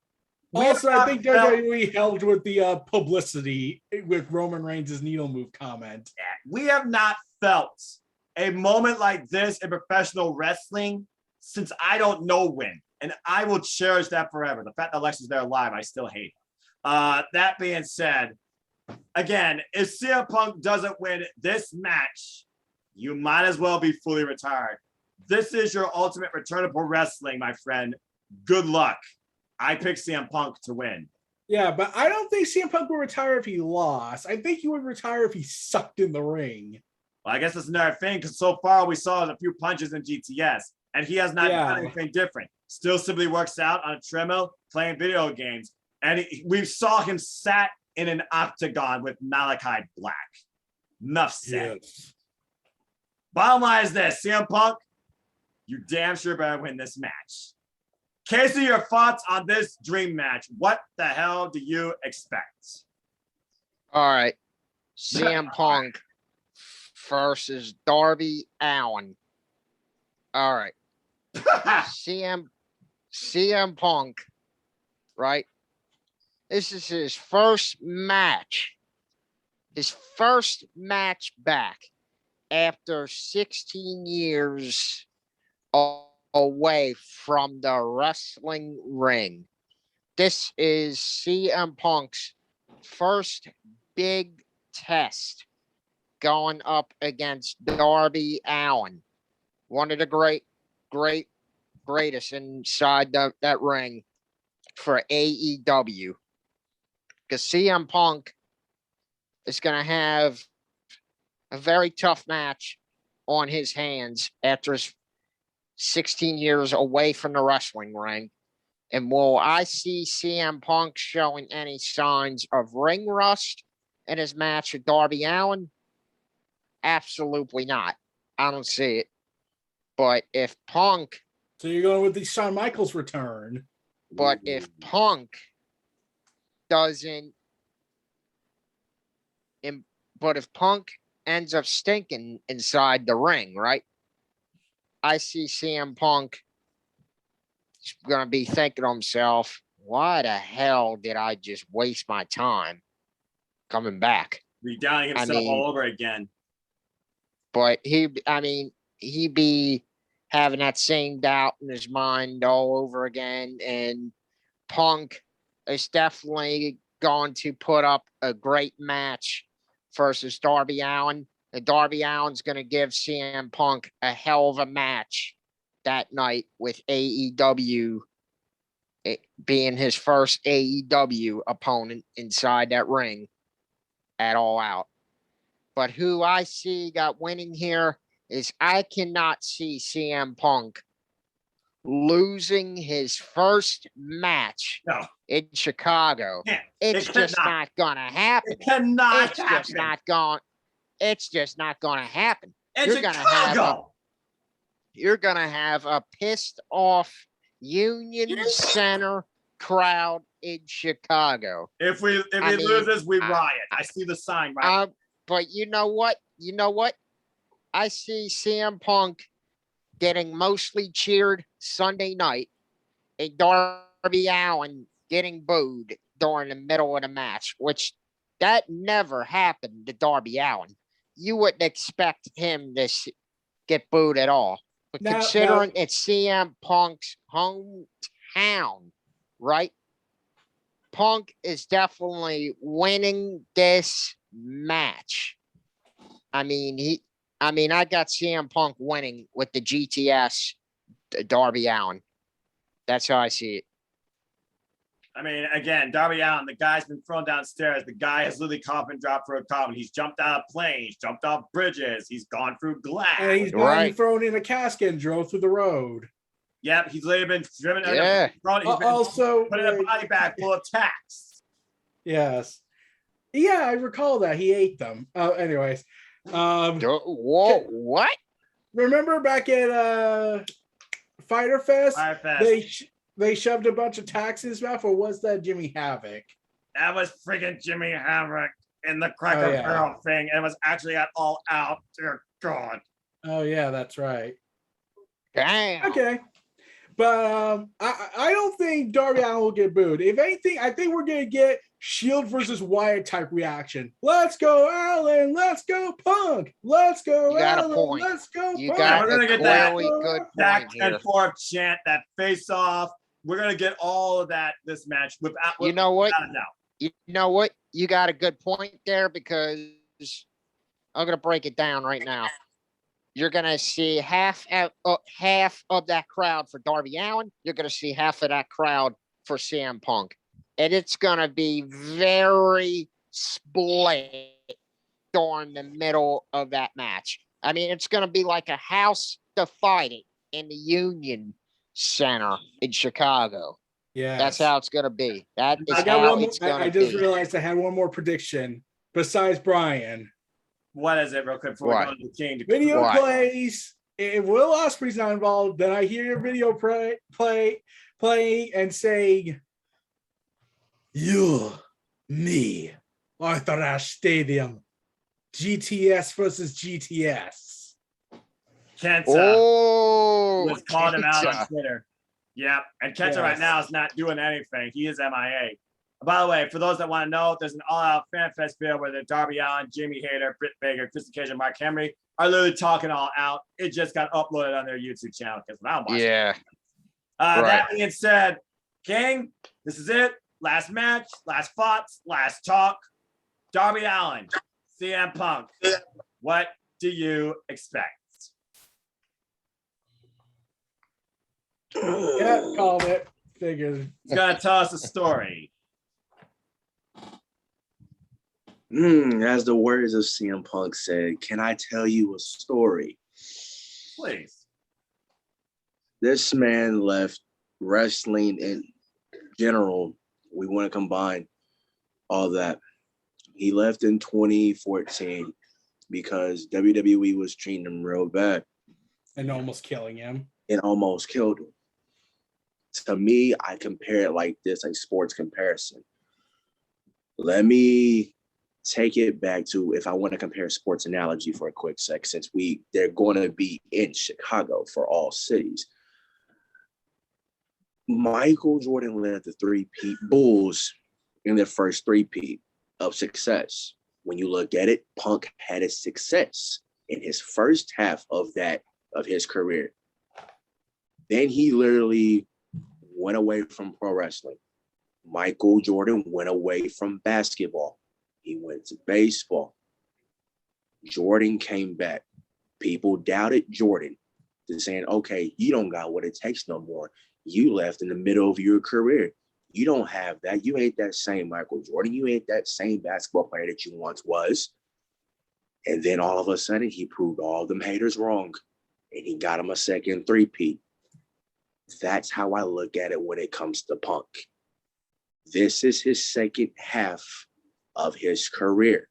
Also, I think felt- WWE helped with the publicity with Roman Reigns' needle move comment. we have not felt a moment like this in professional wrestling since I don't know when. And I will cherish that forever. The fact that Alexa's there live, I still hate it. That being said, again, if CM Punk doesn't win this match, you might as well be fully retired. This is your ultimate return to pro wrestling, my friend. Good luck. I picked CM Punk to win. Yeah, but I don't think CM Punk would retire if he lost. I think he would retire if he sucked in the ring. Well, I guess that's another thing, because so far we saw a few punches in GTS, and he has not done anything different. Still simply works out on a treadmill, playing video games. And we saw him sat in an octagon with Malachi Black. Enough said. Yes. Bottom line is this, CM Punk, you damn sure better win this match. Casey, your thoughts on this dream match? What the hell do you expect? All right. CM Punk versus Darby Allin. All right. CM Punk, right? This is his first match. His first match back after 16 years away from the wrestling ring. This is CM Punk's first big test going up against Darby Allin, one of the greatest inside that ring for AEW. Because CM Punk is going to have a very tough match on his hands after his 16 years away from the wrestling ring. And will I see CM Punk showing any signs of ring rust in his match with Darby Allin? Absolutely not. I don't see it. But if Punk... So you're going with the Shawn Michaels return. But if Punk doesn't... But if Punk ends up stinking inside the ring, right? I see CM Punk going to be thinking to himself, why the hell did I just waste my time coming back? Redowning himself all over again. But he be having that same doubt in his mind all over again. And Punk is definitely going to put up a great match versus Darby Allin. And Darby Allin's going to give CM Punk a hell of a match that night with AEW being his first AEW opponent inside that ring at All Out. But who I see got winning here is I cannot see CM Punk losing his first match in Chicago. It's just not going to happen. It cannot it's happen. Just not going. It's just not going to happen. In Chicago. You're going to have a pissed off Union Center crowd in Chicago. If we lose this, we riot. I see the sign right. But you know what? I see CM Punk getting mostly cheered Sunday night and Darby Allin getting booed during the middle of the match, which that never happened to Darby Allin. You wouldn't expect him to get booed at all. But considering it's CM Punk's hometown, right? Punk is definitely winning this match. I got CM Punk winning with the GTS Darby Allin. That's how I see it. Again, Darby Allin, the guy's been thrown downstairs. The guy has literally coffin dropped for a coffin. He's jumped out of planes, jumped off bridges. He's gone through glass. And he's been thrown in a casket and drove through the road. Yep, he's literally been driven. Yeah. He's been also put in a body bag full of tacks. Yes. Yeah, I recall that. He ate them. Anyways. Whoa, what? Remember back at Fyter Fest? They shoved a bunch of tacks in his mouth, or was that Jimmy Havoc? That was friggin' Jimmy Havoc in the Cracker Barrel thing. It was actually at All Out. Dear God. Oh, yeah, that's right. Damn. Okay. But I don't think Darby Allin will get booed. If anything, I think we're gonna get Shield versus Wyatt type reaction. Let's go, Allin. Let's go, Punk. Let's go, You got a Allin. point. Let's go, You Punk. got we're gonna a get that clearly good back point here. and forth chant, that face off. We're gonna get all of that this match without You know what? without a doubt. You know what? You got a good point there because I'm gonna break it down right now. You're gonna see half of that crowd for Darby Allin. You're gonna see half of that crowd for CM Punk, and it's gonna be very split during the middle of that match. I mean, it's gonna be like a house divided in the Union Center in Chicago. Yeah, That's how it's gonna be. That is I got how one. it's gonna I just be. realized I had one more prediction besides Brian. What is it, real quick, before we What? go to the King? Video What? plays. If Will Ospreay's not involved, then I hear your video playing and saying, "You, me, Arthur Stadium, GTS versus GTS." Kenta Oh, was called him out on Kenta. Twitter. Yep, and Kenta right Yes. now is not doing anything. He is MIA. By the way, for those that want to know, there's an all-out fan fest video where the Darby Allin, Jamie Hayter, Britt Baker, Christian Cage, and Mark Henry are literally talking all out. It just got uploaded on their YouTube channel because I'm watching. Yeah. That right. being said, King, this is it. Last match, last thoughts, last talk. Darby Allin, CM Punk. What do you expect? Yeah, called it. Figured. He's gonna tell us a story. As the words of CM Punk said, can I tell you a story? Please. This man left wrestling in general. We want to combine all that. He left in 2014 because WWE was treating him real bad And almost killing him. and almost killed him. To me, I compare it like this, like sports comparison. Let me take it back to, if I want to compare sports analogy for a quick sec, since they're going to be in Chicago for all cities. Michael Jordan led the three-peat Bulls in their first three-peat of success. When you look at it, Punk had a success in his first half of his career. Then he literally went away from pro wrestling. Michael Jordan went away from basketball. He went to baseball. Jordan came back. People doubted Jordan. They're saying, okay, you don't got what it takes no more. You left in the middle of your career. You don't have that. You ain't that same Michael Jordan. You ain't that same basketball player that you once was. And then all of a sudden, he proved all them haters wrong. And he got him a second three-peat. That's how I look at it when it comes to Punk. This is his second half of his career.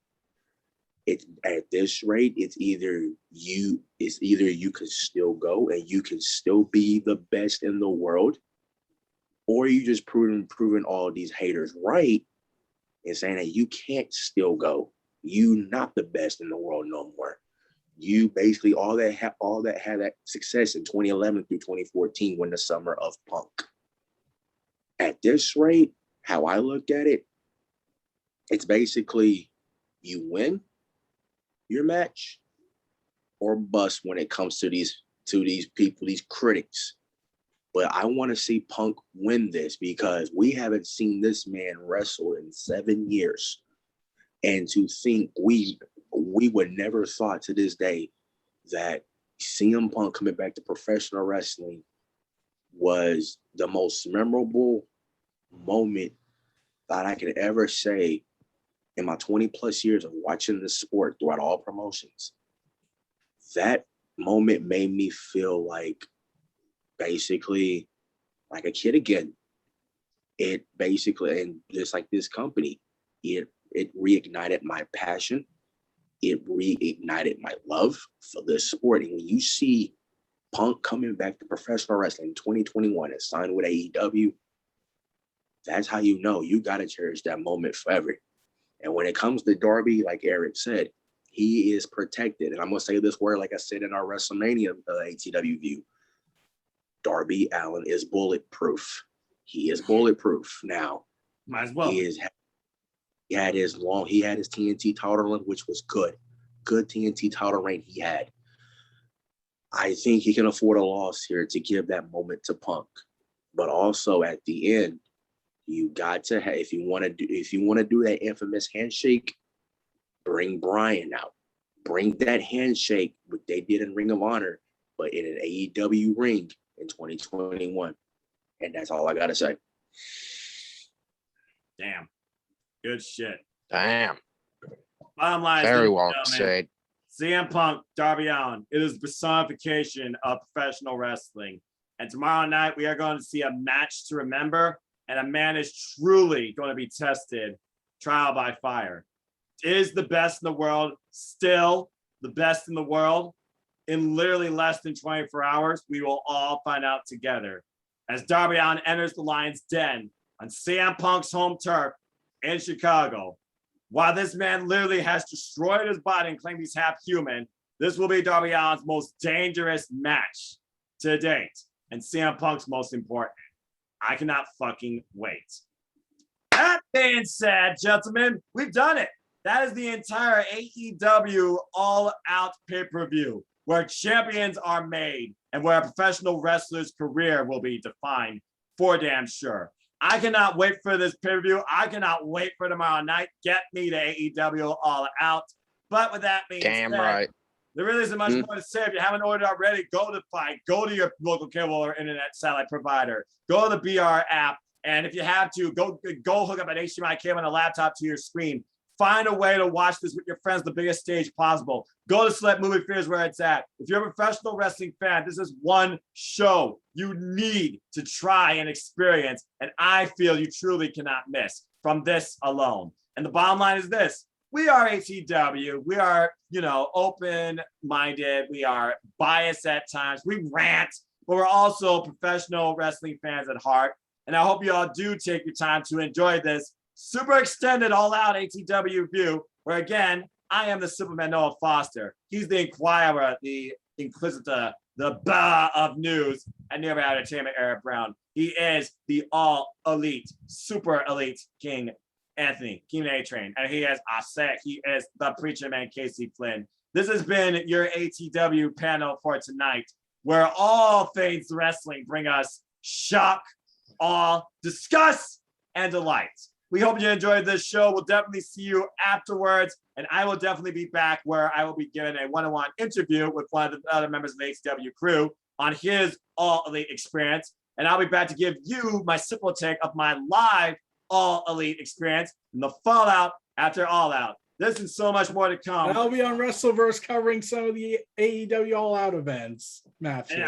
It's at this rate, it's either you can still go and you can still be the best in the world, or you just proving all these haters right and saying that you can't still go. You not the best in the world no more. You basically all that had that success in 2011 through 2014 when the summer of Punk. At this rate, how I look at it, it's basically you win your match or bust when it comes to these people, these critics. But I want to see Punk win this because we haven't seen this man wrestle in 7 years. And to think we would never thought to this day that CM Punk coming back to professional wrestling was the most memorable moment that I could ever say in my 20 plus years of watching this sport throughout all promotions. That moment made me feel like basically like a kid again. It basically, and just like this company, it reignited my passion. It reignited my love for this sport. And when you see Punk coming back to professional wrestling in 2021 and signed with AEW, that's how you know you got to cherish that moment forever. And when it comes to Darby, like Eric said, he is protected. And I'm going to say this word, like I said in our WrestleMania ATW view. Darby Allin is bulletproof. He is bulletproof now. Might as well. He had his TNT title run, which was good TNT title reign he had. I think he can afford a loss here to give that moment to Punk, but also at the end, you got to have, if you want to do that infamous handshake, bring Bryan out, bring that handshake what they did in Ring of Honor, but in an AEW ring in 2021, and that's all I gotta say. Damn. Good shit. Damn. Bottom line is, Very well said. CM Punk, Darby Allin, it is personification of professional wrestling. And tomorrow night, we are going to see a match to remember, and a man is truly going to be tested trial by fire. Is the best in the world still the best in the world? In literally less than 24 hours, we will all find out together. As Darby Allin enters the Lion's Den on CM Punk's home turf in Chicago, while this man literally has destroyed his body and claimed he's half human, this will be Darby Allin's most dangerous match to date, and CM Punk's most important. I cannot fucking wait. That being said, gentlemen, we've done it. That is the entire AEW All Out pay-per-view, where champions are made and where a professional wrestler's career will be defined for damn sure. I cannot wait for this pay-per-view. I cannot wait for tomorrow night. Get me to AEW All Out. But with that being said, Right. there really isn't much more to say. If you haven't ordered already, go to Fight. Go to your local cable or internet satellite provider. Go to the BR app. And if you have to, go hook up an HDMI cable and a laptop to your screen. Find a way to watch this with your friends, the biggest stage possible. Go to select movie theaters where it's at. If you're a professional wrestling fan, this is one show you need to try and experience. And I feel you truly cannot miss from this alone. And the bottom line is this. We are ATW. We are, open-minded. We are biased at times. We rant, but we're also professional wrestling fans at heart. And I hope you all do take your time to enjoy this super extended all-out ATW view, where again, I am the Superman Noah Foster. He's the Inquirer, the Inquisitor, the Bah of News, and Nearby Entertainment, Eric Brown. He is the all-elite, super elite King Anthony, King A-Train, and he is Asek. He is the Preacher Man, Casey Flynn. This has been your ATW panel for tonight, where all things wrestling bring us shock, awe, disgust, and delight. We hope you enjoyed this show. We'll definitely see you afterwards, and I will definitely be back where I will be given a one-on-one interview with one of the other members of the ATW crew on his all-elite experience, and I'll be back to give you my simple take of my live all-elite experience and the fallout after All Out. This and so much more to come. And I'll be on WrestleVerse covering some of the AEW All Out events matches.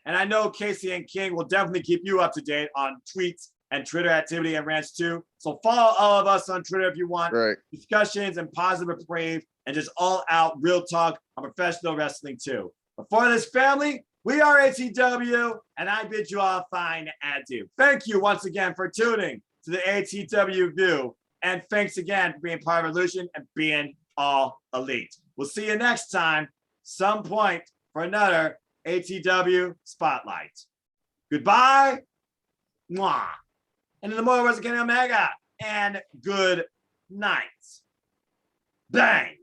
And I know Casey and King will definitely keep you up to date on tweets and Twitter activity and rants too. So follow all of us on Twitter if you want discussions and positive brave and just all out real talk on professional wrestling too. But for this family, we are ATW, and I bid you all a fine adieu. Thank you once again for tuning to the ATW View. And thanks again for being part of Evolution and being all elite. We'll see you next time, some point, for another ATW Spotlight. Goodbye. Mwah. And in the More Wrestling Omega. And good night. Bang.